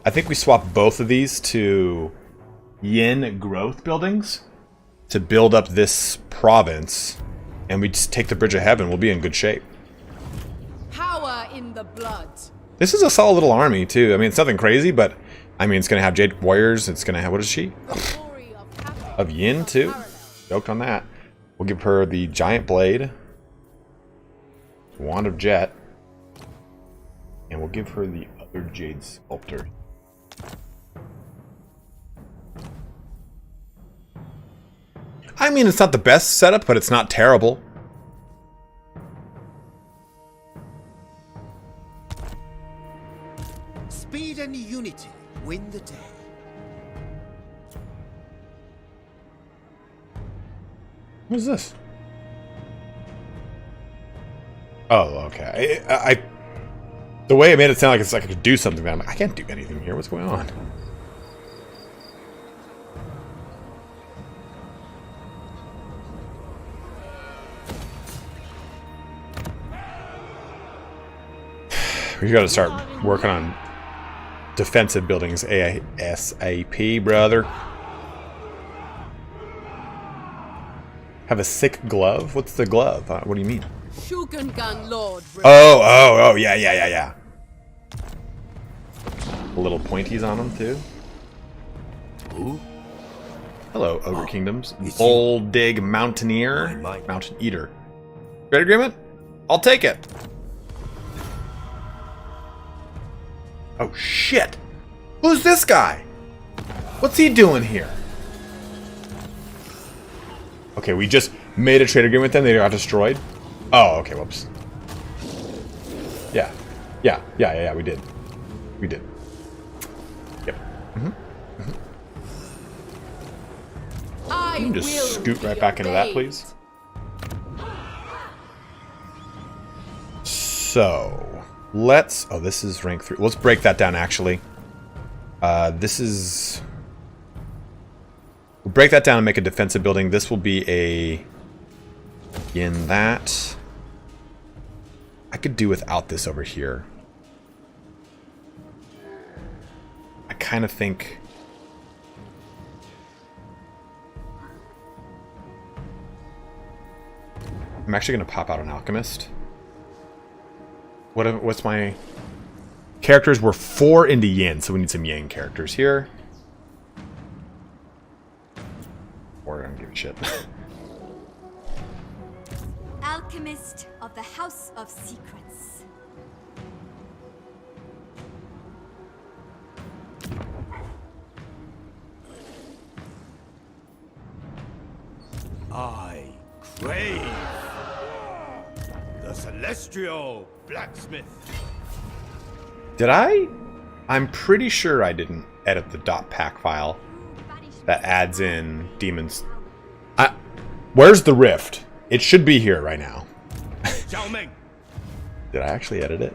I think we swap both of these to yin growth buildings to build up this province, and we just take the Bridge of Heaven. We'll be in good shape. Power in the blood. This is a solid little army, too. I mean, it's nothing crazy, but I mean, it's going to have Jade Warriors. It's going to have, what is she? Of yin, too. Joked on that. We'll give her the Giant Blade, Wand of Jet, and we'll give her the other Jade Sculptor. I mean, it's not the best setup, but it's not terrible. Speed and unity win the day. What is this? Oh, okay. I the way it made it sound like it's like I could do something, but I'm like, I can't do anything here. What's going on? We got to start working on defensive buildings ASAP, brother. Have a sick glove? What's the glove? What do you mean? Shugengan Lord. Oh, yeah. Little pointies on them, too. Ooh. Hello, Ogre Kingdoms. Bold Dig Mountaineer. Mountain Eater. Trade agreement? I'll take it. Oh, shit. Who's this guy? What's he doing here? Okay, we just made a trade agreement with them. They got destroyed. Oh, okay, whoops. Yeah, we did. We did. Yep. You can just scoot right back into that, please. So, let's... Oh, this is rank 3. Let's break that down, actually. This is... We'll break that down and make a defensive building. This will be a... In that... I could do without this over here. I kind of think... I'm actually going to pop out an alchemist. What's my... Characters were 4 into yin, so we need some yang characters here. Or I don't give a shit. Alchemist of the House of Secrets. I crave the celestial blacksmith. Did I? I'm pretty sure I didn't edit the .pack file that adds in demons. Where's the rift? It should be here right now. Zhao Ming. Did I actually edit it?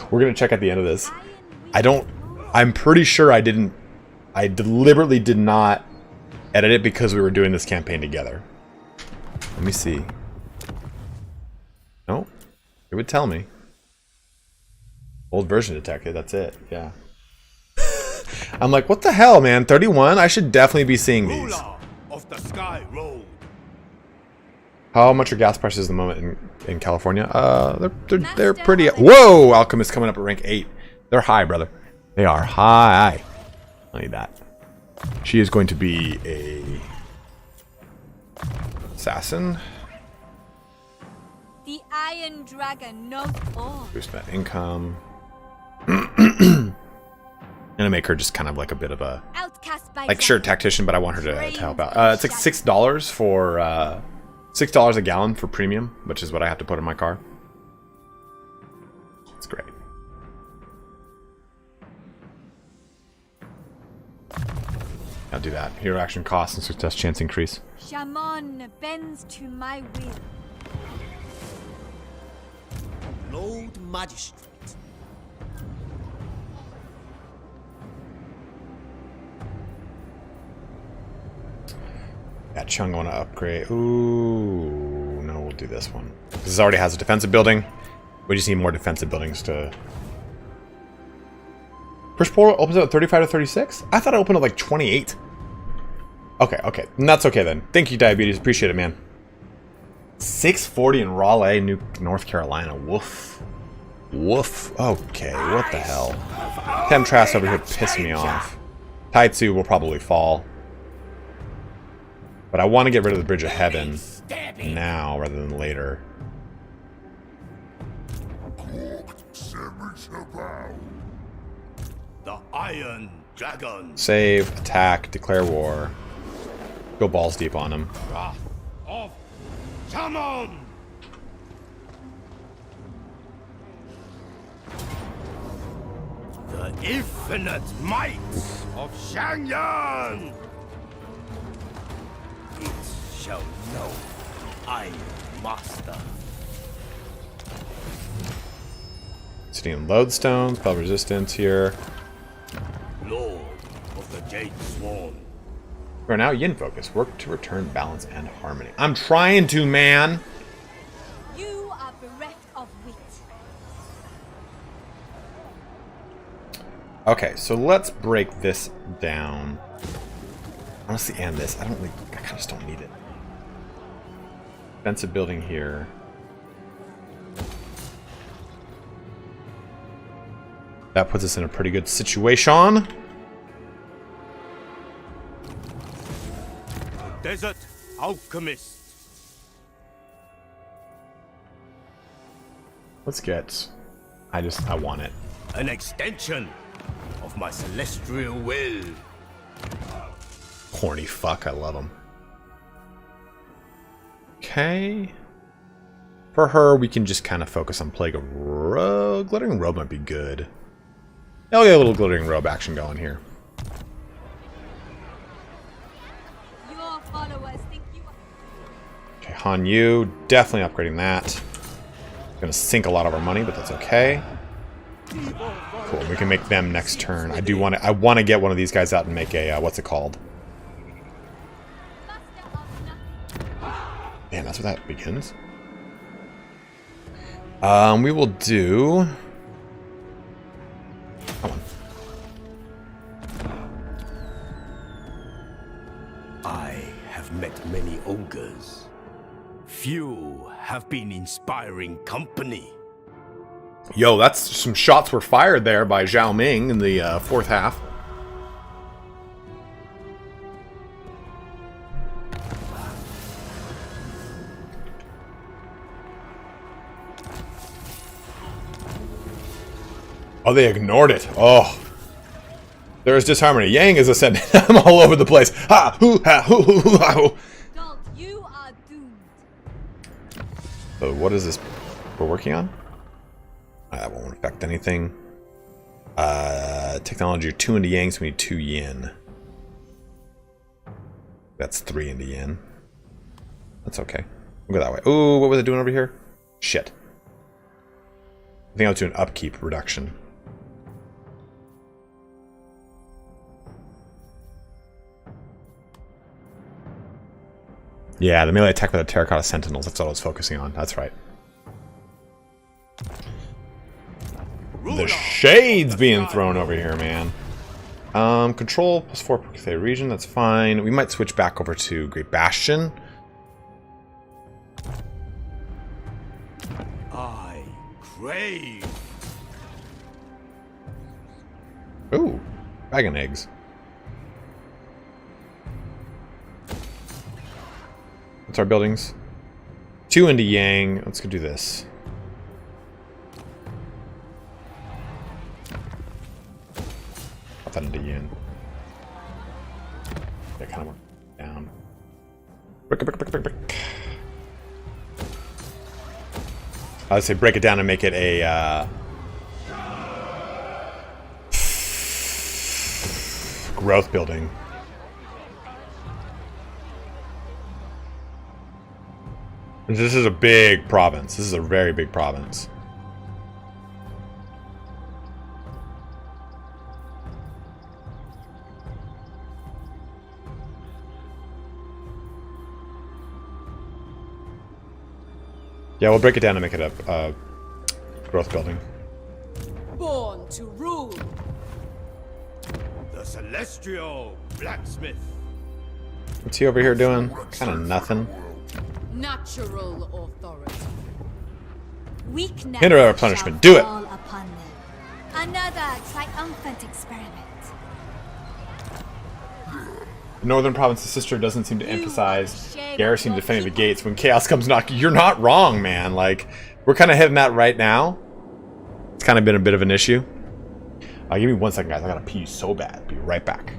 We're gonna check at the end of this. I'm pretty sure I didn't. I deliberately did not edit it because we were doing this campaign together. Let me see. No, it would tell me. Old version detected. That's it. Yeah. I'm like, what the hell, man? 31? I should definitely be seeing these. Ruler of the Sky Road. How much are gas prices at the moment in California? They're pretty. Whoa, Alchemist coming up at rank 8. They're high, brother. They are high. I need that. She is going to be a assassin. The Iron Dragon knows all. Boost that income. Gonna make her just kind of like a bit of a like sure tactician, but I want her to help out. It's like $6 for $6 a gallon for premium, which is what I have to put in my car. It's great. I'll do that. Hero action cost and success chance increase. Shaman bends to my will. Lord Magistrate. Yeah, Chung want to upgrade. Ooh, no, we'll do this one. This already has a defensive building. We just need more defensive buildings to... Push portal opens up at 35 to 36? I thought it opened at like 28. Okay, okay. And that's okay then. Thank you, Diabetes. Appreciate it, man. 640 in Raleigh, North Carolina. Woof. Woof. Okay, what the hell? Chemtrails over here piss me off. Taitsu will probably fall. But I want to get rid of the Bridge of Heaven now rather than later. The Iron Dragon. Save, attack, declare war. Go balls deep on him. Wrath of Shaman. The infinite might of Shangyan. It shall know I am master. Sitting lodestones, spell resistance here. Lord of the Jade Swan. For now, yin focus. Work to return balance and harmony. I'm trying to, man. You are bereft of wit. Okay, so let's break this down. Honestly, and this. I kind of just don't need it. Defensive building here. That puts us in a pretty good situation. Desert Alchemist. Let's get... I want it. An extension of my celestial will. Horny fuck, I love him. Okay. For her, we can just kind of focus on Plague of Robe. Glittering Robe might be good. I'll get a little Glittering Robe action going here. Your followers think you are... Okay, Han Yu, definitely upgrading that. Gonna sink a lot of our money, but that's okay. Cool, we can make them next turn. I want to get one of these guys out and make a, what's it called? master of nothing. Damn, that's where that begins. We will do... Come on. I have met many ogres. Few have been inspiring company. Yo, that's some shots were fired there by Zhao Ming in the fourth half. Oh, they ignored it. Oh. There's disharmony. Yang is ascending. I'm all over the place. Ha! Hoo! Ha! Hoo! Hoo! Hoo! Ha! Hoo! Adult, you are doomed. So what is this we're working on? That won't affect anything. Technology, 2 into Yang, so we need 2 Yin. That's 3 into Yin. That's okay. We'll go that way. Ooh, what was it doing over here? Shit. I think I was doing upkeep reduction. Yeah, the melee attack with the Terracotta Sentinels. That's what I was focusing on. That's right. The shade's being thrown over here, man. Control +4 per Cathay region. That's fine. We might switch back over to Great Bastion. I crave. Ooh, dragon eggs. What's our buildings? 2 into Yang. Let's go do this. Put that into Yin. Yeah, kind of work down. Brick. I would say break it down and make it a growth building. This is a big province. This is a very big province. Yeah, we'll break it down and make it a growth building. Born to rule. The Celestial Blacksmith. What's he over here doing? Kind of nothing. Natural authority. Weakness Hinder our punishment. shall Do it. fall upon them. Another triumphant experiment. Northern Province's sister doesn't seem to emphasize garrison defending the gates when chaos comes knocking. You're not wrong, man. Like, we're kind of heading that right now. It's kind of been a bit of an issue. Give me 1 second, guys. I gotta pee so bad. Be right back.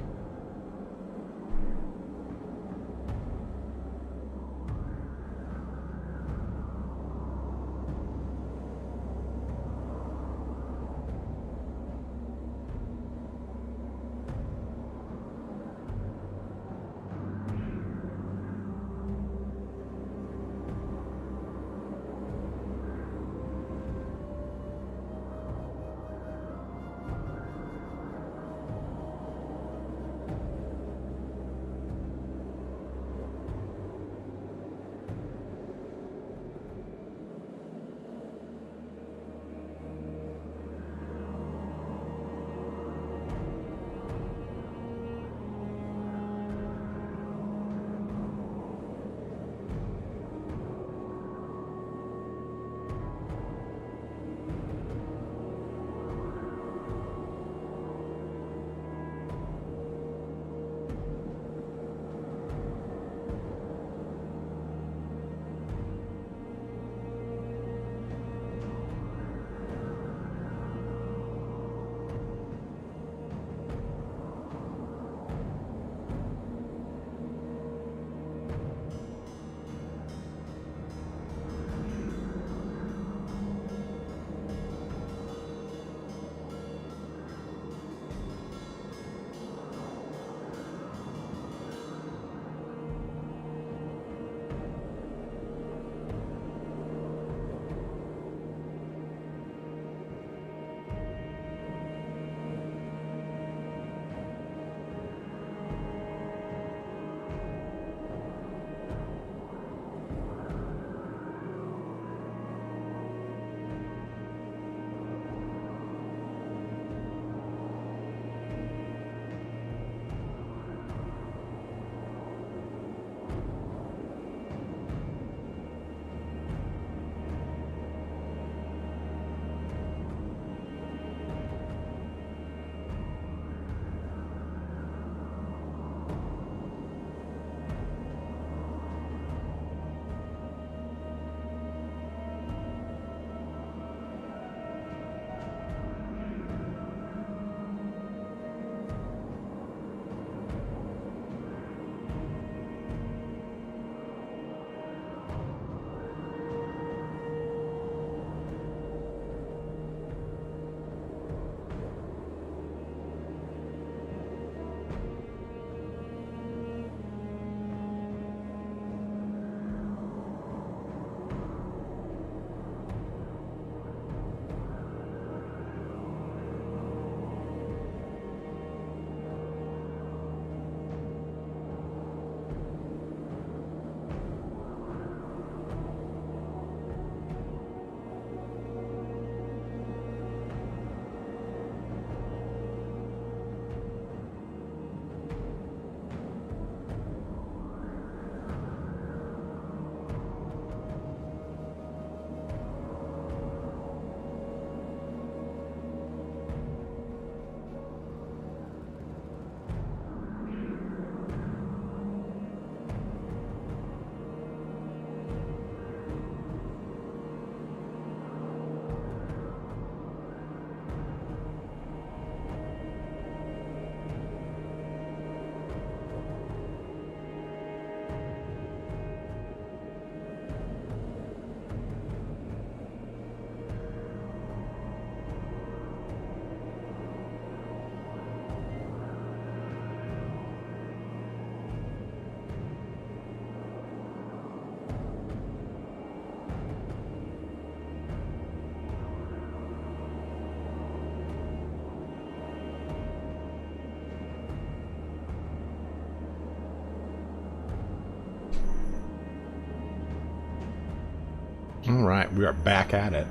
right, we are back at it.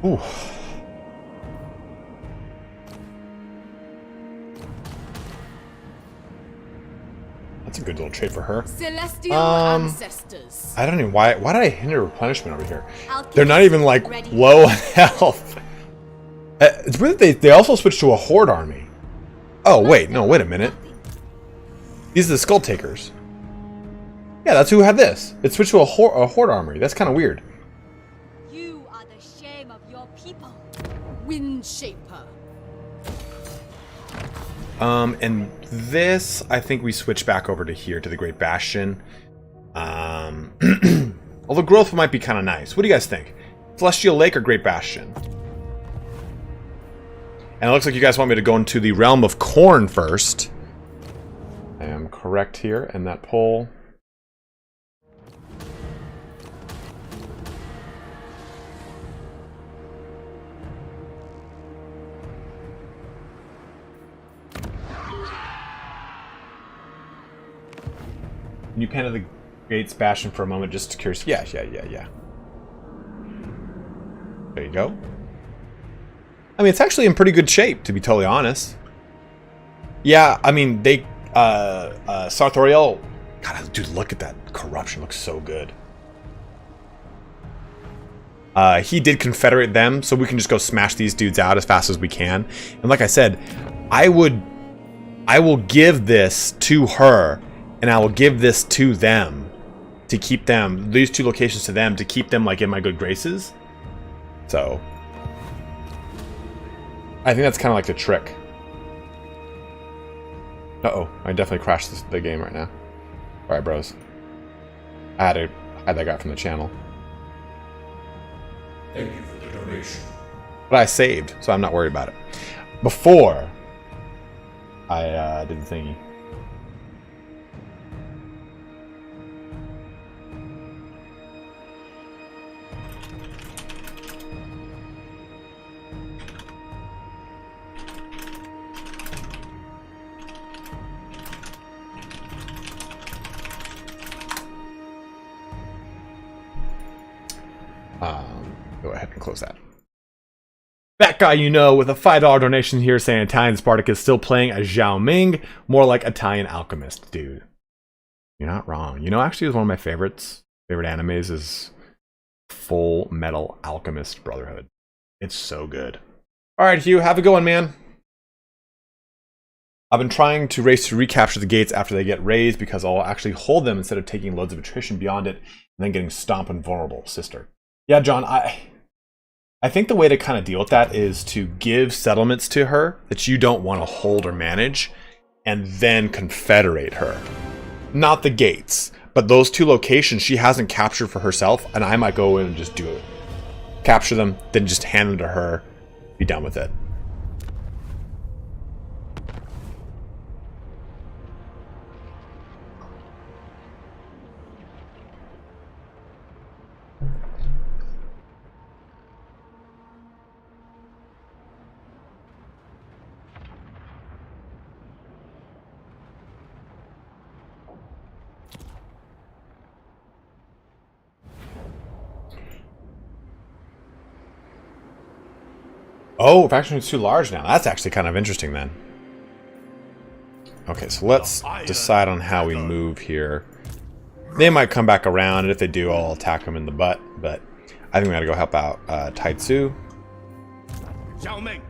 Ooh. That's a good little trade for her. Celestial ancestors. I don't even why did I hinder replenishment over here? They're not even like low on health. It's weird that they also switched to a horde army. Oh wait, no, wait a minute. These are the skull takers. Yeah, that's who had this. It switched to a horde armory. That's kind of weird. You are the shame of your people. Windshaper. And this, I think we switch back over to here, to the Great Bastion. Although growth might be kind of nice. What do you guys think? Celestial Lake or Great Bastion? And it looks like you guys want me to go into the Realm of Corn first. I am correct here, and that poll. Can you pan to the Gates Bastion for a moment, just curious? Yeah. There you go. I mean, it's actually in pretty good shape, to be totally honest. Yeah, I mean, they, Sartorial, God, dude, look at that corruption, looks so good. He did confederate them, so we can just go smash these dudes out as fast as we can. And like I said, I will give this to her, and I will give this to them to keep them, these two locations to them, to keep them like in my good graces. So I think that's kind of like the trick. Uh-oh, I definitely crashed the game right now. Alright, bros. I had to hide that guy from the channel. Thank you for the donation. But I saved, so I'm not worried about it. Before I did the thingy. Go ahead and close that. That guy you know with a $5 donation here saying Italian Spartacus still playing as Zhao Ming, more like Italian Alchemist, dude. You're not wrong. You know, actually, it was one of my favorite animes is Full Metal Alchemist Brotherhood. It's so good. All right, Hugh, have a good one, man. I've been trying to race to recapture the gates after they get raised because I'll actually hold them instead of taking loads of attrition beyond it and then getting stomped and vulnerable, sister. Yeah, John, I think the way to kind of deal with that is to give settlements to her that you don't want to hold or manage and then confederate her. Not the gates, but those two locations she hasn't captured for herself, and I might go in and just do it. Capture them, then just hand them to her, be done with it. Oh, faction is too large now. That's actually kind of interesting then. Okay, so let's decide on how we move here. They might come back around, and if they do, I'll attack them in the butt. But I think we gotta go help out Taitsu. Zhao Ming.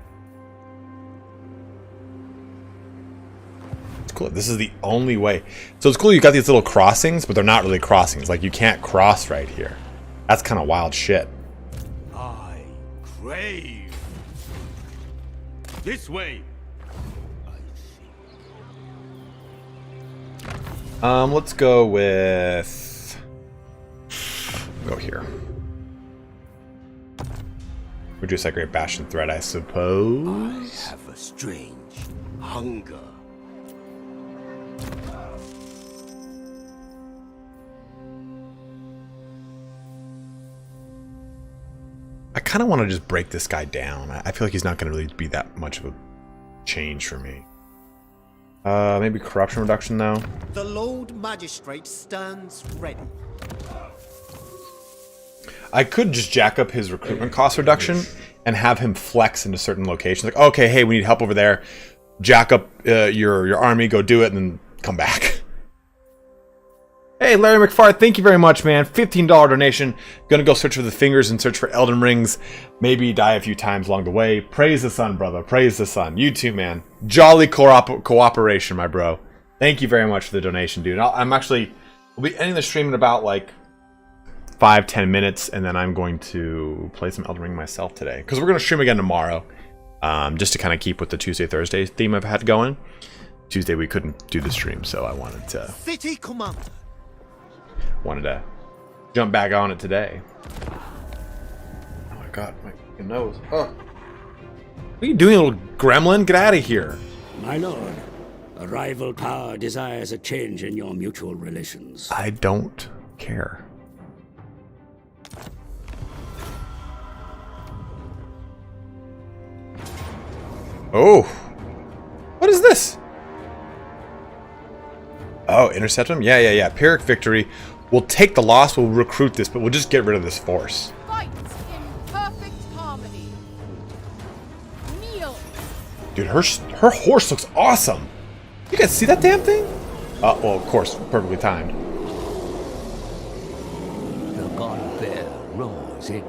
It's cool. This is the only way. So it's cool you got these little crossings, but they're not really crossings. Like, you can't cross right here. That's kind of wild shit. I crave. This way. Let's go with... Go here. Reduce that Great Bastion threat, I suppose. I have a strange hunger. I kind of want to just break this guy down. I feel like he's not going to really be that much of a change for me. Maybe corruption reduction, though. The Lord Magistrate stands ready. I could just jack up his recruitment cost reduction and have him flex into certain locations. Like, okay, hey, we need help over there. Jack up your army, go do it, and then come back. Hey, Larry McFarth, thank you very much, man. $15 donation. Gonna go search for the fingers and search for Elden Rings. Maybe die a few times along the way. Praise the sun, brother. Praise the sun. You too, man. Jolly cooperation, my bro. Thank you very much for the donation, dude. We'll be ending the stream in about like 5-10 minutes, and then I'm going to play some Elden Ring myself today. Because we're going to stream again tomorrow. Just to kind of keep with the Tuesday-Thursday theme I've had going. Tuesday we couldn't do the stream, so I wanted to... City Commander. Wanted to jump back on it today. Oh my god, my fucking nose. Oh. What are you doing, little gremlin? Get out of here. My lord, a rival power desires a change in your mutual relations. I don't care. Oh. What is this? Oh, intercept him? Yeah. Pyrrhic victory. We'll take the loss, we'll recruit this, but we'll just get rid of this force. Fight in perfect harmony. Kneel. Dude, her horse looks awesome. You guys see that damn thing? Well, of course, perfectly timed. The god bear roars in.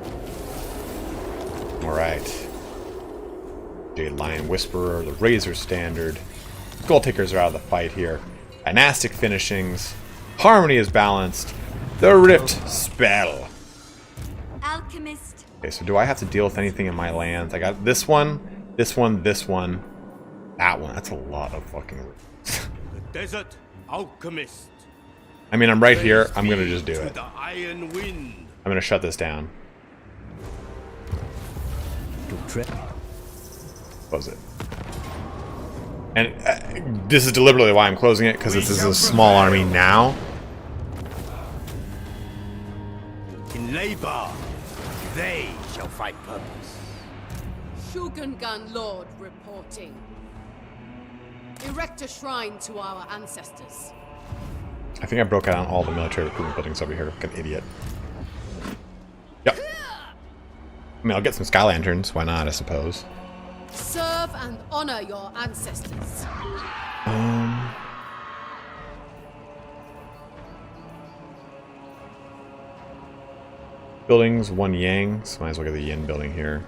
Alright. Jade Lion Whisperer, the Razor Standard. Skull Takers are out of the fight here. Dynastic finishings. Harmony is balanced. The Rift Spell. Alchemist. Okay, so do I have to deal with anything in my lands? I got this one, this one, this one, that one. That's a lot of fucking... The desert alchemist. I mean, I'm right here. I'm gonna just do To it. the iron wind. I'm gonna shut this down. Close it. And this is deliberately why I'm closing it, because this is a small army now. In labor, they shall fight purpose. Shogungan Lord reporting. Erect a shrine to our ancestors. I think I broke out on all the military recruitment buildings over here like an idiot. Yep. I mean, I'll get some sky lanterns. Why not, I suppose. Serve and honor your ancestors. Buildings, one yang. So might as well get the yin building here.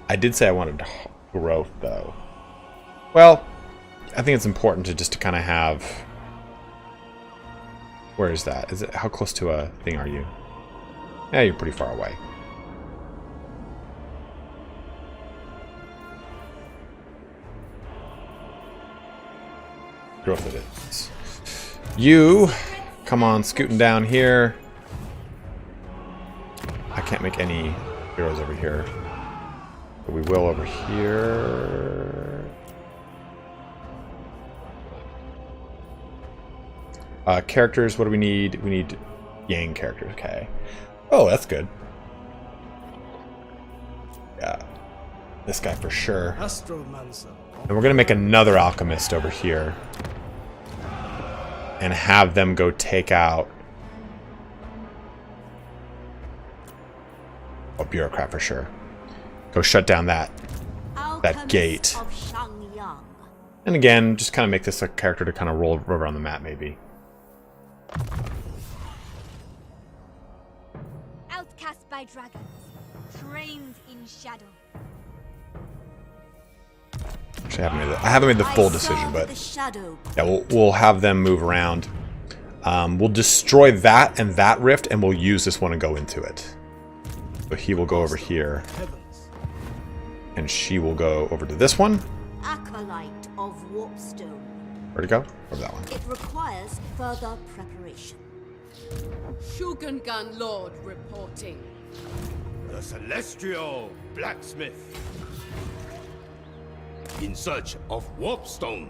I did say I wanted growth, though. Well, I think it's important to just to kind of have... Where is that? Is it how close to a thing are you? Yeah, you're pretty far away. Growth it is. You come on, scooting down here. I can't make any heroes over here. But we will over here. Characters, what do we need? We need Yang characters, okay. Oh, that's good. Yeah. This guy for sure. Astromancer. And we're gonna make another alchemist over here. And have them go take out a bureaucrat for sure. Go shut down that gate. Of Shangyang. And again, just kind of make this a character to kind of roll around the map, maybe. Outcast by dragons. Trained in shadow. Actually, I haven't made the full decision, but yeah, we'll have them move around. We'll destroy that and that rift, and we'll use this one and go into it. So he will go over here, and she will go over to this one. Acolyte of Warpstone. Where'd it go? Over that one. It requires further preparation. Shogungan Lord reporting. The celestial blacksmith. In search of Warpstone.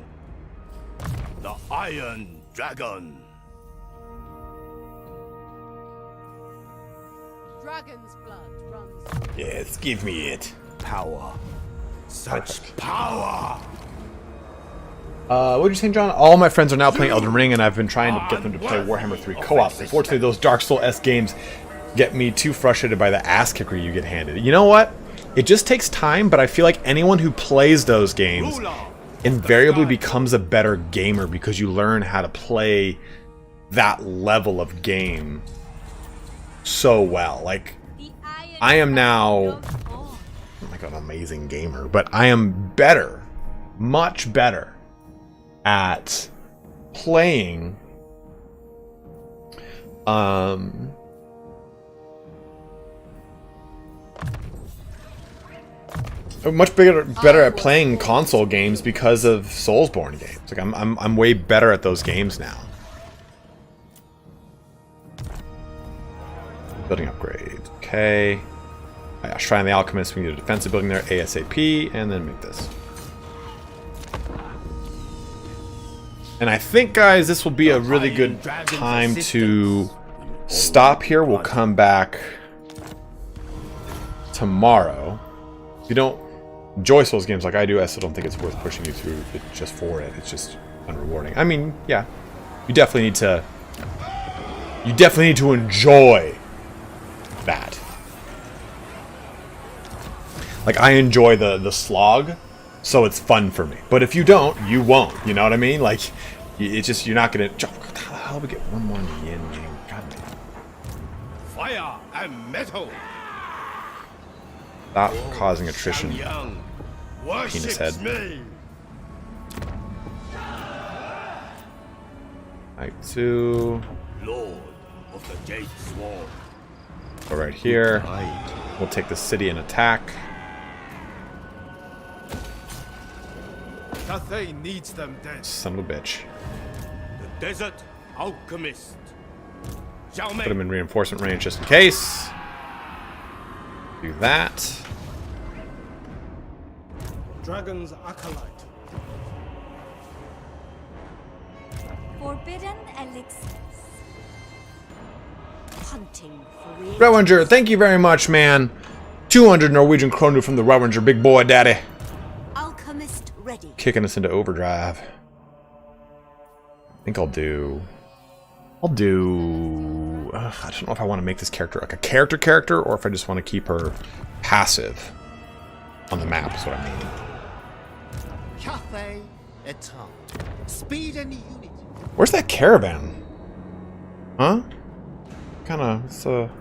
The Iron Dragon. Dragon's blood runs. Yes, give me it. Power. Such Perfect. power. What did you say, John? All my friends are now playing Elden Ring, and I've been trying to get them to play Warhammer 3 co-op. Unfortunately, those Dark Souls-esque games get me too frustrated by the ass kicker you get handed. You know what? It just takes time, but I feel like anyone who plays those games invariably becomes a better gamer because you learn how to play that level of game so well. Like, I am now, I'm like an amazing gamer, but I am better, much better at playing much better at playing console games because of Soulsborne games. Like I'm way better at those games now. Building upgrades. Okay. Shrine of the Alchemist. We need a defensive building there ASAP, and then make this. And I think, guys, this will be a really good time to stop here. We'll come back tomorrow. If you don't enjoy Souls games like I do, I still don't think it's worth pushing you through it just for it. It's just unrewarding. I mean, yeah, you definitely need to enjoy that. Like, I enjoy the slog, so it's fun for me. But if you don't, you won't. You know what I mean? Like, it's just, you're not gonna. How do we get one more in the end game? God damn. Fire and metal. Stop causing attrition. Young Penis head. me. Right, 2. Lord of the Jade Sword. Go right here. We'll take the city and attack. Cathay needs them dead. Son of a bitch. The Desert Alchemist. Zhao Ming. Put him in reinforcement range just in case. Do that. Dragon's Acolyte. Forbidden elixirs. Hunting for real. Rewinger, thank you very much, man. 200 Norwegian kroner from the Rewinger, big boy daddy. Alchemist ready. Kicking us into overdrive. I think I'll do... I don't know if I want to make this character like a character or if I just want to keep her passive on the map is what I mean. Cathay Etal. Speed and unity. Where's that caravan? Huh? Kinda, it's The Lord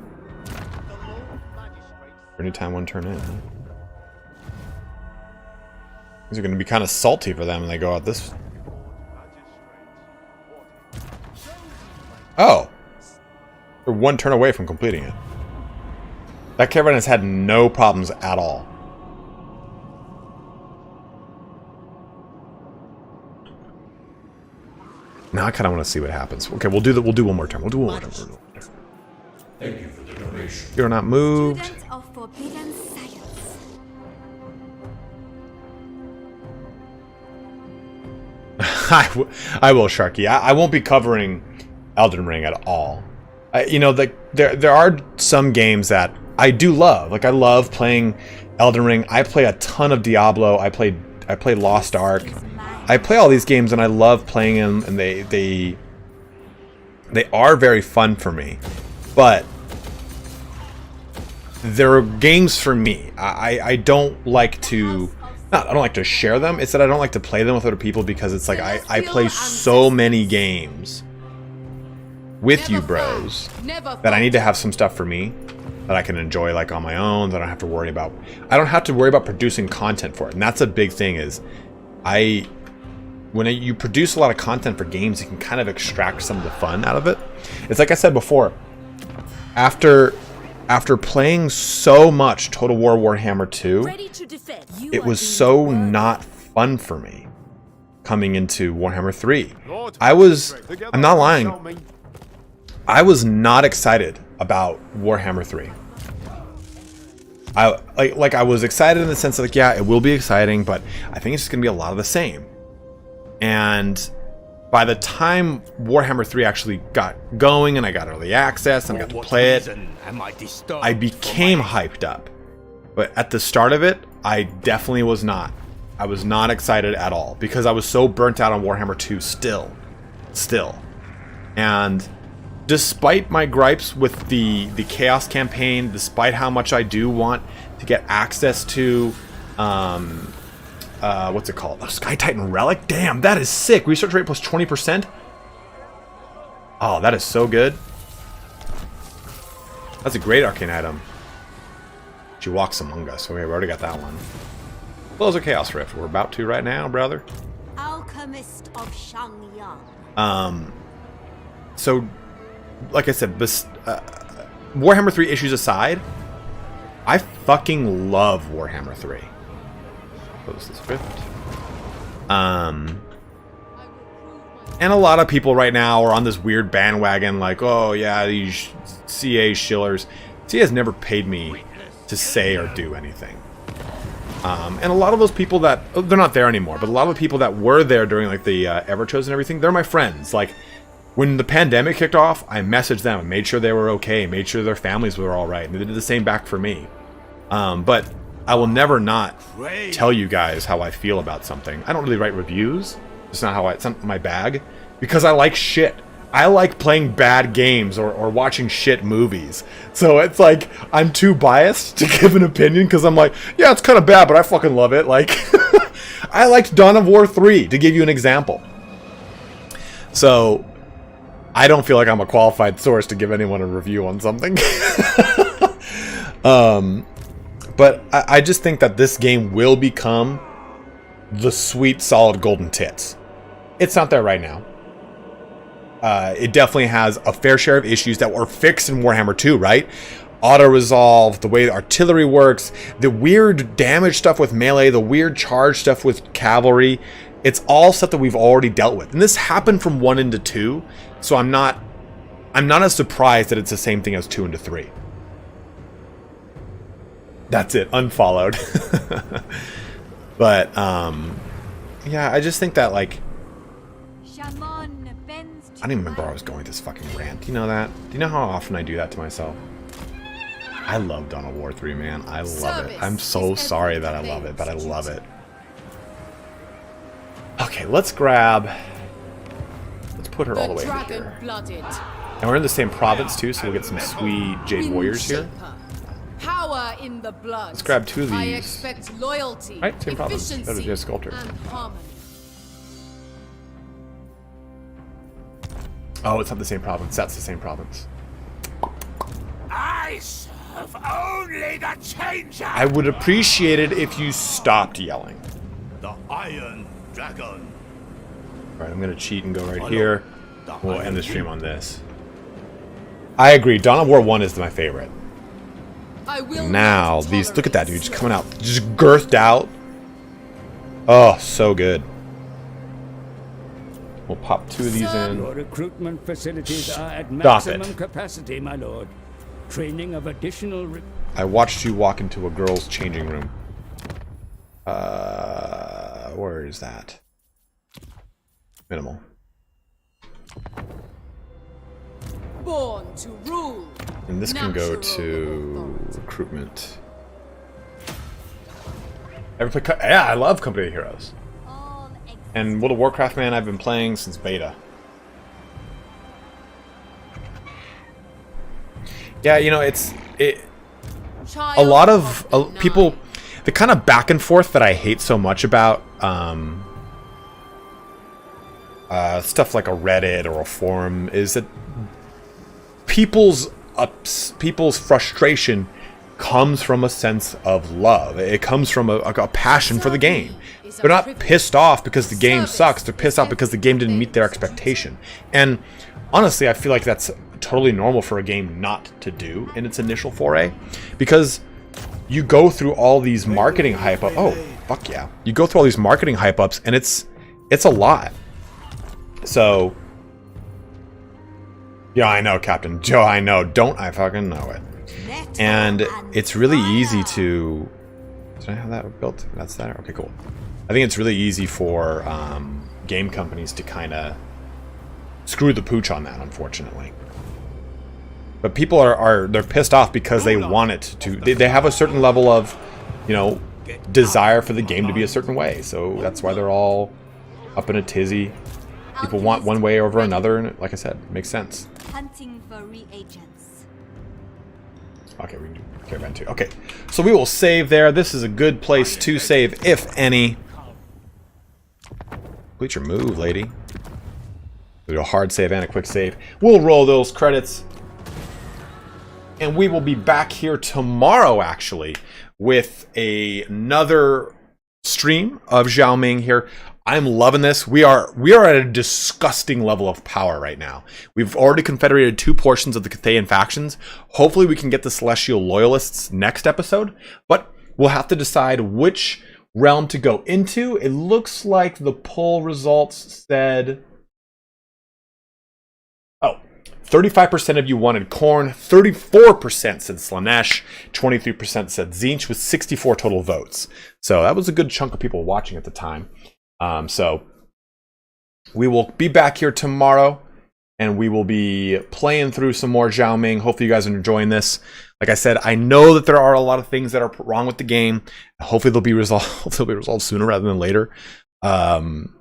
Magistrate. anytime one turn in. These are gonna be kind of salty for them when they go out this. Oh! They're one turn away from completing it. That caravan has had no problems at all. Now I kind of want to see what happens. Okay, we'll do one more turn. We'll do one more turn. Thank you for the donation. You're not moved. Student of forbidden science. I will, Sharky. I won't be covering Elden Ring at all. You know, there are some games that I do love. Like, I love playing Elden Ring. I play a ton of Diablo. I play Lost Ark. I play all these games and I love playing them, and they are very fun for me. But there are games for me. I don't like to... I don't like to share them. It's that I don't like to play them with other people because it's like I play so many games with you bros that I need to have some stuff for me that I can enjoy like on my own, that I don't have to worry about. I don't have to worry about producing content for it. And that's a big thing is when you produce a lot of content for games, you can kind of extract some of the fun out of it. It's like I said before, after playing so much Total War Warhammer 2, Ready to defend. it was so not fun for me coming into Warhammer 3. I'm not lying, I was not excited about Warhammer 3. I was excited in the sense of like, yeah, it will be exciting, but I think it's just gonna be a lot of the same. And by the time Warhammer 3 actually got going and I got early access and I got to play it, I became hyped up. But at the start of it, I definitely was not. I was not excited at all because I was so burnt out on Warhammer 2 still. And despite my gripes with the Chaos campaign, despite how much I do want to get access to, what's it called? Oh, Sky Titan Relic? Damn, that is sick. Research rate plus 20%. Oh, that is so good. That's a great arcane item. She walks among us. Okay, we already got that one. Close a Chaos Rift. We're about to right now, brother. Alchemist of Shangyang. So, like I said, Warhammer 3 issues aside, I fucking love Warhammer 3. Close this rift. And a lot of people right now are on this weird bandwagon, like, oh yeah, these CA shillers. CA has never paid me to say or do anything. And a lot of those people that, they're not there anymore, but a lot of the people that were there during like the Everchosen and everything, they're my friends. Like, when the pandemic kicked off, I messaged them and made sure they were okay, made sure their families were all right, and they did the same back for me. But I will never not tell you guys how I feel about something. I don't really write reviews. It's not my bag, because I like shit. I like playing bad games or watching shit movies. So it's like, I'm too biased to give an opinion, because I'm like, yeah, it's kind of bad, but I fucking love it. Like, I liked Dawn of War 3, to give you an example. So, I don't feel like I'm a qualified source to give anyone a review on something. But I just think that this game will become the sweet, solid golden tits. It's not there right now. It definitely has a fair share of issues that were fixed in Warhammer 2, right? Auto-resolve, the way the artillery works, the weird damage stuff with melee, the weird charge stuff with cavalry. It's all stuff that we've already dealt with. And this happened from 1 into 2, so I'm not as surprised that it's the same thing as 2 into 3. That's it, unfollowed. But, yeah, I just think that, like, I don't even remember where I was going with this fucking rant. Do you know that? Do you know how often I do that to myself? I love Dawn of War 3, man. I love it. I'm so sorry that I love it, but I love it. Okay, let's put her all the way over here. And we're in the same province, too, so we'll get some sweet Jade Warriors here. Power in the blood. Let's grab 2 of these. I expect loyalty, right, same province. That was just Sculptor. And harmony. Oh, it's not the same province. That's the same province. I serve only the changer. I would appreciate it if you stopped yelling. The Iron Dragon. Alright, I'm going to cheat and go right here. We'll end the stream on this. I agree. Dawn of War 1 is my favorite. Now, these... Look at that, dude. Just coming out. Just girthed out. Oh, so good. We'll pop 2 of these in. Your recruitment facilities are at maximum capacity, my lord. Training of additional... I watched you walk into a girl's changing room. Where is that? Minimal. Born to rule. And this can go to recruitment. Ever play? Yeah, I love Company of Heroes. And World of Warcraft, man, I've been playing since beta. Yeah, you know, a lot of people, the kind of back and forth that I hate so much about stuff like a Reddit or a forum is that people's frustration comes from a sense of love. It comes from a passion for the game. They're not pissed off because the game sucks. They're pissed off because the game didn't meet their expectation. And honestly, I feel like that's totally normal for a game not to do in its initial foray, because you go through all these marketing hype up. Oh, fuck yeah. You go through all these marketing hype ups, and it's a lot. So, yeah, I know, Captain Joe, I know. Don't I fucking know it? And it's really easy to... Did I have that built? That's there? Okay, cool. I think it's really easy for game companies to kind of screw the pooch on that, unfortunately. But people they're pissed off because they want it to. They have a certain level of, you know, desire for the game to be a certain way. So that's why they're all up in a tizzy. People want one way over another, and like I said, it makes sense. Hunting for reagents. Okay, we can do caravan too. Okay, so we will save there. This is a good place to save, if any. Complete your move, lady. We'll do a hard save and a quick save. We'll roll those credits. And we will be back here tomorrow, actually, with another stream of Zhao Ming here. I'm loving this. We are at a disgusting level of power right now. We've already confederated 2 portions of the Cathayan factions. Hopefully we can get the Celestial Loyalists next episode, but we'll have to decide which realm to go into. It looks like the poll results said... Oh, 35% of you wanted Khorne, 34% said Slanesh, 23% said Tzeentch, with 64 total votes. So that was a good chunk of people watching at the time. So we will be back here tomorrow, and we will be playing through some more Zhao Ming. Hopefully you guys are enjoying this. Like I said, I know that there are a lot of things that are wrong with the game. Hopefully they'll be resolved. They'll be resolved sooner rather than later. I'm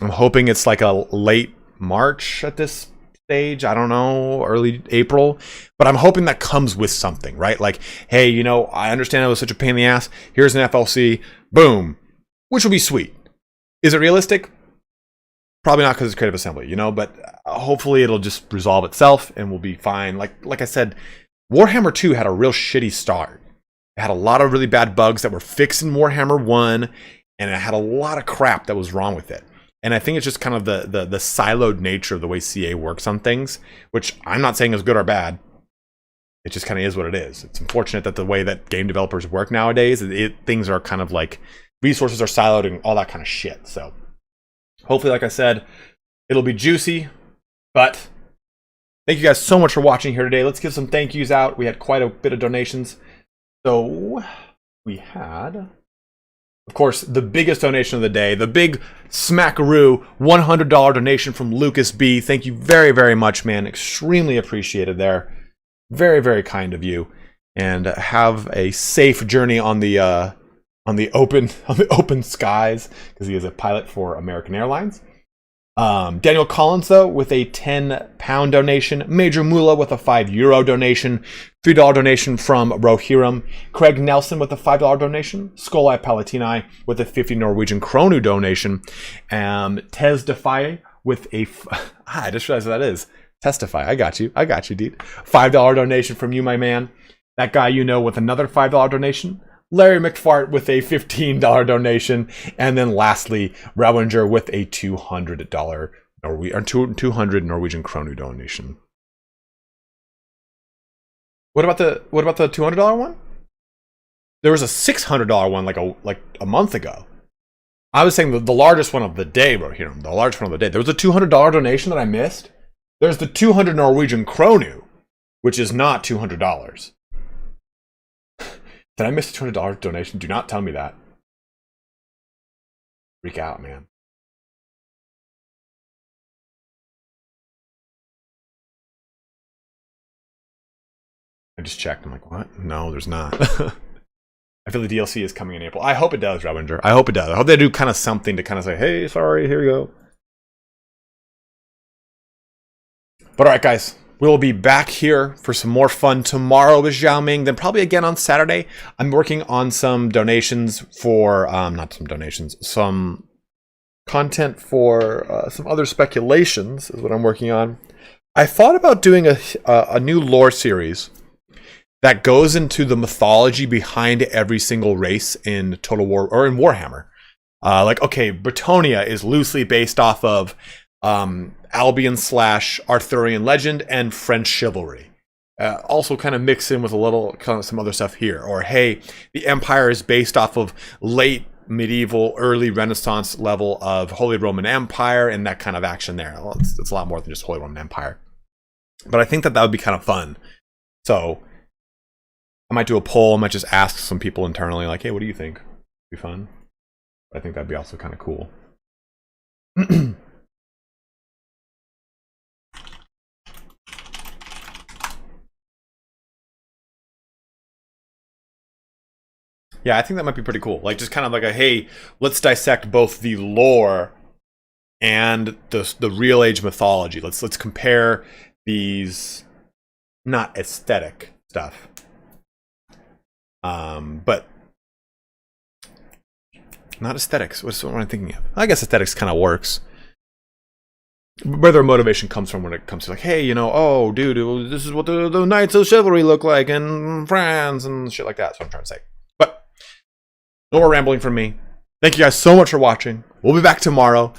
hoping it's like a late March at this stage. I don't know, early April. But I'm hoping that comes with something, right? Like, hey, you know, I understand it was such a pain in the ass. Here's an FLC. Boom. Which will be sweet. Is it realistic? Probably not because it's Creative Assembly, you know, but hopefully it'll just resolve itself and we'll be fine. Like I said, Warhammer 2 had a real shitty start. It had a lot of really bad bugs that were fixed in Warhammer 1, and it had a lot of crap that was wrong with it. And I think it's just kind of the siloed nature of the way CA works on things, which I'm not saying is good or bad. It just kind of is what it is. It's unfortunate that the way that game developers work nowadays, things are kind of like resources are siloed and all that kind of shit. So hopefully, like I said, it'll be juicy. But thank you guys so much for watching here today. Let's give some thank yous out. We had quite a bit of donations. So we had, of course, the biggest donation of the day, the big smackaroo $100 donation from Lucas B. Thank you very, very much, man. Extremely appreciated there. Very, very kind of you. And have a safe journey on the open skies, because he is a pilot for American Airlines. Daniel Collins, though, with a £10 donation. Major Mula with a €5 donation. $3 donation from Rohirrim. Craig Nelson with a $5 donation. Skolai Palatini with a 50 Norwegian Kronu donation. Tez Defy with a... I just realized what that is. Testify. I got you, dude. $5 donation from you, my man. That guy you know with another $5 donation. Larry McFart with a $15 donation, and then lastly, Rawinger with a $200 200 Norwegian Kronu donation. What about the $200 one? There was a $600 one like a month ago. I was saying the largest one of the day, bro. Here, the largest one of the day. There was a $200 donation that I missed. There's the 200 Norwegian Kronu, which is not $200. Did I miss a $200 donation? Do not tell me that. Freak out, man. I just checked. I'm like, what? No, there's not. I feel the DLC is coming in April. I hope it does, Rawinger. I hope it does. I hope they do kind of something to kind of say, hey, sorry, here you go. But all right, guys. We'll be back here for some more fun tomorrow with Zhao Ming, then probably again on Saturday. I'm working on some donations for, some content for some other speculations is what I'm working on. I thought about doing a new lore series that goes into the mythology behind every single race in Total War or in Warhammer. Like, okay, Bretonia is loosely based off of Albion/Arthurian legend and French chivalry. Also kind of mix in with a little kind of some other stuff here. Or hey, the Empire is based off of late medieval, early Renaissance level of Holy Roman Empire and that kind of action there. Well, it's a lot more than just Holy Roman Empire. But I think that would be kind of fun. So I might do a poll. I might just ask some people internally like, hey, what do you think? It'd be fun. I think that'd be also kind of cool. Yeah, I think that might be pretty cool. Like, just kind of like a, hey, let's dissect both the lore and the real age mythology. Let's compare these, not aesthetic stuff, but not aesthetics. What am I thinking of? I guess aesthetics kind of works. Where their motivation comes from when it comes to like, hey, you know, oh, dude, this is what the Knights of Chivalry look like in France and shit like that. That's what I'm trying to say. But no more rambling from me. Thank you guys so much for watching. We'll be back tomorrow.